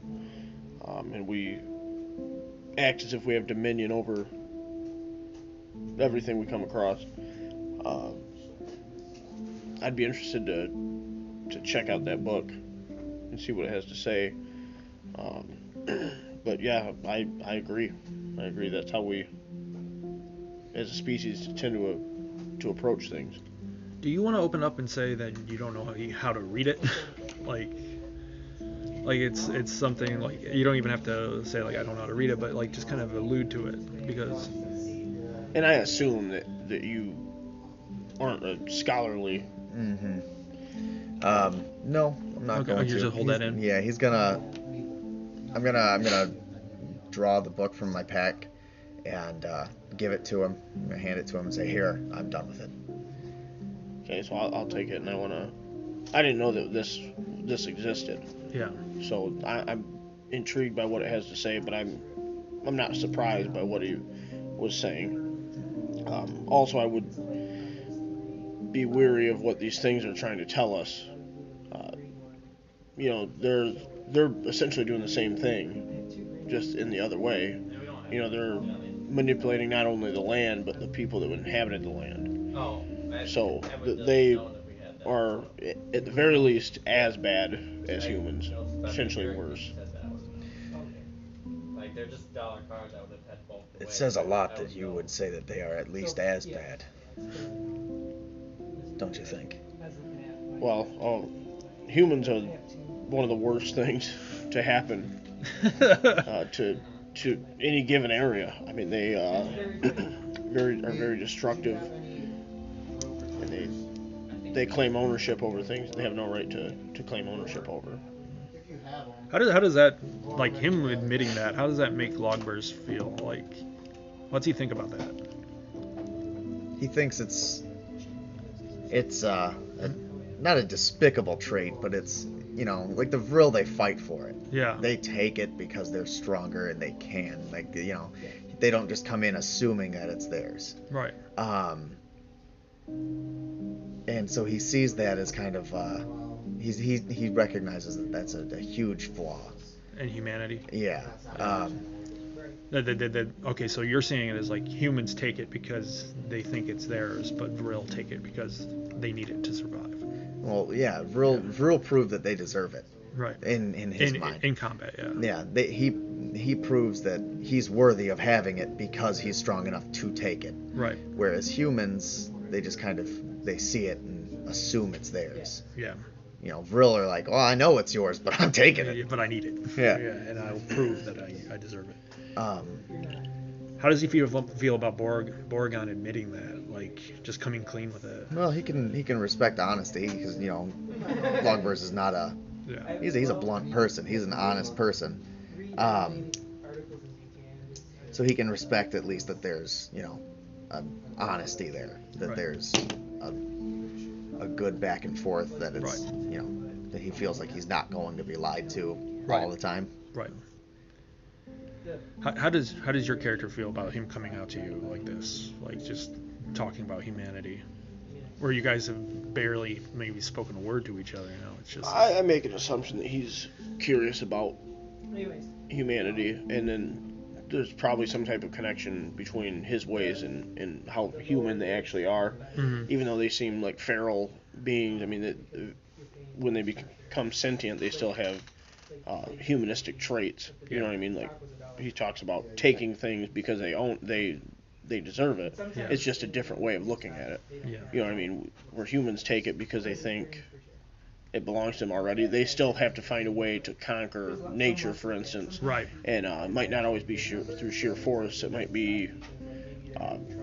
and we act as if we have dominion over everything we come across. I'd be interested to check out that book and see what it has to say. But yeah, I agree. I agree. That's how we, as a species, tend to approach things. Do you want to open up and say that you don't know how to read it? like it's something like you don't even have to say like I don't know how to read it, but like just kind of allude to it because. And I assume that you aren't a scholarly. Mm-hmm. No, I'm not going to. You just hold that in. Yeah, he's gonna. I'm gonna draw the book from my pack and give it to him. I'm gonna hand it to him and say, "Here, I'm done with it." Okay, so I'll take it, and I didn't know that this existed. Yeah. So I'm intrigued by what it has to say, but I'm not surprised by what he was saying. Also, I would be weary of what these things are trying to tell us. They're essentially doing the same thing, just in the other way. They're manipulating not only the land, but the people that inhabited the land. So they are, at the very least, as bad as humans, potentially worse. It says a lot that you would say that they are at least as bad. Don't you think? Well, humans are one of the worst things to happen to any given area. I mean, they are very destructive, and they claim ownership over things they have no right to claim ownership over. How does that, like him admitting that, how does that make Lagburs feel? Like, what's he think about that? He thinks it's not a despicable trait, but it's, like the Vrill, they fight for it. Yeah. They take it because they're stronger and they can. Like, they don't just come in assuming that it's theirs. Right. And so he sees that as kind of, he recognizes that that's a huge flaw. In humanity? Yeah. Okay, so you're seeing it as like humans take it because they think it's theirs, but Vrill take it because they need it to survive. Well, yeah, Vrill proved that they deserve it. Right. In his mind. In combat, yeah. Yeah, he proves that he's worthy of having it because he's strong enough to take it. Right. Whereas humans, they just kind of, they see it and assume it's theirs. Yeah. Vrill are like, oh, I know it's yours, but I'm taking it. But I need it. Yeah. And I'll prove that I deserve it. How does he feel about Boragon admitting that, like just coming clean with it? Well, he can respect honesty because Lagburs is not a he's a blunt person. He's an honest person. So he can respect at least that there's honesty there, that there's a good back and forth, that it's that he feels like he's not going to be lied to all the time. Right. How does your character feel about him coming out to you like this, like just talking about humanity? Or you guys have barely maybe spoken a word to each other, It's just... I make an assumption that he's curious about humanity, and then there's probably some type of connection between his ways and how human they actually are. Mm-hmm. Even though they seem like feral beings, I mean, when they become sentient, they still have humanistic traits. You know what I mean? Like, he talks about taking things because they deserve it. Yeah. It's just a different way of looking at it. Yeah. You know what I mean? Where humans take it because they think it belongs to them already. They still have to find a way to conquer nature, for instance. Right. And it might not always be through sheer force. It might be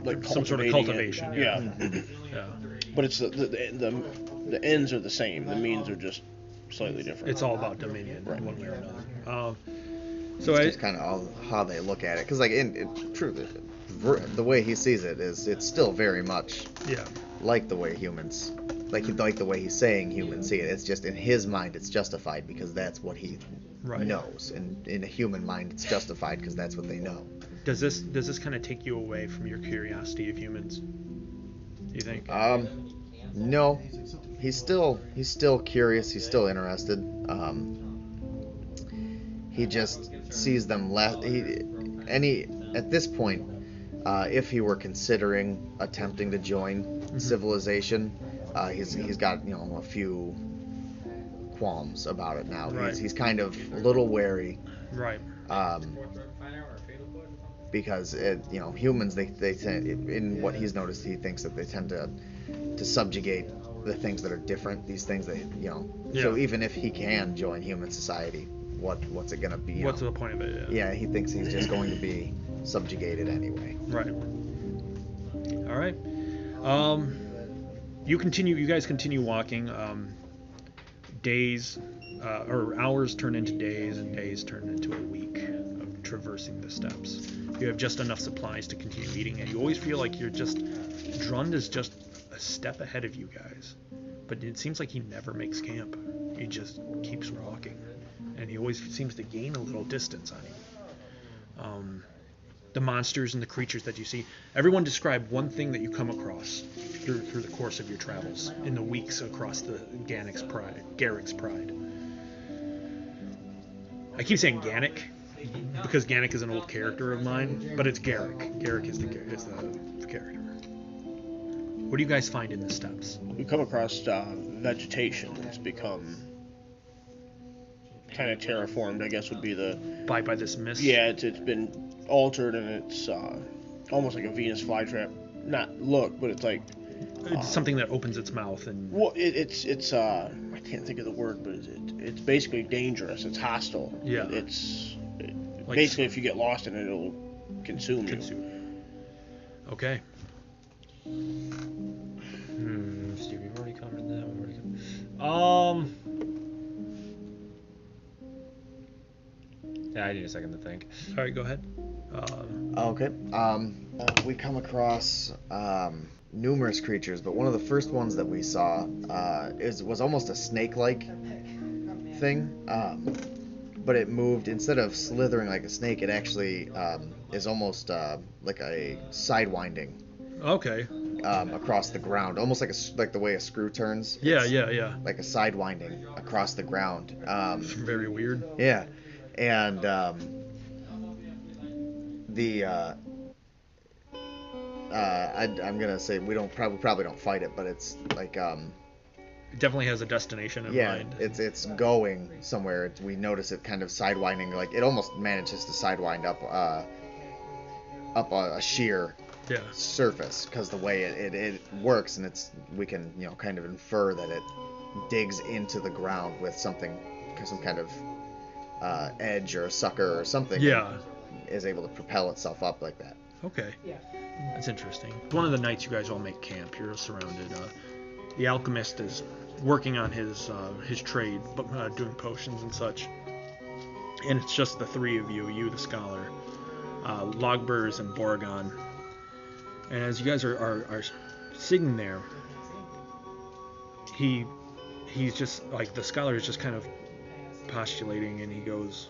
like some sort of cultivation. Yeah. Yeah. But it's the ends are the same. The means are just slightly different. It's all about dominion, right, one way or another. So it's just kind of all how they look at it, because like in truth, the way he sees it is it's still very much like the way humans, like the way he's saying humans see it. It's just in his mind it's justified because that's what he knows, and in a human mind it's justified because that's what they know. Does this kind of take you away from your curiosity of humans? Do you think? No, he's still curious. He's still interested. He just sees them less. At this point, if he were considering attempting to join civilization, he's got a few qualms about it now. Right. He's kind of a little wary. Right. Because humans they tend, in what he's noticed, he thinks that they tend to subjugate the things that are different. These things that So even if he can join human society, what's it gonna be? What's the point of it? Yeah, he thinks he's just going to be subjugated anyway. Right. All right. You guys continue walking. Days or hours turn into days, and days turn into a week of traversing the steppes. You have just enough supplies to continue eating, and you always feel like Drund is just a step ahead of you guys. But it seems like he never makes camp. He just keeps walking, and he always seems to gain a little distance on you. The monsters and the creatures that you see. Everyone describe one thing that you come across through the course of your travels in the weeks across the Garrik's Pride. I keep saying Garrik because Garrik is an old character of mine, but it's Garrik. Garrik is the character. What do you guys find in the steppes? You come across vegetation that's become kind of terraformed, I guess would be the... By this mist? Yeah, it's been altered, and it's almost like a Venus flytrap. Not look, but it's like... It's something that opens its mouth and... Well, it's I can't think of the word, but it's basically dangerous. It's hostile. Yeah. Like basically, if you get lost in it, it'll consume you. Okay. Steve, we've already covered that. Yeah, I need a second to think. All right, go ahead. Okay. We come across numerous creatures, but one of the first ones that we saw was almost a snake-like thing. But it moved, instead of slithering like a snake, it actually is almost like a sidewinding. Okay. Across the ground, almost like the way a screw turns. Yeah. Like a sidewinding across the ground. Very weird. Yeah, and I'm gonna say we probably don't fight it, but it's like it definitely has a destination in mind. It's going somewhere. We notice it kind of sidewinding, like it almost manages to sidewind up a sheer surface, because the way it works, and we can kind of infer that it digs into the ground with some kind of edge or a sucker or something. Yeah. Is able to propel itself up like that. Okay. That's interesting. One of the nights you guys all make camp. You're surrounded. The alchemist is working on his trade, doing potions and such. And it's just the three of you, the scholar, Lagburs, and Boragon. And as you guys are sitting there, he's just like, the scholar is just kind of postulating, and he goes,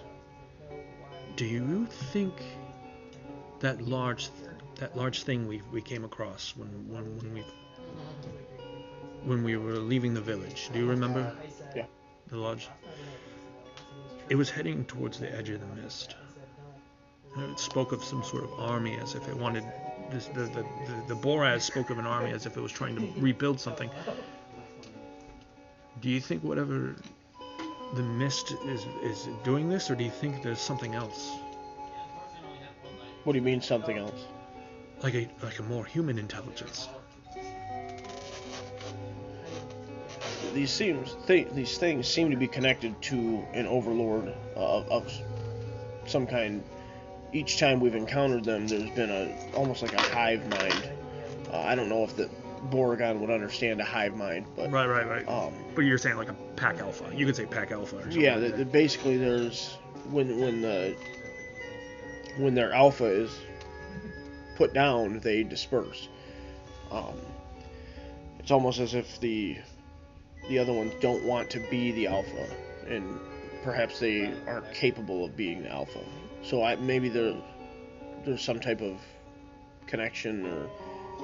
"Do you think that large thing we came across when when we were leaving the village. Do you remember? Yeah. The lodge. It was heading towards the edge of the mist. It spoke of some sort of army as if it wanted. The Boraz spoke of an army as if it was trying to rebuild something. Do you think whatever the mist is doing this, or do you think there's something else? What do you mean something else? Like a more human intelligence. These things seem to be connected to an overlord of some kind. Each time we've encountered them, there's been almost like a hive mind. I don't know if the Boragon would understand a hive mind, but right. But you're saying like a pack alpha. You could say pack alpha or something. Yeah, like that. basically there's when their alpha is put down, they disperse. It's almost as if the other ones don't want to be the alpha, and perhaps they aren't capable of being the alpha. So maybe there's some type of connection or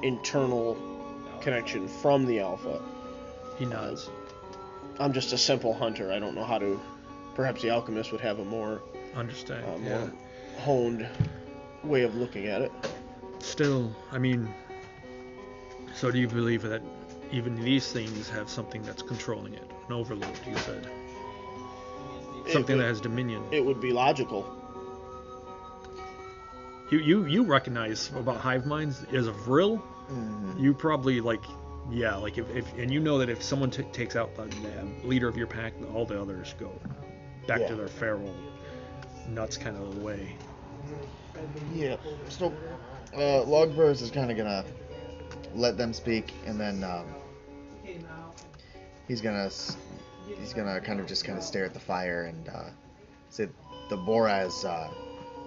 internal connection from the alpha. He nods. I'm just a simple hunter. I don't know how to. Perhaps the alchemist would have a more more honed way of looking at it. Still, I mean, so do you believe that even these things have something that's controlling it? An overlord, you said. Something that has dominion. It would be logical. You recognize about hive minds as a Vrill. Mm-hmm. You probably if and you know that if someone takes out the leader of your pack, all the others go back to their feral nuts kind of way. Yeah. So Lagburs is kind of gonna let them speak, and then he's gonna kind of stare at the fire and say the Boraz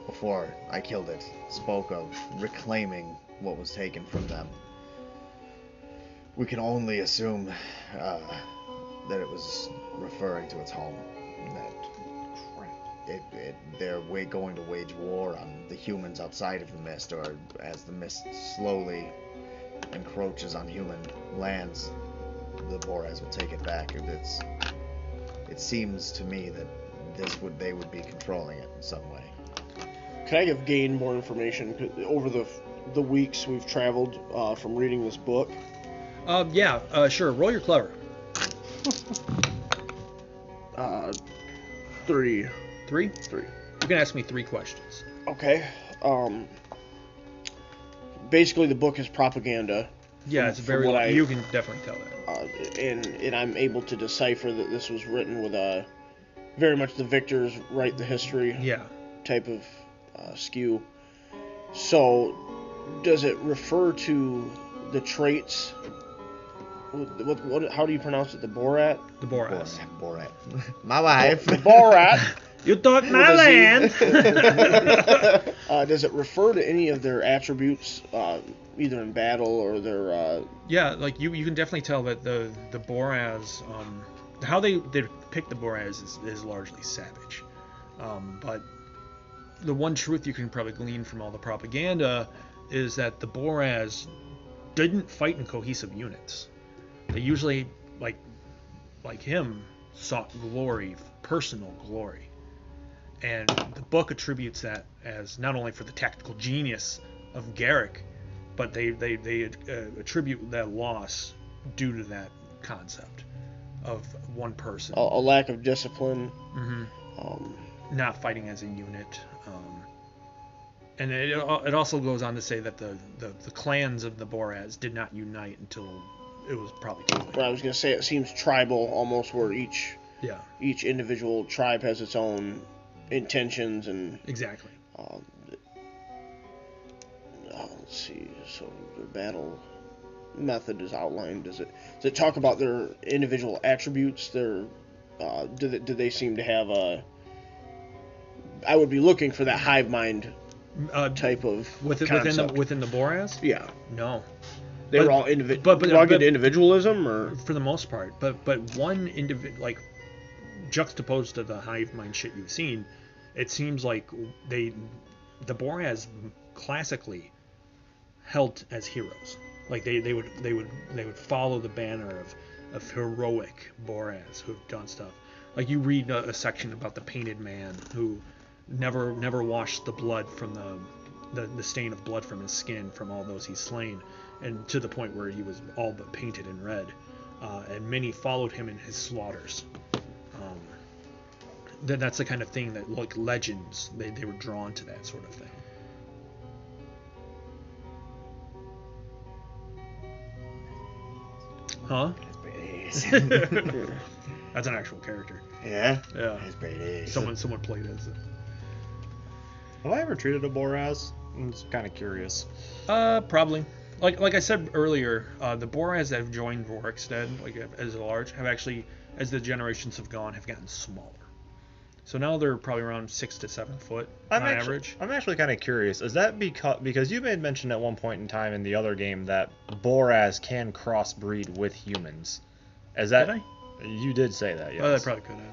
before I killed it spoke of reclaiming what was taken from them. We can only assume that it was referring to its home. That they're going to wage war on the humans outside of the mist, or as the mist slowly encroaches on human lands, the Boraz will take it back. It seems to me that they would be controlling it in some way. Can I gain more information over the weeks we've traveled from reading this book? Sure. Roll your clever. 3. 3? 3. You can ask me 3 questions. Okay. Basically, the book is propaganda. Yeah, it's very. You can definitely tell that. And I'm able to decipher that this was written with very much the victors write the history. Yeah. Type of skew. So, does it refer to the traits? What? How do you pronounce it? The Borat? The Boraz. Borat. My wife. The Borat. You took my land. Does it refer to any of their attributes, either in battle or their? Yeah, like you can definitely tell that the Boraz, how they depict the Boraz is largely savage, but the one truth you can probably glean from all the propaganda is that the Boraz didn't fight in cohesive units. They usually, like him, sought glory, personal glory. And the book attributes that as not only for the tactical genius of Garrik, but they attribute that loss due to that concept of one person. A lack of discipline. Mm-hmm. Not fighting as a unit. And it also goes on to say that the clans of the Boraz did not unite until it was probably too late. Well, I was going to say it seems tribal almost, where each individual tribe has its own intentions and exactly. Let's see. So the battle method is outlined. Does it talk about their individual attributes? Do they seem to have a? I would be looking for that hive mind type of concept. within the Boraz. Yeah. No. They were all rugged individualism, or for the most part. But one juxtaposed to the hive mind shit you've seen, it seems like the Boraz classically held as heroes. Like they would follow the banner of heroic Boras who've done stuff. Like you read a section about the painted man who never washed the blood from the stain of blood from his skin from all those he's slain, and to the point where he was all but painted in red. And many followed him in his slaughters. That's the kind of thing that, like legends, they were drawn to that sort of thing. Huh? That's an actual character. Yeah? Yeah. That's pretty. Someone played as it. Have I ever treated a Boras? I'm just kind of curious. Probably. Like I said earlier, the Boras that have joined Rorikstead, like as large, have actually, as the generations have gone, have gotten smaller. So now they're probably around 6 to 7 foot on average. I'm actually kind of curious. Is that because you made mention at one point in time in the other game that Boras can crossbreed with humans? Is that? Did I? You did say that. Yes. Oh, they probably could have.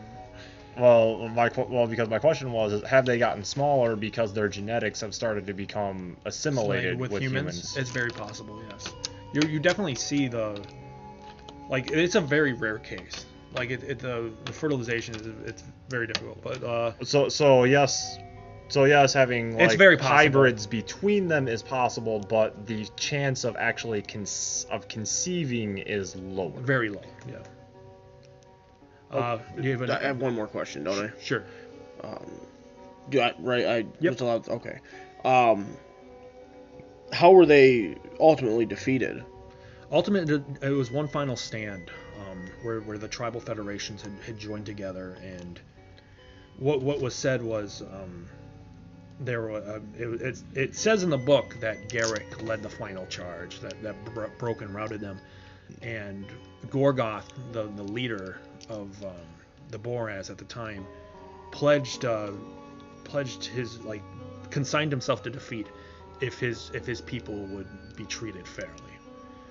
Because my question was, have they gotten smaller because their genetics have started to become assimilated with humans? It's very possible, yes. You definitely see it's a very rare case. Like the fertilization it's very difficult, but so yes, having it's very possible. Hybrids between them is possible, but the chance of actually conceiving is lower. Very low, yeah. I have one more question, don't I? Sure. Yep. Was allowed. Okay. How were they ultimately defeated? Ultimately, it was one final stand, where the tribal federations had joined together, and what was said was it says in the book that Garrik led the final charge that broke and routed them, and Gorgoth, the leader of the Boras at the time, pledged his consigned himself to defeat if his people would be treated fairly.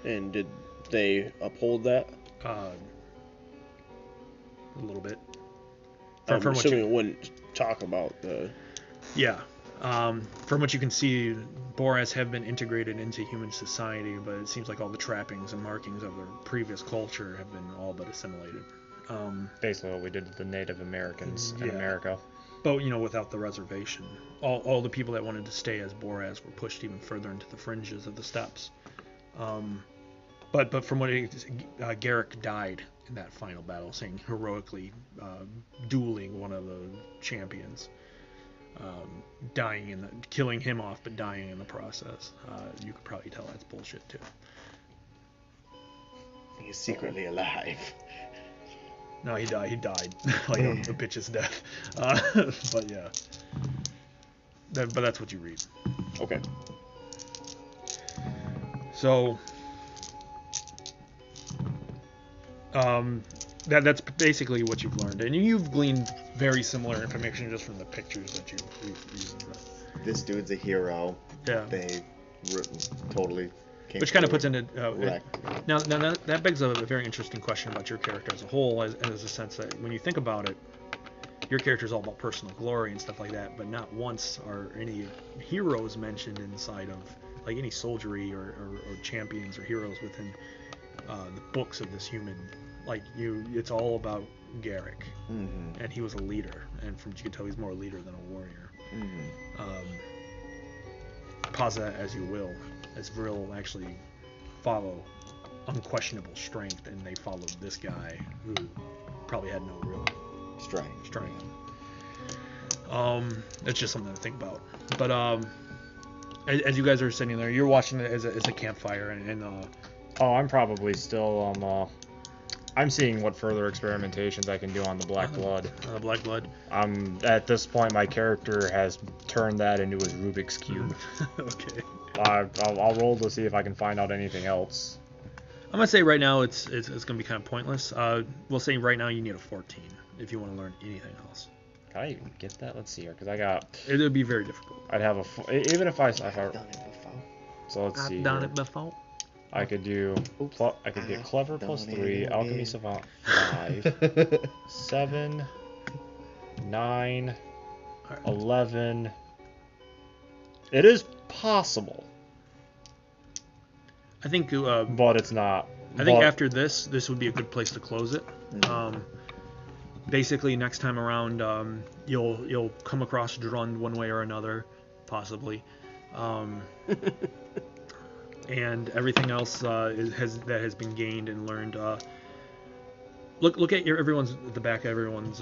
And did they uphold that? A little bit. I'm assuming it wouldn't talk about the... Yeah. From what you can see, Boras have been integrated into human society, but it seems like all the trappings and markings of their previous culture have been all but assimilated. Basically what we did to the Native Americans in America. But, without the reservation. All the people that wanted to stay as Boras were pushed even further into the fringes of the steppes. But from what Garrik died in that final battle, saying heroically dueling one of the champions, killing him off, but dying in the process. You could probably tell that's bullshit too. He's secretly alive. No, he died. He died like a bitch's death. But yeah, but that's what you read. Okay. So, that's basically what you've learned, and you've gleaned very similar information just from the pictures that you've read. This dude's a hero. Yeah. They totally. Which kind of puts into right. Now that begs a very interesting question about your character as a whole, as a sense that when you think about it, your character is all about personal glory and stuff like that, but not once are any heroes mentioned inside of like any soldiery or champions or heroes within the books of this human. Like it's all about Garrik, and he was a leader, and from what you can tell, he's more a leader than a warrior. Pause that as you will, as Vrill actually follow unquestionable strength, and they followed this guy who probably had no real strength. It's just something to think about. But as you guys are sitting there, you're watching it as a campfire, and I'm probably still I'm seeing what further experimentations I can do on the Black Blood. The Black Blood. At this point, my character has turned that into his Rubik's Cube. Okay. I'll roll to see if I can find out anything else. I'm gonna say right now it's gonna be kind of pointless. We'll say right now you need a 14 if you want to learn anything else. Can I even get that? Let's see here, because I got. It would be very difficult. I'd have even if I. I've done it before. So let's see. I've done it before. I could do. I could get clever plus 3, alchemy savant 5, 7, 9, 11. It is possible. I think. But it's not. I think after this would be a good place to close it. Basically, next time around, you'll come across Drund one way or another, possibly, and everything else has been gained and learned. Look at the back of everyone's.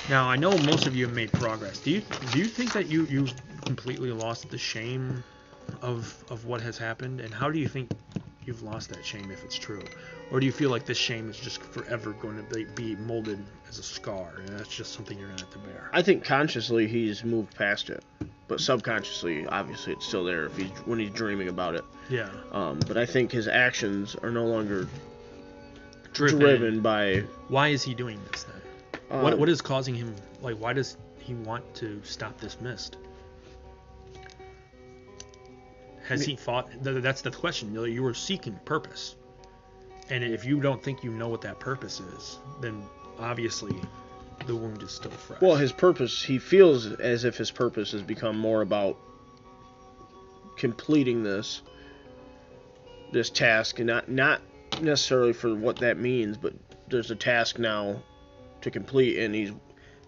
Now I know most of you have made progress. Do you think that you completely lost the shame of what has happened, and how do you think you've lost that shame if it's true, or do you feel like this shame is just forever going to be molded as a scar, and that's just something you're gonna have to bear? I think consciously he's moved past it, but subconsciously, obviously, it's still there when he's dreaming about it. Yeah. But I think his actions are no longer driven by. Why is he doing this then? What is causing him? Like, why does he want to stop this mist? Has he fought? That's the question. You were seeking purpose, and if you don't think you know what that purpose is, then obviously the wound is still fresh. Well, his purpose, he feels as if his purpose has become more about completing this task, and not necessarily for what that means, but there's a task now to complete, and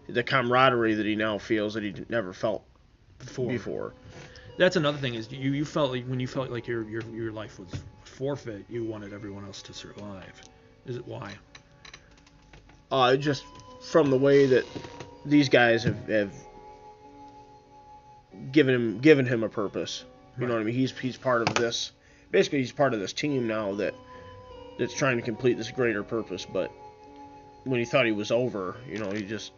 the camaraderie that he now feels that he never felt before. That's another thing, is you felt like when you felt like your life was forfeit, you wanted everyone else to survive. Is it why? Just from the way that these guys have given him a purpose. You know what I mean? He's part of this. Basically, he's part of this team now that's trying to complete this greater purpose. But when he thought he was over, he just.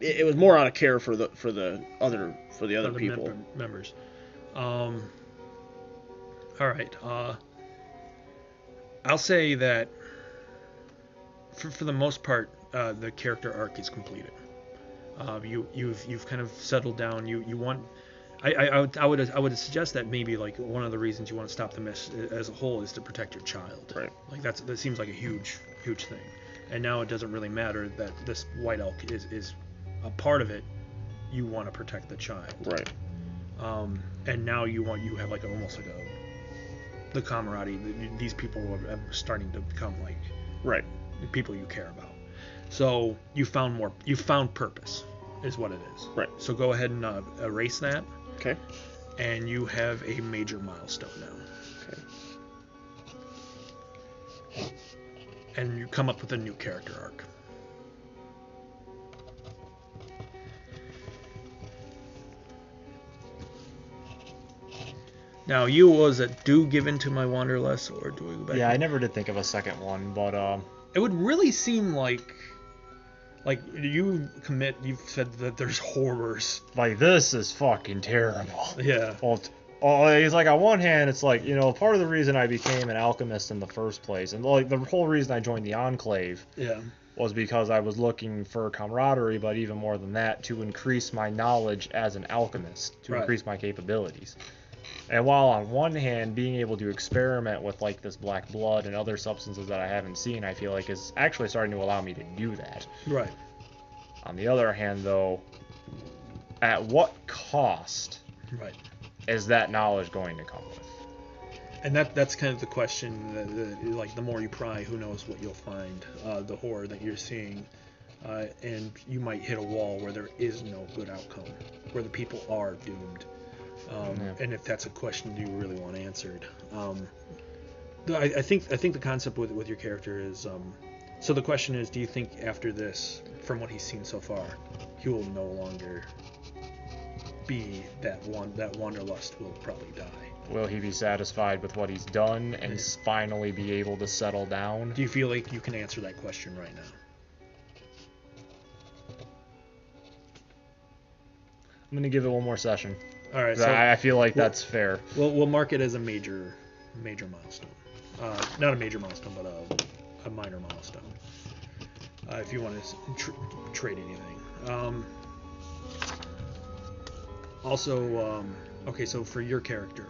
It was more out of care for the other people. Members. All right. I'll say that for the most part, the character arc is completed. You've kind of settled down. You want. I would suggest that maybe like one of the reasons you want to stop the mist as a whole is to protect your child. Right. Like that seems like a huge thing. And now it doesn't really matter that this white elk is a part of it. You want to protect the child. Right. And now you have like the camaraderie. These people are starting to become like the people you care about. So you found purpose, is what it is. Right. So go ahead and erase that. Okay. And you have a major milestone now. Okay. And you come up with a new character arc. Now, was it do give in to my wanderlust, or do we go back? Yeah, I never did think of a second one, but it would really seem like you've said that there's horrors. Like, this is fucking terrible. Yeah. Well, it's like on one hand, it's like, part of the reason I became an alchemist in the first place, and like the whole reason I joined the Enclave, was because I was looking for camaraderie, but even more than that, to increase my knowledge as an alchemist, to increase my capabilities. And while on one hand, being able to experiment with like this black blood and other substances that I haven't seen, I feel like is actually starting to allow me to do that. Right. On the other hand, though, at what cost is that knowledge going to come with? And that's kind of the question. That, like, the more you pry, who knows what you'll find. The horror that you're seeing, and you might hit a wall where there is no good outcome, where the people are doomed. And if that's a question you really want answered, I think the concept with your character is, so the question is, do you think after this, from what he's seen so far, he will no longer be that wanderlust will probably die? Will he be satisfied with what he's done and finally be able to settle down? Do you feel like you can answer that question right now? I'm gonna give it one more session. All right, so I feel like that's fair. We'll mark it as a major milestone. Not a major milestone, but a minor milestone. If you want to trade anything. Also, okay, so for your character,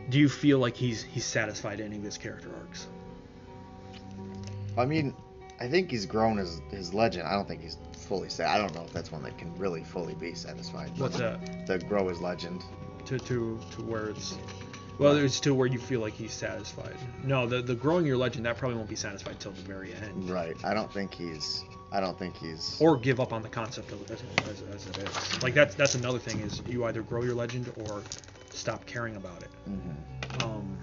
do you feel like he's satisfied ending his character arcs? I mean, I think he's grown his legend. I don't think he's fully I don't know if that's one that can really fully be satisfied. What's that? To grow his legend. To where it's. Well, there's to where you feel like he's satisfied. No, the growing your legend, that probably won't be satisfied till the very end. Right. I don't think he's. Or give up on the concept of it as it is. Like that's another thing is you either grow your legend or stop caring about it. Mm-hmm.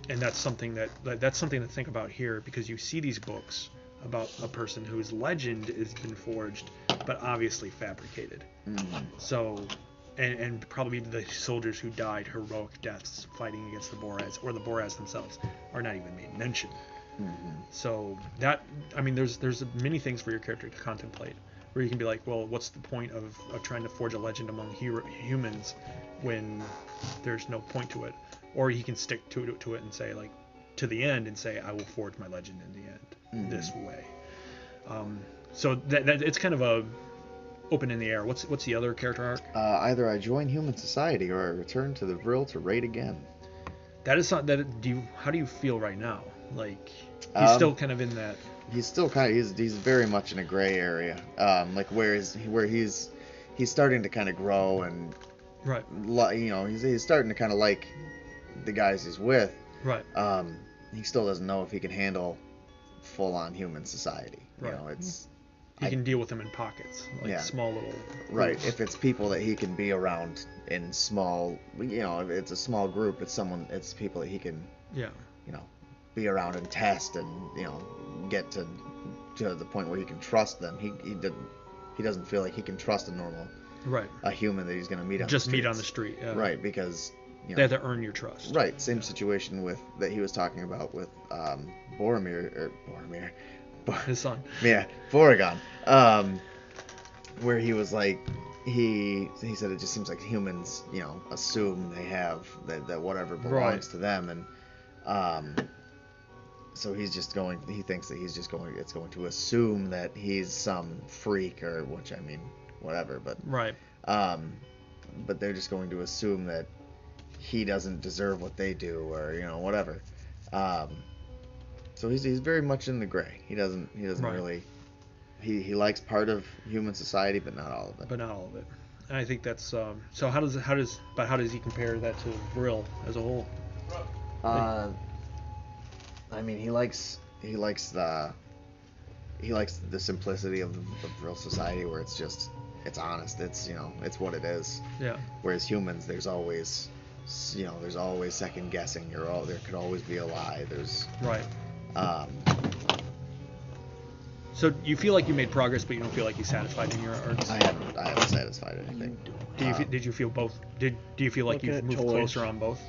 And that's something to think about here, because you see these books about a person whose legend has been forged, but obviously fabricated. Mm-hmm. So, and probably the soldiers who died heroic deaths fighting against the Boraz, or the Boraz themselves, are not even made mention. Mm-hmm. So there's many things for your character to contemplate, where you can be like, well, what's the point of trying to forge a legend among humans when there's no point to it? Or he can stick to it and say, like, to the end, and say, I will forge my legend in the end this way. So that it's kind of a open in the air. What's the other character arc? Either I join human society or I return to the Vrill to raid again. That is not that. How do you feel right now? Like he's still kind of in that. He's still kind of he's very much in a gray area. Like where he's starting to kind of grow and right. He's starting to kind of like the guys he's with. Right. He still doesn't know if he can handle full-on human society. Right. It's. He can deal with them in pockets, like small little. Right. If it's people that he can be around in small, if it's a small group, it's people that he can. Yeah. Be around and test and get to the point where he can trust them. He doesn't feel like he can trust a human that he's going to meet on just meet on the street. Yeah. Right, because they have to earn your trust. Right, same situation that he was talking about with Boromir, his son. Yeah, Boragon. Where he was like, he said it just seems like humans, assume they have that whatever belongs to them, and so he thinks that it's going to assume that he's some freak, or which I mean, whatever, but right. But they're just going to assume that he doesn't deserve what they do, or whatever. So he's very much in the gray. He doesn't right. really. He likes part of human society, but not all of it. And I think that's so. How does he compare that to Vrill as a whole? I mean, he likes the simplicity of the Vrill society, where it's honest. It's it's what it is. Yeah. Whereas humans, there's always second guessing. There could always be a lie. There's right. So you feel like you made progress, but you don't feel like you're satisfied in your arcs? I haven't satisfied anything. Did you feel both? Do you feel like you've moved closer on both?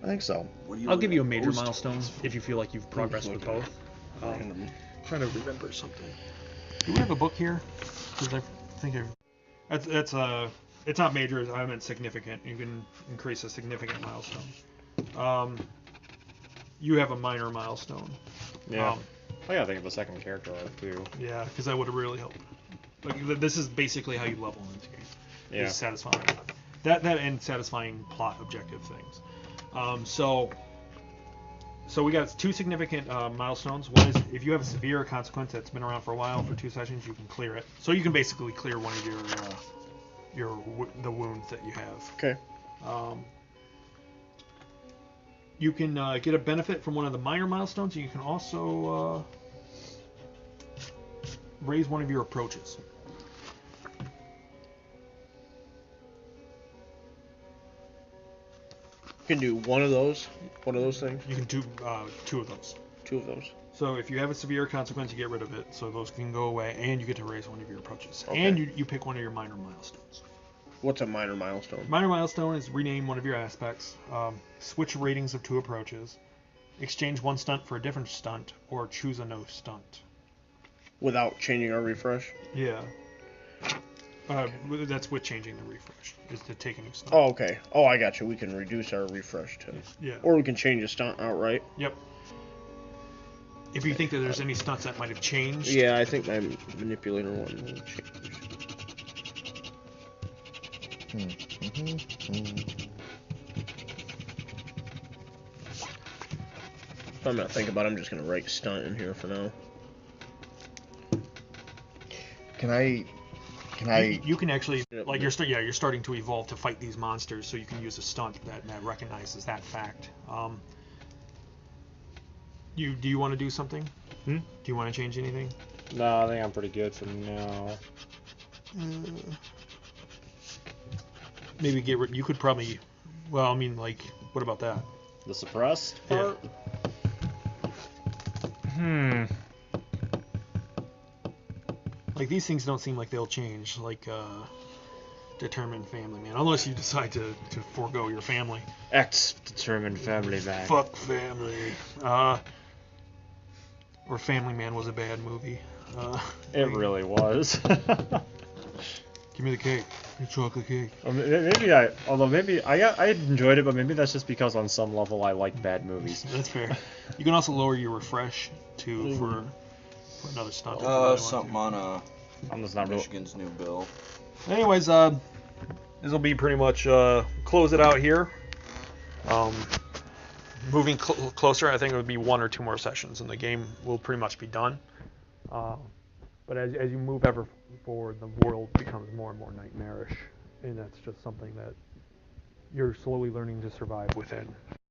I think so. I'll give you a major milestone if you feel like you've progressed with both. Trying to remember something. Do we have a book here? Because I think it's not major. I meant significant. You can increase a significant milestone. You have a minor milestone. Yeah. I gotta think of a second character arc too. Yeah, because that would have really helped. Like this is basically how you level in this game. Yeah. It's satisfying. That and satisfying plot objective things. So we got two significant milestones. One is if you have a severe consequence that's been around for a while, for 2 sessions, you can clear it. So you can basically clear one of the wounds that you have. Okay. You can get a benefit from one of the minor milestones. You can also raise one of your approaches. You can do one of those things. You can do two of those. Two of those. So if you have a severe consequence, you get rid of it. So those can go away, and you get to raise one of your approaches. Okay. And you pick one of your minor milestones. What's a minor milestone? Minor milestone is rename one of your aspects, switch ratings of 2 approaches, exchange one stunt for a different stunt, or choose a no stunt. Without changing our refresh? Yeah. That's with changing the refresh, is to take a new stunt. Oh, okay. Oh, I got you. We can reduce our refresh too. Yeah. Or we can change a stunt outright. Yep. If you think that there's any stunts that might have changed. Yeah, I think my manipulator one will change. If I'm not thinking about it, I'm just going to write stunt in here for now. Can I Can I? You can actually like you're starting to evolve to fight these monsters, so you can use a stunt that recognizes that fact. Do you want to do something? Do you want to change anything? No, I think I'm pretty good for now. Maybe get rid. You could probably. Well, I mean, like, what about that? The suppressed part? Like, these things don't seem like they'll change. Like, determined family man, unless you decide to forego your family. Determined family man. Fuck family. Or Family Man was a bad movie. It really was. Give me the cake. The chocolate cake. Maybe I enjoyed it, but maybe that's just because on some level I like bad movies. That's fair. You can also lower your refresh too for another stunt. Something on I'm just not Michigan's new bill. Anyways, this will be pretty much close it out here. Moving closer, I think it would be 1 or 2 more sessions, and the game will pretty much be done. But as you move ever forward, the world becomes more and more nightmarish, and that's just something that you're slowly learning to survive within.